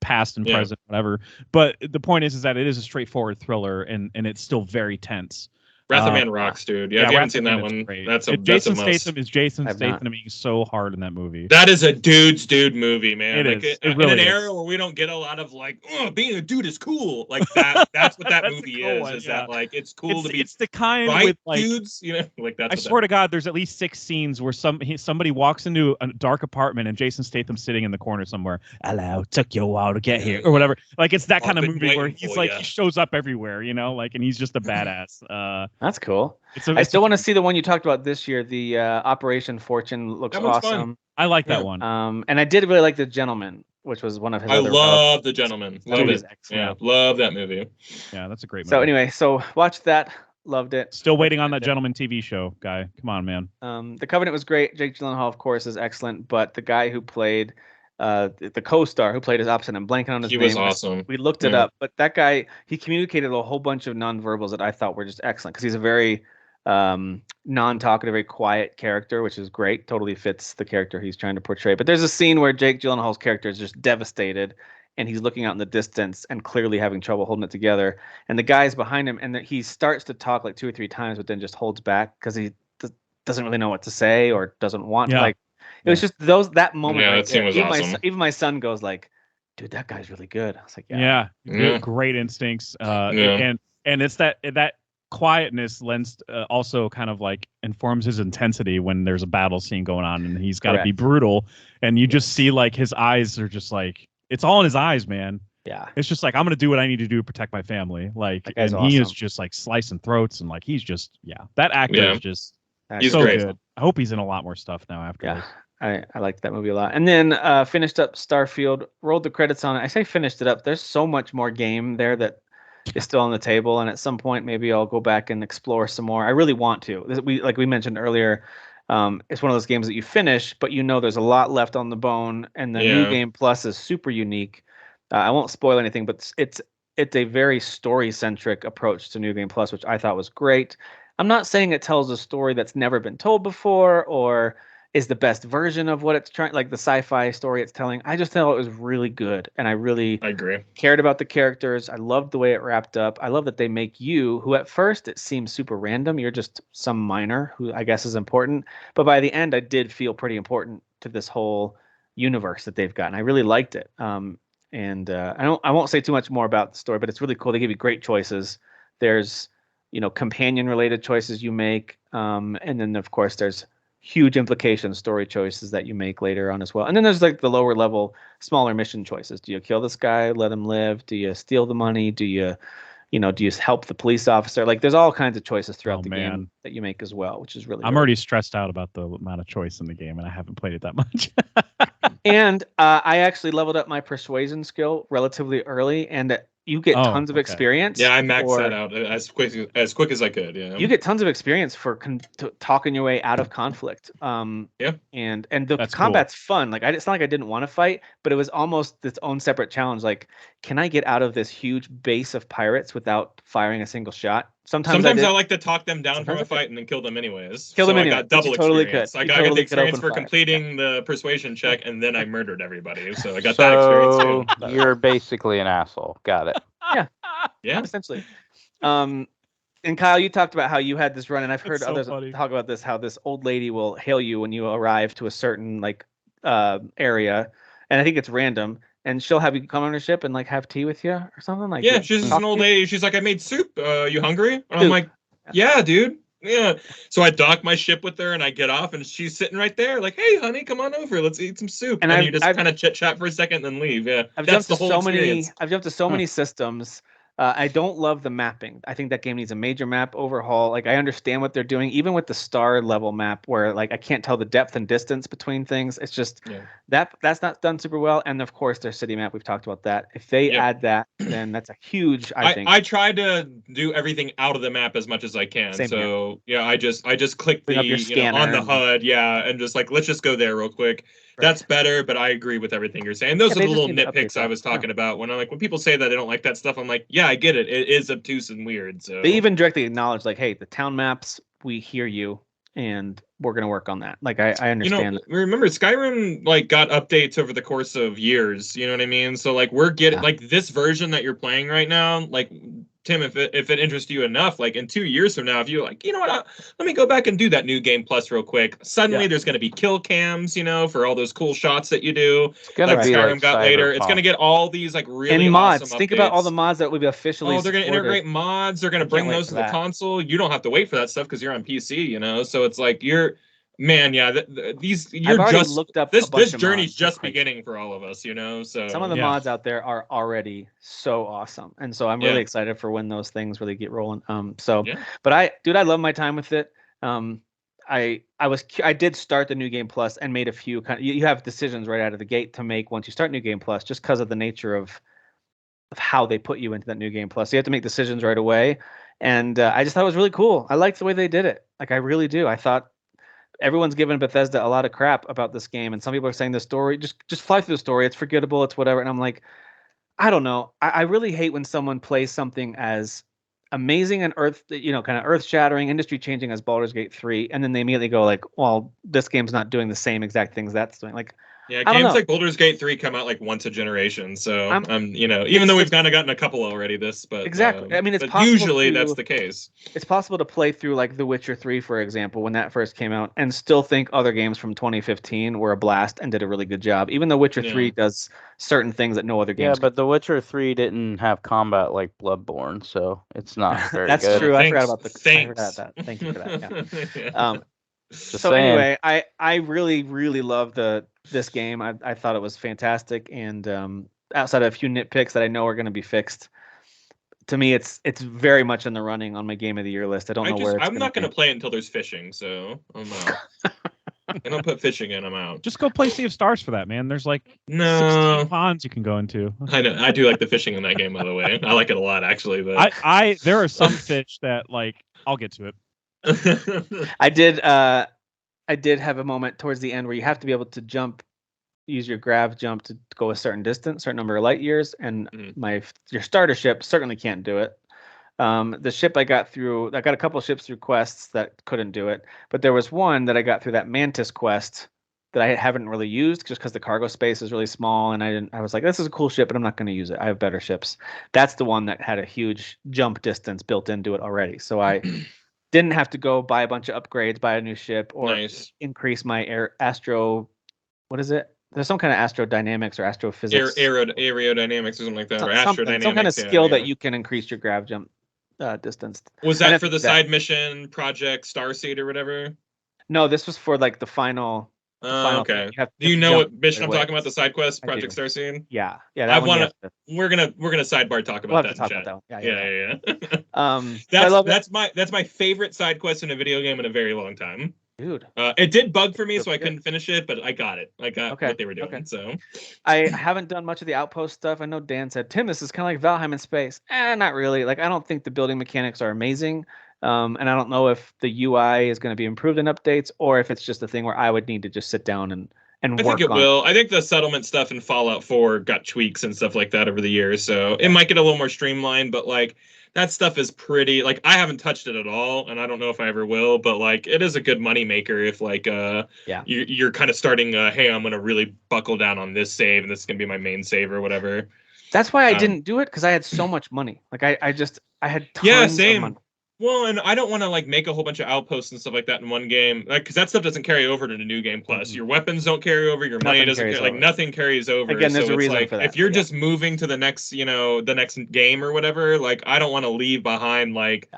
past and present, whatever. But the point is that it is a straightforward thriller and it's still very tense. Wrath of Man rocks, dude. Yeah, if you haven't seen that one, that's a Jason must. Statham is Jason Statham so hard in that movie. That is a dude movie, man. It is. In an era where we don't get a lot of like, being a dude is cool. Like that's what that movie is. That like it's cool to be. It's the kind right with like dudes, like that's. I swear to God, there's at least 6 scenes where somebody walks into a dark apartment and Jason Statham's sitting in the corner somewhere. Hello, took you a while to get here, or whatever. Like it's that kind of movie where he's like he shows up everywhere, and he's just a badass. That's cool. I still want to see the one you talked about this year. The Operation Fortune looks awesome. Fun. I like that one. And I did really like The Gentleman, which was one of his. I love The Gentleman. Love it. Yeah, love that movie. Yeah, that's a great movie. So anyway, watch that. Loved it. Still waiting on that Gentleman TV show, guy. Come on, man. The Covenant was great. Jake Gyllenhaal, of course, is excellent. But the guy who played the co-star who played his opposite, I'm blanking on his name. He was awesome. We looked it up, but that guy, he communicated a whole bunch of nonverbals that I thought were just excellent, because he's a very non-talkative, very quiet character, which is great. Totally fits the character he's trying to portray. But there's a scene where Jake Gyllenhaal's character is just devastated, and he's looking out in the distance and clearly having trouble holding it together. And the guy's behind him, and he starts to talk like 2 or 3 times, but then just holds back because he doesn't really know what to say or doesn't want to. Like, it was just that moment. Yeah, right that scene was awesome. Even my son goes like, "Dude, that guy's really good." I was like, great instincts. And it's that quietness lends also kind of like informs his intensity when there's a battle scene going on and he's got to be brutal, and you just see like his eyes are just like, it's all in his eyes, man. Yeah. It's just like, I'm gonna do what I need to do to protect my family. Like, That and guy's he is awesome. just like slicing throats and like he's just that actor is just He's so great. good. I hope he's in a lot more stuff now after Yeah. this. I liked that movie a lot. And then finished up Starfield, rolled the credits on it. I say finished it up. There's so much more game there that is still on the table, and at some point maybe I'll go back and explore some more. I really want to. Like we mentioned earlier, it's one of those games that you finish, but you know there's a lot left on the bone, and the new game plus is super unique. I won't spoil anything, but it's a very story centric approach to new game plus, which I thought was great. I'm not saying it tells a story that's never been told before or is the best version of what it's trying, like the sci-fi story it's telling. I just thought it was really good, and I agree. Cared about the characters. I loved the way it wrapped up. I love that they make you, who at first it seems super random, you're just some minor who I guess is important, but by the end I did feel pretty important to this whole universe that they've got, and I really liked it. And I won't say too much more about the story, but it's really cool. They give you great choices. There's companion related choices you make, and then of course there's huge implications, story choices that you make later on as well. And then there's like the lower level, smaller mission choices. Do you kill this guy, let him live? Do you steal the money? Do you help the police officer? Like there's all kinds of choices throughout the game that you make as well, which is really. I'm already stressed out about the amount of choice in the game, and I haven't played it that much. And I actually leveled up my persuasion skill relatively early, and you get tons of experience. Yeah, I maxed that out as quick as I could. Yeah, you get tons of experience for talking your way out of conflict. And the combat's fun. Like it's not like I didn't want to fight, but it was almost its own separate challenge. Like, can I get out of this huge base of pirates without firing a single shot? Sometimes I like to talk them down from a fight and then kill them anyways. I got double experience. I got the experience for completing the persuasion check, and then I murdered everybody. So I got that experience too. You're basically an asshole. Got it. Yeah, essentially. And Kyle, you talked about how you had this run, and I've heard others talk about this, how this old lady will hail you when you arrive to a certain area, and I think it's random, and she'll have you come on her ship and have tea with you or something like. Yeah, she's an old lady. She's like, I made soup. You hungry? And I'm like, yeah, dude. Yeah. So I dock my ship with her, and I get off, and she's sitting right there, like, hey, honey, come on over. Let's eat some soup. And you just kind of chit chat for a second, and then leave. Yeah, I've jumped to so many systems. I don't love the mapping. I think that game needs a major map overhaul. Like I understand what they're doing, even with the star level map, where I can't tell the depth and distance between things. It's just that's not done super well. And of course, their city map. We've talked about that. If they add that, then that's a huge. I think I try to do everything out of the map as much as I can. Same so here. I just click Bring the on the HUD, and just let's just go there real quick. That's better, but I agree with everything you're saying. Those are the little nitpicks I was talking about. When when people say that they don't like that stuff, I'm like, yeah, I get it. It is obtuse and weird. So they even directly acknowledge, hey, the town maps, we hear you, and we're gonna work on that. I understand. Remember Skyrim got updates over the course of years. You know what I mean? So we're getting this version that you're playing right now. Tim, if it interests you enough, in 2 years from now, if you're you know what, let me go back and do that new game plus real quick. Suddenly, there's going to be kill cams, for all those cool shots that you do. It's going to be Skyrim got later. It's going to get all these really and mods. Awesome Think updates. about all the mods that will be officially. Oh, they're going to integrate mods. They're going to bring those to the console. You don't have to wait for that stuff because you're on PC. So it's you're. Man, yeah, this journey's just beginning for all of us, So some of the mods out there are already so awesome, and so I'm really excited for when those things really get rolling. But I love my time with it. I did start the New Game Plus and made a few you have decisions right out of the gate to make once you start New Game Plus, just because of the nature of how they put you into that New Game Plus. So you have to make decisions right away, and I just thought it was really cool. I liked the way they did it. I really do. I thought. Everyone's giving Bethesda a lot of crap about this game, and some people are saying the story just fly through the story. It's forgettable. It's whatever. And I'm like, I don't know. I really hate when someone plays something as amazing and kind of earth-shattering, industry-changing as Baldur's Gate 3, and then they immediately go well, this game's not doing the same exact things that's doing. Yeah, games like Baldur's Gate 3 come out once a generation. So even though we've kind of gotten a couple already, but exactly. I mean, it's possible usually that's the case. It's possible to play through The Witcher 3, for example, when that first came out, and still think other games from 2015 were a blast and did a really good job. Even though Witcher 3 does certain things that no other games. Yeah, but The Witcher 3 didn't have combat like Bloodborne, so it's not very That's good. true. Thanks. I forgot about the. Thanks. I forgot that. Thank you for that. Yeah. So anyway, I really, really love this game. I thought it was fantastic, and outside of a few nitpicks that I know are going to be fixed. To me, it's very much in the running on my game of the year list. I don't know where it's I'm not going to to play it until there's fishing, so I'm out. I don't put fishing in, I'm out. Just go play Sea of Stars for that, man. There's like 16 ponds you can go into. I know. I do like the fishing in that game, by the way. I like it a lot, actually. But there are some fish that like I'll get to it. I did have a moment towards the end where you have to be able to use your grav jump to go a certain distance, certain number of light years, and your starter ship certainly can't do it. The ship I got a couple ships through quests that couldn't do it, but there was one that I got through that Mantis quest that I haven't really used just because the cargo space is really small, and I was like, this is a cool ship, but I'm not going to use it. I have better ships. That's the one that had a huge jump distance built into it already, so I didn't have to go buy a bunch of upgrades, buy a new ship, or increase my what is it? There's some kind of astrodynamics or astrophysics. Aerodynamics or something like that, or astrodynamics. Some kind of skill that you can increase your grav jump distance. Was that for the side mission project Starseed or whatever? No, this was for like the final. Okay. Do you know what mission I'm talking about? The side quest, Project Starseed. Yeah. We're gonna sidebar talk about that in chat. Yeah. That's my favorite side quest in a video game in a very long time. Dude, it did bug for me, so I couldn't finish it, but I got it. I got what they were doing. So I haven't done much of the outpost stuff. I know Dan said, Tim, this is kind of like Valheim in space. Not really. Like, I don't think the building mechanics are amazing. And I don't know if the UI is going to be improved in updates or if it's just a thing where I would need to just sit down and work on. I think it will. I think the settlement stuff in Fallout 4 got tweaks and stuff like that over the years, so it might get a little more streamlined, but like that stuff is pretty, like, I haven't touched it at all, and I don't know if I ever will, but like it is a good money maker if like you're kind of starting hey, I'm gonna really buckle down on this save and this is gonna be my main save or whatever. That's why I didn't do it, because I had so much money. Like I had tons of money. Well, and I don't want to like make a whole bunch of outposts and stuff like that in one game, like, because that stuff doesn't carry over to the new game plus. Your weapons don't carry over, your money doesn't like nothing carries over. Again, there's so a reason like, for that. If you're just moving to the next game or whatever, like I don't want to leave behind like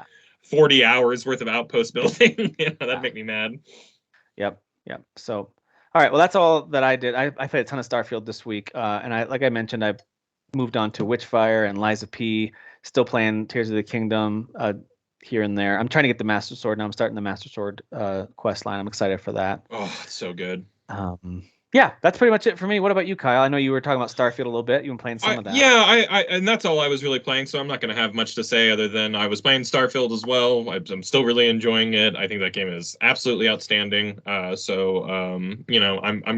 40 hours worth of outpost building. That'd make me mad. Yep. So, all right, well, that's all that I did. I played a ton of Starfield this week, and like I mentioned, I moved on to Witchfire and Lies of P. Still playing Tears of the Kingdom. Here and there. I'm trying to get the Master Sword now. I'm starting the Master Sword quest line. I'm excited for that. Oh, it's so good. Yeah, that's pretty much it for me. What about you, Kyle? I know you were talking about Starfield a little bit. You've been playing some of that. Yeah, and that's all I was really playing, so I'm not going to have much to say other than I was playing Starfield as well. I'm still really enjoying it. I think that game is absolutely outstanding. I'm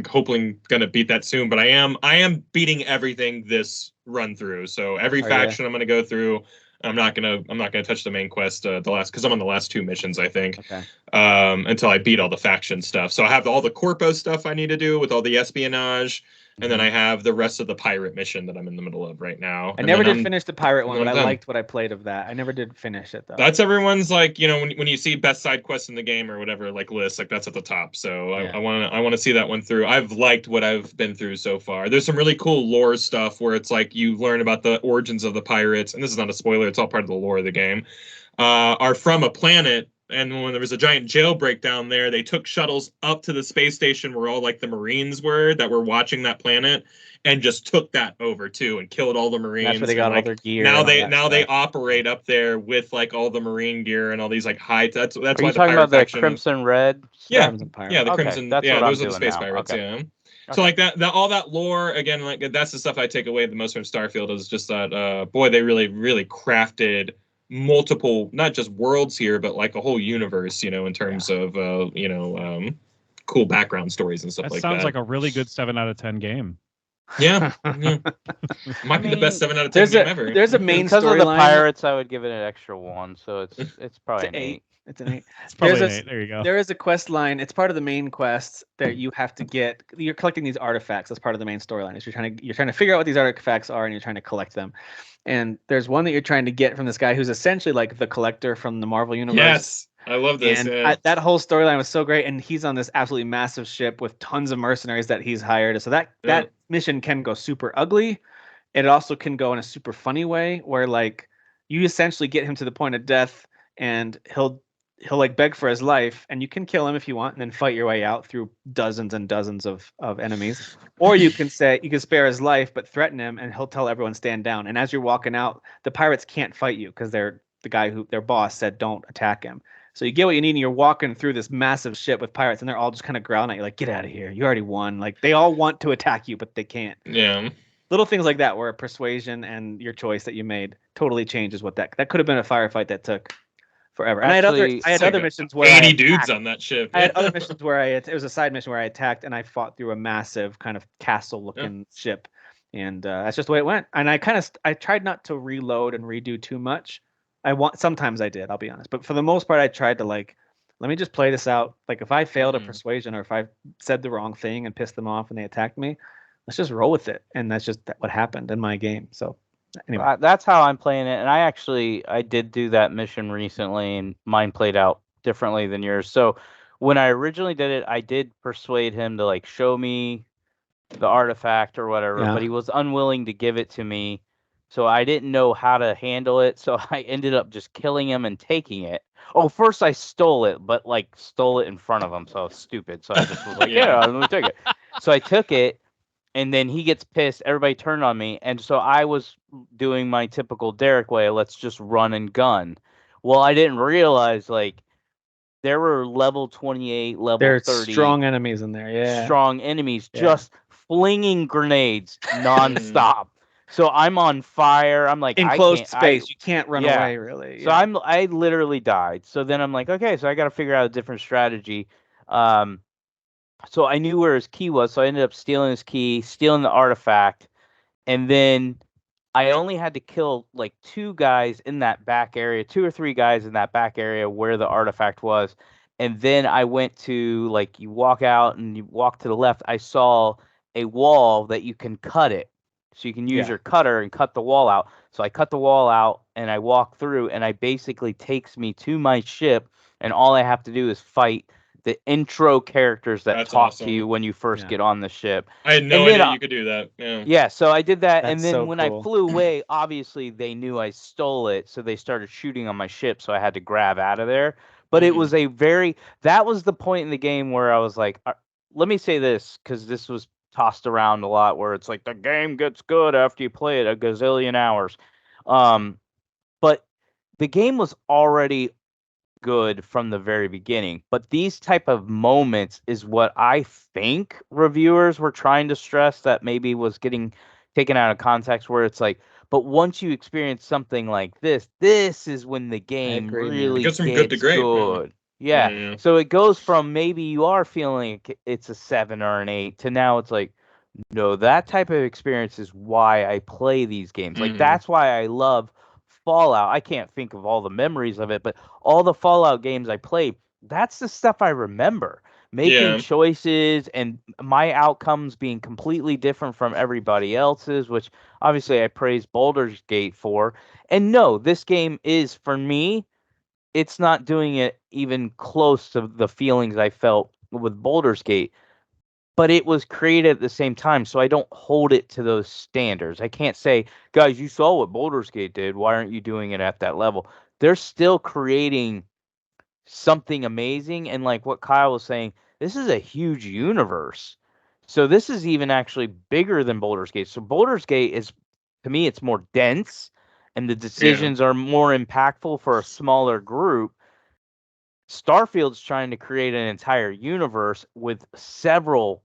hoping going to beat that soon, but I am beating everything this run through. So every faction I'm going to go through. I'm not gonna touch the main quest because I'm on the last two missions, I think. Okay. Until I beat all the faction stuff. So I have all the Corpo stuff I need to do with all the espionage, and then I have the rest of the pirate mission that I'm in the middle of right now. I never did finish the pirate one, but I liked what I played of that. I never did finish it though. That's everyone's like, when you see best side quests in the game or whatever, like list, like that's at the top. So I want to see that one through. I've liked what I've been through so far. There's some really cool lore stuff where it's like you learn about the origins of the pirates, and this is not a spoiler, it's all part of the lore of the game. Are from a planet. And when there was a giant jailbreak down there, they took shuttles up to the space station where all like the Marines were that were watching that planet, and just took that over too and killed all the Marines. That's where they got all their gear. Now they operate up there with like all the Marine gear and all these like high. That's why you talking about the Crimson Red? Yeah, Crimson Pirate. Yeah, the Crimson. That's yeah, what those I'm are the doing Space now. Pirates. Okay. Yeah. So like that all that lore again, like that's the stuff I take away the most from Starfield is just that boy, they really really crafted multiple, not just worlds here, but like a whole universe, in terms of cool background stories and stuff like that. That sounds like a really good 7 out of 10 game. Yeah. Might be the best 7 out of 10 game ever. There's a main because of the storyline. pirates, I would give it an extra 1, so it's probably an 8. It's an 8. It's probably an 8. There you go. There is a quest line. It's part of the main quest that you have to get. You're collecting these artifacts. That's part of the main storyline. Is you're trying to figure out what these artifacts are, and you're trying to collect them. And there's one that you're trying to get from this guy who's essentially like the Collector from the Marvel universe. Yes, I love this. And that whole storyline was so great. And he's on this absolutely massive ship with tons of mercenaries that he's hired. So that mission can go super ugly. It also can go in a super funny way, where like you essentially get him to the point of death, and he'll he'll like beg for his life, and you can kill him if you want, and then fight your way out through dozens and dozens of enemies. Or you can spare his life, but threaten him, and he'll tell everyone stand down. And as you're walking out, the pirates can't fight you because the guy who their boss said don't attack him. So you get what you need, and you're walking through this massive ship with pirates, and they're all just kind of growling at you like, "Get out of here! You already won!" Like they all want to attack you, but they can't. Yeah. Little things like that, where persuasion and your choice that you made totally changes what that could have been a firefight that took forever. And Actually, I had other missions where 80 dudes on that ship. I had other missions where it was a side mission where I attacked and I fought through a massive kind of castle-looking ship, and that's just the way it went. And I tried not to reload and redo too much. Sometimes I did, I'll be honest, but for the most part, I tried to like, let me just play this out. Like if I failed a persuasion or if I said the wrong thing and pissed them off and they attacked me, let's just roll with it. And that's just what happened in my game. So anyway, that's how I'm playing it. And I did do that mission recently, and mine played out differently than yours. So when I originally did it, I did persuade him to like show me the artifact or whatever, but he was unwilling to give it to me. So I didn't know how to handle it. So I ended up just killing him and taking it. Oh, first I stole it, but like stole it in front of him. So I was stupid. So I just was like, yeah, let me take it. So I took it. And then he gets pissed. Everybody turned on me. And so I was doing my typical Derek way. Let's just run and gun. Well, I didn't realize, like, there were level 28, level 30. There's strong enemies in there, yeah. Strong enemies just flinging grenades nonstop. So I'm on fire. I'm like, enclosed space. You can't run away, really. So I literally died. So then I'm like, okay, so I got to figure out a different strategy. So I knew where his key was, so I ended up stealing his key, stealing the artifact, and then I only had to kill like 2 guys in that back area, 2 or 3 guys in that back area where the artifact was. And then I went to, like, you walk out and you walk to the left, I saw a wall that you can cut it. So you can use your cutter and cut the wall out. So I cut the wall out and I walk through, and I basically takes me to my ship, and all I have to do is fight the intro characters that talk to you when you first get on the ship. I had no idea you could do that. Yeah, so I did that, and then when I flew away, obviously they knew I stole it, so they started shooting on my ship, so I had to grab out of there. But it was that was the point in the game where I was like, let me say this, because this was tossed around a lot, where it's like the game gets good after you play it a gazillion hours. But the game was already good from the very beginning, but these type of moments is what I think reviewers were trying to stress, that maybe was getting taken out of context, where it's like, but once you experience something like this is when the game really gets from good to great. Good. Yeah. So it goes from maybe you are feeling it's a 7 or an 8 to now it's like, no, that type of experience is why I play these games. Like that's why I love Fallout. I can't think of all the memories of it, but all the Fallout games I played, that's the stuff I remember. Making choices and my outcomes being completely different from everybody else's, which obviously I praise Baldur's Gate for. And no, this game is, for me, it's not doing it even close to the feelings I felt with Baldur's Gate. But it was created at the same time, so I don't hold it to those standards. I can't say, guys, you saw what Baldur's Gate did. Why aren't you doing it at that level? They're still creating something amazing. And like what Kyle was saying, this is a huge universe. So this is even actually bigger than Baldur's Gate. So Baldur's Gate is, to me, it's more dense, and the decisions are more impactful for a smaller group. Starfield's trying to create an entire universe with several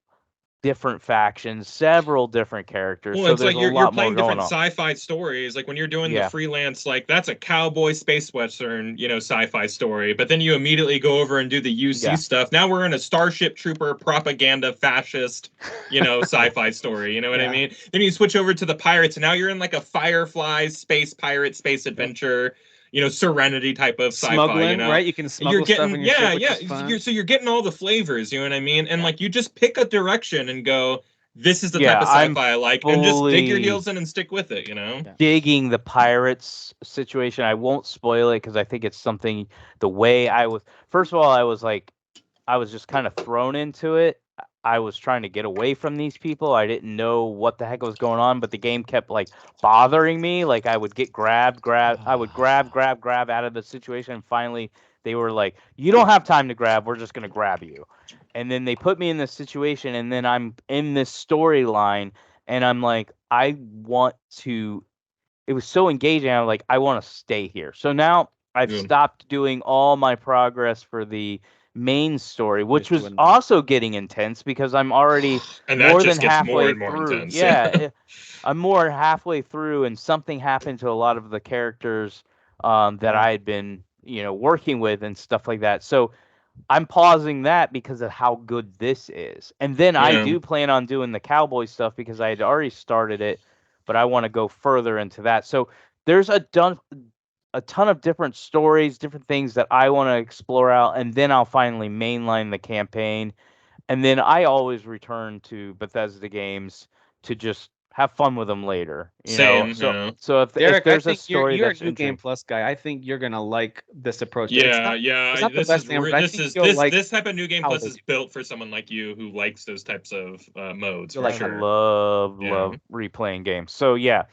different factions, several different characters. Well, so it's like you're playing different sci-fi stories. Like when you're doing the freelance, like that's a cowboy space western, sci-fi story. But then you immediately go over and do the UC stuff. Now we're in a Starship Trooper propaganda fascist, sci-fi story. You know what I mean? Then you switch over to the pirates, and now you're in like a Firefly space pirate space adventure. Serenity type of sci-fi, smuggling, right? You can smuggle stuff in your ship, so you're getting all the flavors, you know what I mean? And like you just pick a direction and go, this is the type of sci-fi I like, and just dig your heels in and stick with it, Digging the pirates situation. I won't spoil it because I think it's something, the way I was, first of all, I was just kind of thrown into it. I was trying to get away from these people. I didn't know what the heck was going on, but the game kept like bothering me. Like I would get grabbed. I would grab out of the situation, and finally They were like, you don't have time to grab. We're just going to grab you. And then they put me in this situation, and then I'm in this storyline, and I'm like, I want to. It was so engaging. I'm like, I want to stay here. So now I've stopped doing all my progress for the main story, which was also getting intense because I'm already and more that just than gets halfway more and more through. intense. Yeah, I'm more halfway through, and something happened to a lot of the characters that I had been, working with and stuff like that. So I'm pausing that because of how good this is. And then I do plan on doing the cowboy stuff because I had already started it, but I want to go further into that. So there's a ton of different stories, different things that I want to explore out, and then I'll finally mainline the campaign. And then I always return to Bethesda games to just have fun with them later. Same. So if Derek, there's I think a story you're that's a New Game Plus guy. I think you're gonna like this approach. Yeah, It's not the best thing, but I think you'll like this type of New Game how Plus they is do. built for someone like you who likes those types of modes. You'll For like I sure. love replaying games. So yeah,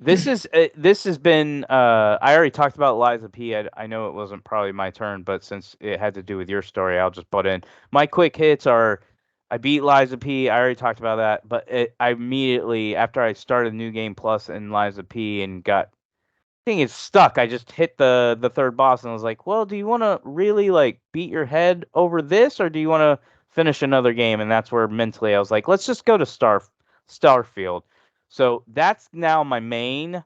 this has been. I already talked about Liza P. I know it wasn't probably my turn, but since it had to do with your story, I'll just butt in. My quick hits are. I beat Liza P. I already talked about that, but I immediately after I started New Game Plus and Liza P. and got thing is stuck. I just hit the third boss and I was like, well, do you want to really like beat your head over this, or do you want to finish another game? And that's where mentally I was like, let's just go to Starfield. So that's now my main,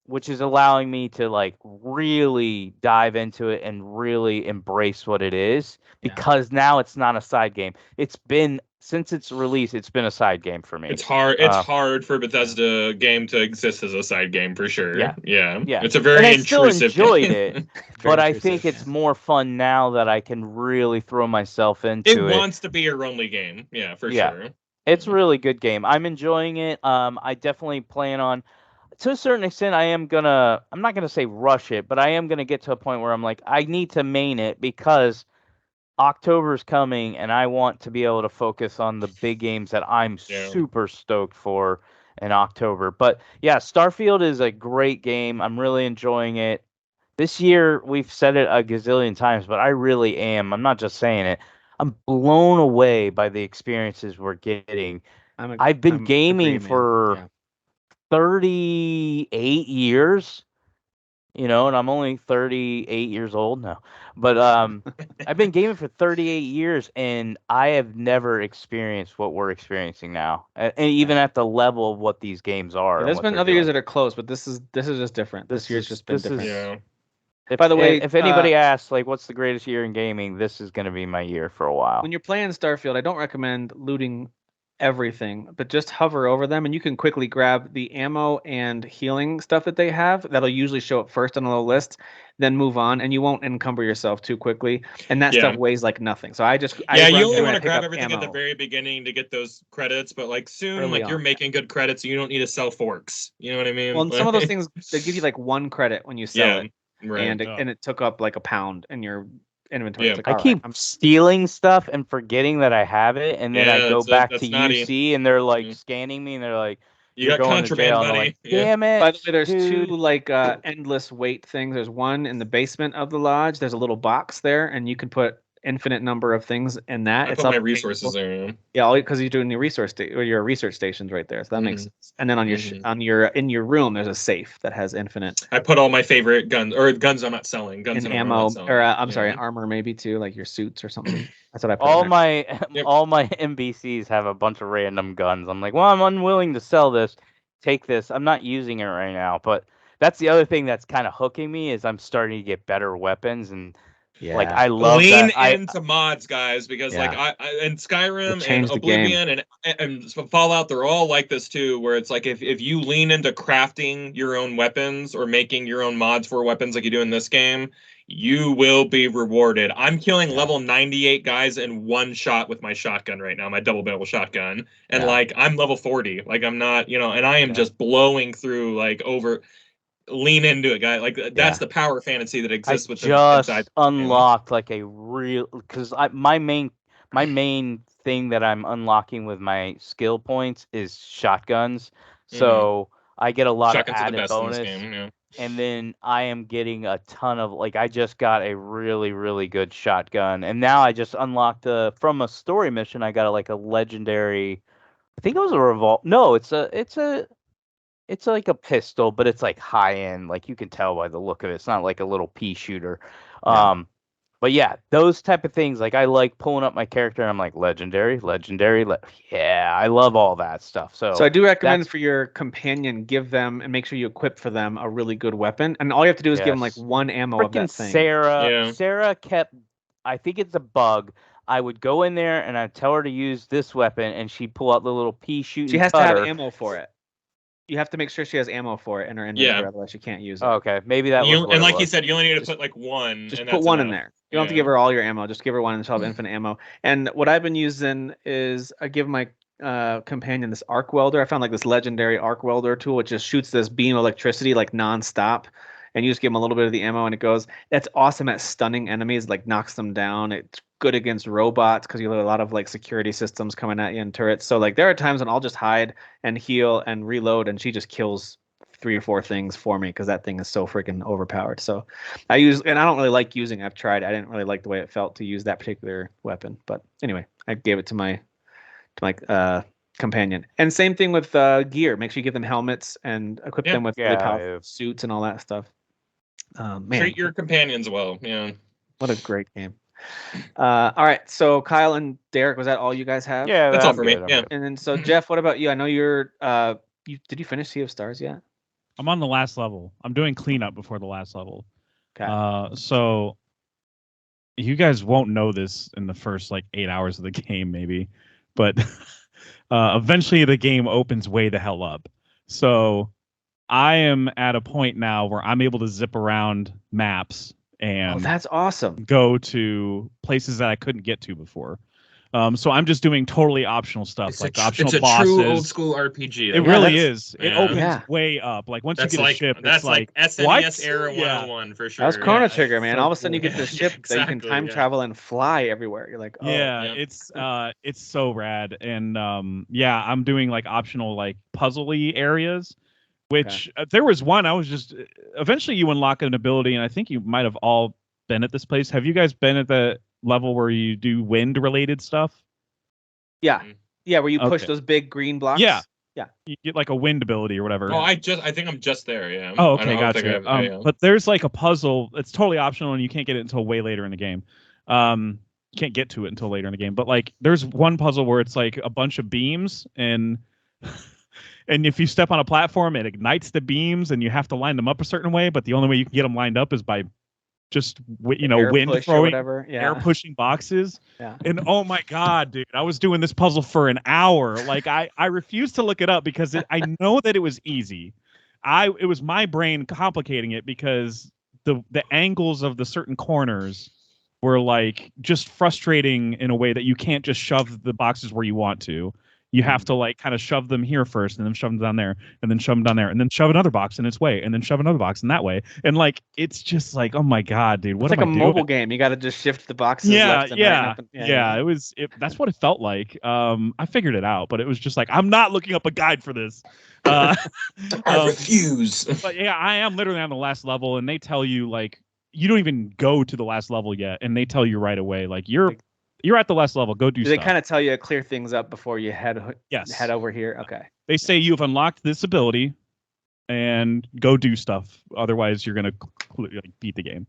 which is allowing me to like really dive into it and really embrace what it is because now it's not a side game. It's been since its release, it's been a side game for me. It's hard. It's hard for Bethesda game to exist as a side game for sure. Yeah. It's a very intrusive. Still enjoyed game. it, but I think it's more fun now that I can really throw myself into it. It wants to be your only game. Yeah, for sure. It's a really good game. I'm enjoying it. I definitely plan on, to a certain extent, I'm not gonna say rush it, but I am gonna get to a point where I'm like, I need to main it because October's coming and I want to be able to focus on the big games that I'm super stoked for in October. But yeah, Starfield is a great game. I'm really enjoying it. This year, we've said it a gazillion times, but I really am. I'm not just saying it. I'm blown away by the experiences we're getting. I've been gaming for 38 years. And I'm only 38 years old now. But I've been gaming for 38 years, and I have never experienced what we're experiencing now, and even at the level of what these games are. There's been other years that are close, but this is just different. This year's just been different. By the way, if anybody asks, like, what's the greatest year in gaming, this is going to be my year for a while. When you're playing Starfield, I don't recommend looting everything, but just hover over them and you can quickly grab the ammo and healing stuff that they have. That'll usually show up first on the list, then move on, and you won't encumber yourself too quickly. And that stuff weighs like nothing. So you only want to grab everything at the very beginning to get those credits, but like soon, you're making good credits, so you don't need to sell forks. You know what I mean? Well, some of those things they give you like 1 credit when you sell it. Right. And it took up like £1 in your inventory. I keep stealing stuff and forgetting that I have it, and then I go back to UC and they're like scanning me and they're like, you got contraband money. Like, damn it. By the way, there's 2 like endless wait things. There's one in the basement of the lodge. There's a little box there, and you can put infinite number of things in that. It's put my resources there. Yeah, because you're doing your your research stations right there. So that makes sense. And then on your in your room, there's a safe that has infinite. I put all my favorite guns I'm not selling. Guns and ammo, or sorry, armor maybe too, like your suits or something. That's what I put. All my NBCs have a bunch of random guns. I'm like, well, I'm unwilling to sell this. Take this. I'm not using it right now, but that's the other thing that's kind of hooking me is I'm starting to get better weapons and. Yeah. Like I love lean into mods, guys, because like I and Skyrim and Oblivion and Fallout, they're all like this too, where it's like if you lean into crafting your own weapons or making your own mods for weapons like you do in this game, you will be rewarded. I'm killing level 98 guys in one shot with my shotgun right now, my double barrel shotgun, and like I'm level 40. Like I'm not, and I am just blowing through like over. Lean into it, guy. Like that's the power fantasy that exists with just unlocked like a real because my main thing that I'm unlocking with my skill points is shotguns. So I get a lot of added bonus. And then I am getting a ton of I just got a really, really good shotgun, and now I just unlocked from a story mission. I got a legendary. I think it was a revolver. No, it's like a pistol, but it's like high end. Like you can tell by the look of it. It's not like a little pea shooter. Yeah. But yeah, those type of things. Like I like pulling up my character and I'm like legendary. Yeah, I love all that stuff. So I do recommend for your companion, give them and make sure you equip for them a really good weapon. And all you have to do is give them like one ammo of that thing. Sarah kept. I think it's a bug. I would go in there and I'd tell her to use this weapon, and she'd pull out the little pea shooting. She has to have ammo for it. You have to make sure she has ammo for it in her inventory, otherwise she can't use it. Okay, maybe that was and like you said, you only need to put like one. Just put one in there. You don't have to give her all your ammo. Just give her one and she'll have infinite ammo. And what I've been using is I give my companion this arc welder. I found like this legendary arc welder tool, which just shoots this beam of electricity like nonstop. And you just give them a little bit of the ammo and it goes. That's awesome at stunning enemies, like knocks them down. It's good against robots because you have a lot of like security systems coming at you and turrets. So like there are times when I'll just hide and heal and reload, and she just kills 3 or 4 things for me because that thing is so freaking overpowered. So I don't really like using. I've tried. I didn't really like the way it felt to use that particular weapon. But anyway, I gave it to my companion. And same thing with gear. Make sure you give them helmets and equip them with really powerful suits and all that stuff. Man, treat your companions well. Yeah. What a great game. All right, so Kyle and Derek, was that all you guys have? Yeah, that's all for me. Yeah. And then so Jeff, what about you? I know you're did you finish Sea of Stars yet? I'm on the last level. I'm doing cleanup before the last level. Okay. So you guys won't know this in the first like 8 hours of the game, maybe, but eventually the game opens way the hell up. So I am at a point now where I'm able to zip around maps and that's awesome. Go to places that I couldn't get to before. So I'm just doing totally optional stuff, like optional bosses. It's a true old school RPG. It really is. It opens way up. Like once you get a ship, that's like SNES era 101 for sure. That was Chrono Trigger, man. All of a sudden you get this ship that you can time travel and fly everywhere. You're like, oh. It's so rad. And I'm doing like optional like puzzly areas. Which there was one I was just eventually you unlock an ability, and I think you might have all been at this place. Have you guys been at the level where you do wind related stuff? Yeah. Yeah, where you push those big green blocks. Yeah. You get like a wind ability or whatever. Oh, I think I'm just there, yeah. Oh, okay, gotcha. But there's like a puzzle, it's totally optional and you can't get it until way later in the game. Can't get to it until later in the game. But like there's one puzzle where it's like a bunch of beams and and if you step on a platform, it ignites the beams, and you have to line them up a certain way. But the only way you can get them lined up is by just wind throwing, air pushing boxes. Yeah. And oh my god, dude, I was doing this puzzle for an hour. Like I refused to look it up because I know that it was easy. It was my brain complicating it because the angles of the certain corners were like just frustrating in a way that you can't just shove the boxes where you want to. You have to like kind of shove them here first, and then shove them down there, and then shove them down there, and then shove another box in its way, and then shove another box in that way. And like it's just like, oh my god, dude, what? It's like a mobile game. You got to just shift the boxes. Left and right and yeah. That's what it felt like. I figured it out, but it was just like I'm not looking up a guide for this. I refuse. But yeah, I am literally on the last level, and they tell you like you don't even go to the last level yet, and they tell you right away like you're at the last level. Go do stuff. They kind of tell you to clear things up before you head over here. Okay. They say you've unlocked this ability and go do stuff. Otherwise, you're going to beat the game.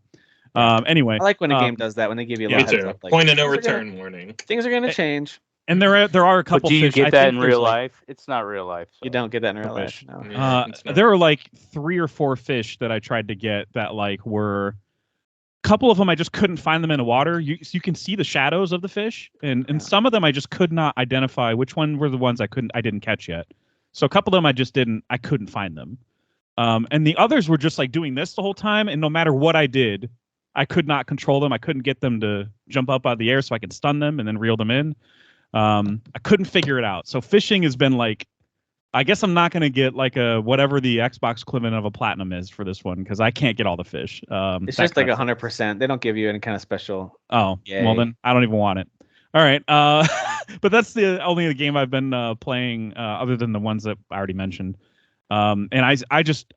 Anyway. I like when a game does that, when they give you a little heads up. Like, point of no return warning. Things are going to change. And there are a couple. But do you get that in real life? It's not real life. So. You don't get that in real life. No. There were like 3 or 4 fish that I tried to get that like were... couple of them I just couldn't find them in the water. You can see the shadows of the fish, and some of them I just could not identify which one were the ones I didn't catch yet. So a couple of them I couldn't find them. And the others were just like doing this the whole time, and no matter what I did, I could not control them. I couldn't get them to jump up out of the air so I could stun them and then reel them in. I couldn't figure it out. So fishing has been like, I guess I'm not going to get like a whatever the Xbox equivalent of a platinum is for this one because I can't get all the fish. It's just like 100%. They don't give you any kind of special. Oh, well then I don't even want it. All right. But that's the only game I've been playing other than the ones that I already mentioned. And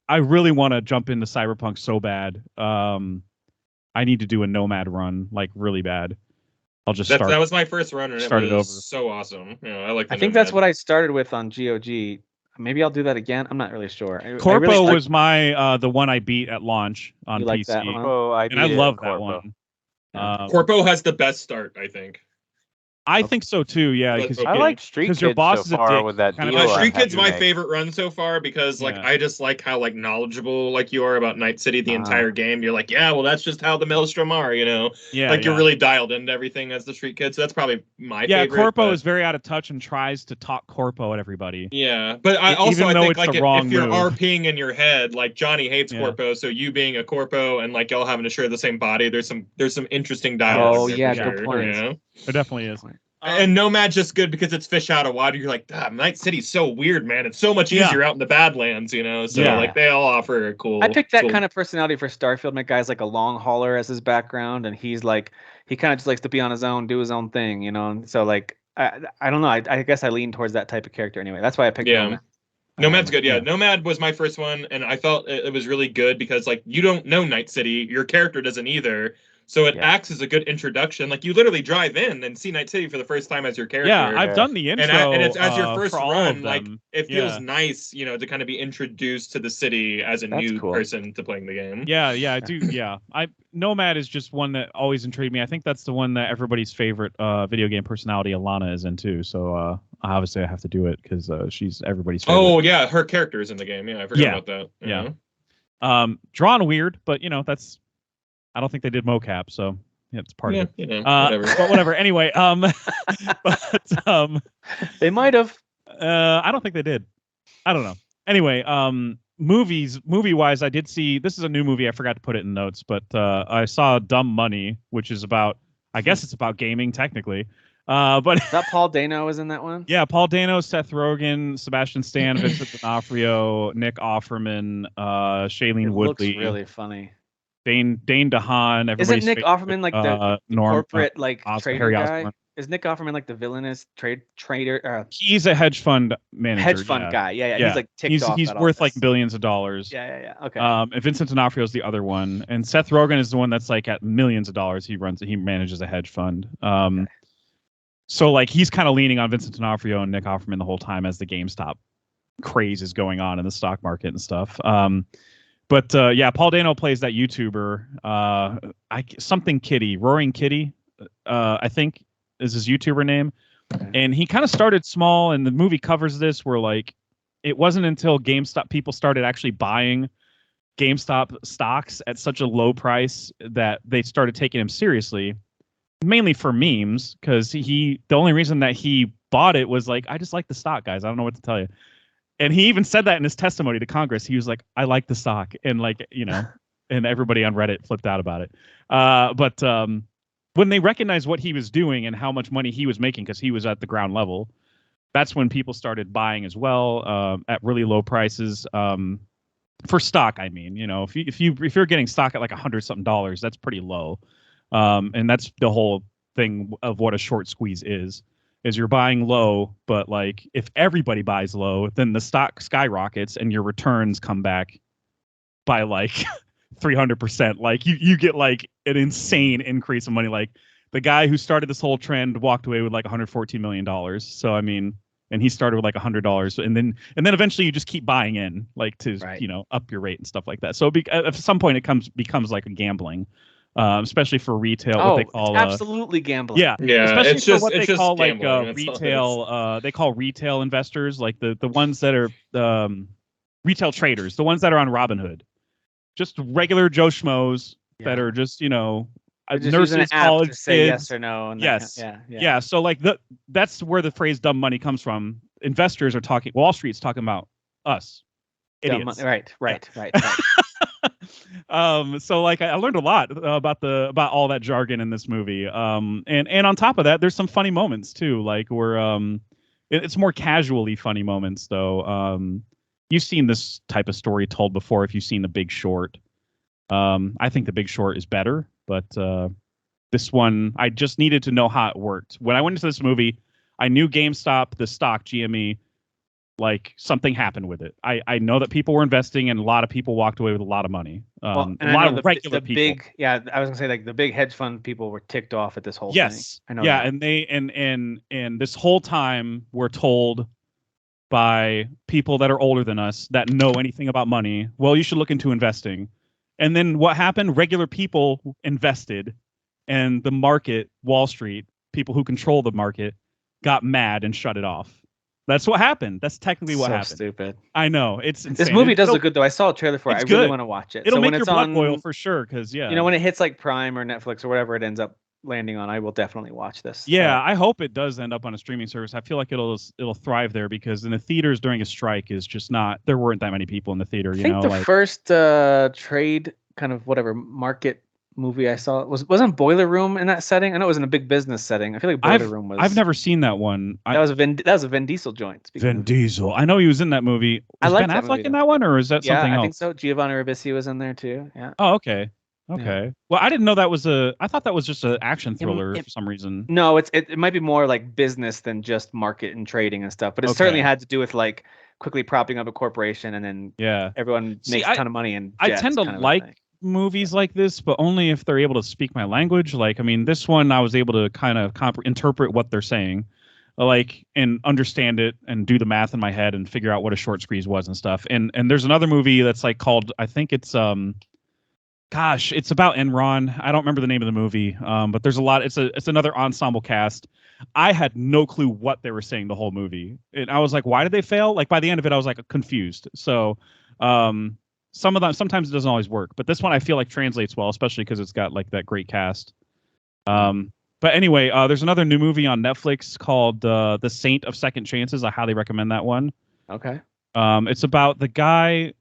I really want to jump into Cyberpunk so bad. I need to do a Nomad run, like really bad. I'll just start. That was my first run, and start it it was over. so awesome. I like. I think that's what I started with on GOG. Maybe I'll do that again. I'm not really sure. Corpo was my the one I beat at launch on PC. That one, huh? Corpo, and I love that one. Corpo has the best start, I think. I think so too. Yeah, because Okay. I like Street Kids your boss so is a far dick, with that kind of deal. like Street Kid's my make. favorite run so far because like Yeah. I just like how like knowledgeable like you are about Night City the entire game. You're like, yeah, well that's just how the Maelstrom are, you know. Yeah, like you're really dialed into everything as the Street Kid. So that's probably my favorite. Corpo is very out of touch and tries to talk Corpo at everybody. Yeah, but I Even though think it's like the wrong if you're move. RPing in your head, like Johnny hates Corpo, so you being a Corpo and like y'all having to share the same body, there's some interesting dialogue. Oh there yeah, for good sure, point. you know? There definitely is. And Nomad's just good because it's fish out of water. You're like, Night City's so weird, man. It's so much easier out in the Badlands, you know. So like they all offer a cool. I picked that kind of personality for Starfield. My guy's like a long hauler as his background, and he's like he kind of just likes to be on his own, do his own thing, you know. And so like I don't know. I guess I lean towards that type of character anyway. That's why I picked Nomad. Nomad's good. Yeah, Nomad was my first one, and I felt it was really good because like you don't know Night City, your character doesn't either. So it acts as a good introduction. Like you literally drive in and see Night City for the first time as your character. Yeah, I've done the intro, and it's as your first run. Like it feels Yeah. nice, you know, to kind of be introduced to the city as a new person to playing the game. Yeah, I do. Yeah, Nomad is just one that always intrigued me. I think that's the one that everybody's favorite video game personality, Alana, is in too. So obviously I have to do it because she's everybody's favorite. Oh yeah, her character is in the game. Yeah, I forgot about that. Yeah. Drawn weird, but you know that's. I don't think they did mocap, so yeah, it's part of it. You know, whatever. But whatever. Anyway, they might have. I don't think they did. I don't know. Anyway, movie-wise, I did see. This is a new movie. I forgot to put it in notes, but I saw Dumb Money, which is about. I guess it's about gaming technically. But that Paul Dano is in that one. Yeah, Paul Dano, Seth Rogen, Sebastian Stan, Vincent D'Onofrio, Nick Offerman, Shailene Woodley. Looks really funny. Dane DeHaan. Isn't Nick Offerman like the corporate like trader guy? Osborne. Is Nick Offerman like the villainous trader? He's a hedge fund manager. Hedge fund guy. Yeah. He's like ticked off. He's worth like billions of dollars. Yeah. Okay. And Vincent D'Onofrio is the other one, and Seth Rogen is the one that's like at millions of dollars. He manages a hedge fund. So like he's kind of leaning on Vincent D'Onofrio and Nick Offerman the whole time as the GameStop craze is going on in the stock market and stuff. But Paul Dano plays that YouTuber, something Kitty, Roaring Kitty, I think is his YouTuber name. And he kind of started small, and the movie covers this where like it wasn't until GameStop people started actually buying GameStop stocks at such a low price that they started taking him seriously, mainly for memes, because the only reason that he bought it was like, I just like the stock, guys. I don't know what to tell you. And he even said that in his testimony to Congress. He was like, I like the stock. And like, you know, and everybody on Reddit flipped out about it. But when they recognized what he was doing and how much money he was making, because he was at the ground level, that's when people started buying as well at really low prices. For stock, I mean, you know, if you're getting stock at like $100-something, that's pretty low. And that's the whole thing of what a short squeeze is you're buying low, but like if everybody buys low, then the stock skyrockets and your returns come back by like 300%. Like you get like an insane increase of money. Like the guy who started this whole trend walked away with like $114 million. So I mean, and he started with like $100, and then eventually you just keep buying in, like to you know, up your rate and stuff like that. So at some point it becomes like a gambling. Especially for retail, what they call absolutely gambling. Yeah. Especially it's for just what they call like retail. They call retail investors, like the ones that are retail traders, the ones that are on Robinhood, just regular Joe Schmoes that are just, you know, nurses, college kids. Say yes or no. And yes. Yeah. So like that's where the phrase "dumb money" comes from. Investors are talking. Wall Street's talking about us. Idiots. Right. So like I learned a lot about all that jargon in this movie. And on top of that, there's some funny moments too. Like where it's more casually funny moments though. You've seen this type of story told before if you've seen The Big Short. I think The Big Short is better, but this one I just needed to know how it worked. When I went into this movie, I knew GameStop, the stock GME, like something happened with it. I know that people were investing, and a lot of people walked away with a lot of money. And a lot of regular people. Big, I was gonna say like the big hedge fund people were ticked off at this whole thing. Yes, I know. Yeah, that. and they and this whole time we're told by people that are older than us that know anything about money, well, you should look into investing. And then what happened? Regular people invested, and the market, Wall Street, people who control the market, got mad and shut it off. That's what happened. That's technically what happened. Stupid. I know. It's insane. This movie does look good, though. I saw a trailer for it. I really want to watch it. It'll make your blood boil for sure, because, when it hits like Prime or Netflix or whatever it ends up landing on, I will definitely watch this. Yeah, I hope it does end up on a streaming service. I feel like it'll thrive there, because in the theaters during a strike is just not. There weren't that many people in the theater. I think the first trade kind of market movie I saw wasn't Boiler Room in that setting. I know it was in a big business setting. I feel like Boiler Room was. I've never seen that one. That was a Vin Diesel joint. Vin Diesel. I know he was in that movie. Was Ben Affleck in that one, or is that something else? I think so. Giovanni Ribisi was in there too. Yeah. Oh, okay. Okay. Yeah. Well, I didn't know that was I thought that was just an action thriller for some reason. No, it might be more like business than just market and trading and stuff. But it certainly had to do with like quickly propping up a corporation, and then everyone makes a ton of money. And I tend to like movies like this, but only if they're able to speak my language. Like, I mean, this one I was able to kind of interpret what they're saying, like, and understand it and do the math in my head and figure out what a short squeeze was and stuff. And there's another movie that's like called, I think it's it's about Enron. I don't remember the name of the movie, but there's a lot. It's another ensemble cast. I had no clue what they were saying the whole movie, and I was like, why did they fail? Like, by the end of it, I was like confused. So some of them, sometimes it doesn't always work, but this one I feel like translates well, especially because it's got like that great cast. But anyway, there's another new movie on Netflix called The Saint of Second Chances. I highly recommend that one. Okay. It's about the guy.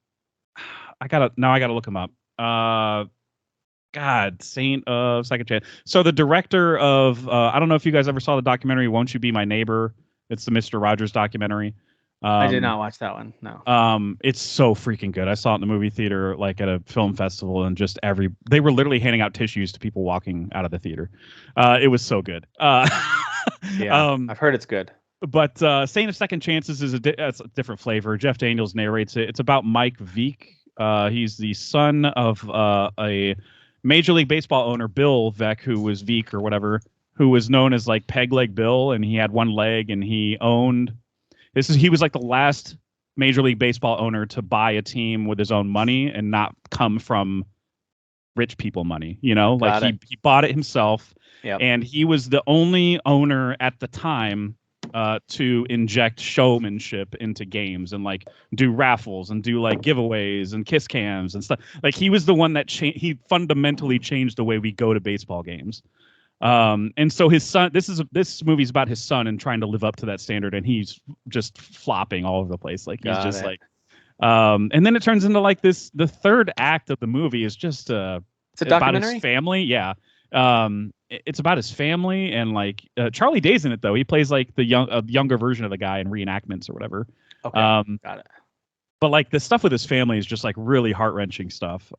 I gotta look him up. Saint of Second Chance. So the director of I don't know if you guys ever saw the documentary Won't You Be My Neighbor? It's the Mr. Rogers documentary. I did not watch that one. No. It's so freaking good. I saw it in the movie theater, like at a film festival, and just they were literally handing out tissues to people walking out of the theater. It was so good. I've heard it's good. But Saint of Second Chances is it's a different flavor. Jeff Daniels narrates it. It's about Mike Vick. He's the son of a Major League Baseball owner, Bill Veeck, who was Veeck or whatever, who was known as like Peg Leg Bill, and he had one leg, and he was like the last Major League Baseball owner to buy a team with his own money and not come from rich people money. He bought it himself, and he was the only owner at the time to inject showmanship into games and like do raffles and do like giveaways and kiss cams and stuff. Like, he was the one that he fundamentally changed the way we go to baseball games. And so his son, this movie's about his son and trying to live up to that standard, and he's just flopping all over the place. Like, he's just like, and then it turns into like this. The third act of the movie is just it's a documentary about his family. Yeah. It's about his family, and like Charlie Day's in it though. He plays like the younger version of the guy in reenactments or whatever. Okay, got it. But like the stuff with his family is just like really heart-wrenching stuff.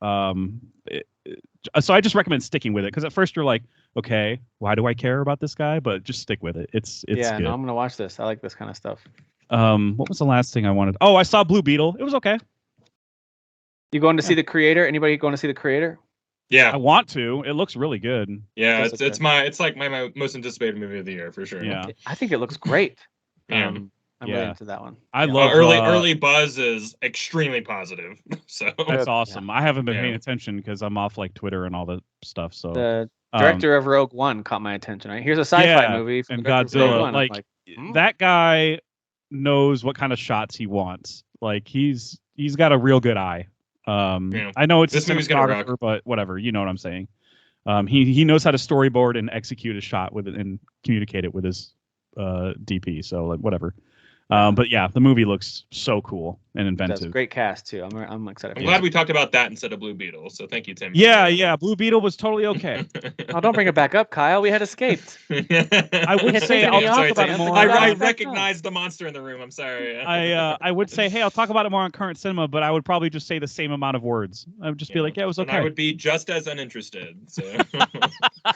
So I just recommend sticking with it, because at first you're like, okay, why do I care about this guy? But just stick with it. It's good. No, I'm gonna watch this. I like this kind of stuff. What was the last thing I wanted? Oh, I saw Blue Beetle. It was okay. You going to see The Creator? Anybody going to see The Creator? Yeah, I want to. It looks really good. Yeah, it's like my most anticipated movie of the year for sure. Yeah, I think it looks great. I'm really into that one. I love early buzz is extremely positive. So that's awesome. I haven't been paying attention because I'm off like Twitter and all that stuff. So the director of Rogue One caught my attention. Right, here's a sci-fi movie from and Godzilla. Like that guy knows what kind of shots he wants. Like he's got a real good eye. I know it's this a movie's gonna rock, but whatever, you know what I'm saying. He knows how to storyboard and execute a shot with it and communicate it with his DP. So like whatever. But yeah, the movie looks so cool and inventive. That's great cast too. I'm excited. I'm glad we talked about that instead of Blue Beetle. So thank you, Tim. Yeah. Blue Beetle was totally okay. Oh, don't bring it back up, Kyle. We had escaped. I would say I'll talk about it more. I recognized the monster in the room. I'm sorry. I would say, hey, I'll talk about it more on Current Cinema, but I would probably just say the same amount of words. I would just be like, yeah, it was okay. And I would be just as uninterested. So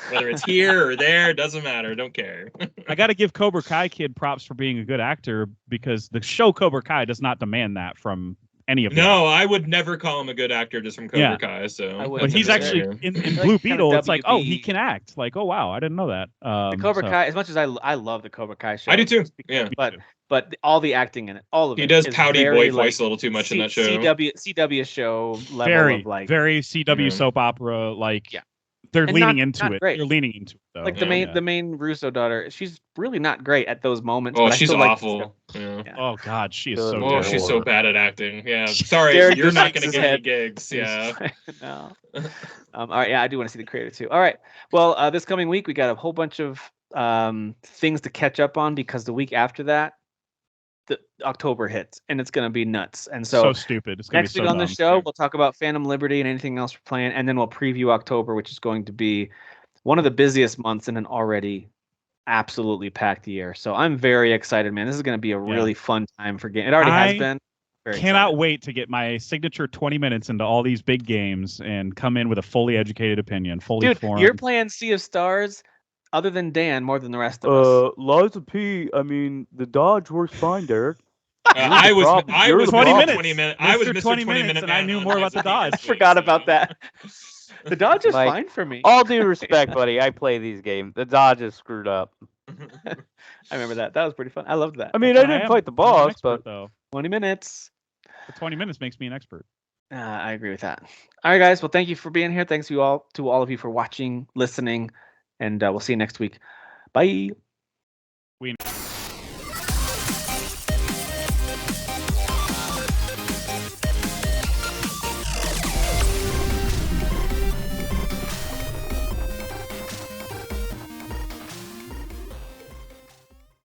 whether it's here or there, doesn't matter. Don't care. I got to give Cobra Kai Kid props for being a good actor, because the show Cobra Kai does not demand that from any of them. No, I would never call him a good actor just from Cobra Kai. So, would. But he's actually in Blue Beetle. It's like, oh, he can act. Like, oh wow, I didn't know that. The Cobra Kai, as much as I love the Cobra Kai show, I do too. Yeah, but all the acting in it, all of it, he does is pouty very, boy voice a little too much in that show. CW show level of like very CW soap opera. Like, they're and leaning not into it. Great. They're leaning into it though. Like the main Russo daughter, she's really not great at those moments. Oh, but she's I still awful. Like yeah. Oh God, she is so. Oh, she's so bad at acting. Yeah, sorry, Jared you're not just going to get any gigs. Yeah. No. All right. Yeah, I do want to see the creator too. All right. Well, this coming week we got a whole bunch of things to catch up on because the week after that, the October hits and it's going to be nuts. And so stupid. It's gonna next be week so on the dumb. show we'll talk about Phantom Liberty and anything else we're playing, and then we'll preview October, which is going to be one of the busiest months in an already absolutely packed year. So I'm very excited, man. This is going to be a really fun time for game. It already has been. Very cannot excited. wait to get my signature 20 minutes into all these big games and come in with a fully educated opinion, fully formed. You're playing Sea of Stars, other than Dan, more than the rest of us. Liza P. I mean, the Dodge works fine, Derek. I was 20 minutes. 20 minutes. I was Mr. 20 minute minutes, and man I knew on more about the Dodge. I forgot about that. The Dodge is Mike, fine for me. All due respect, buddy, I play these games. The Dodge is screwed up. I remember that. That was pretty fun. I loved that. I mean, I didn't fight the boss, but though 20 minutes. the 20 minutes makes me an expert. I agree with that. All right, guys. Well, thank you for being here. Thanks to all of you for watching, listening, and we'll see you next week. Bye.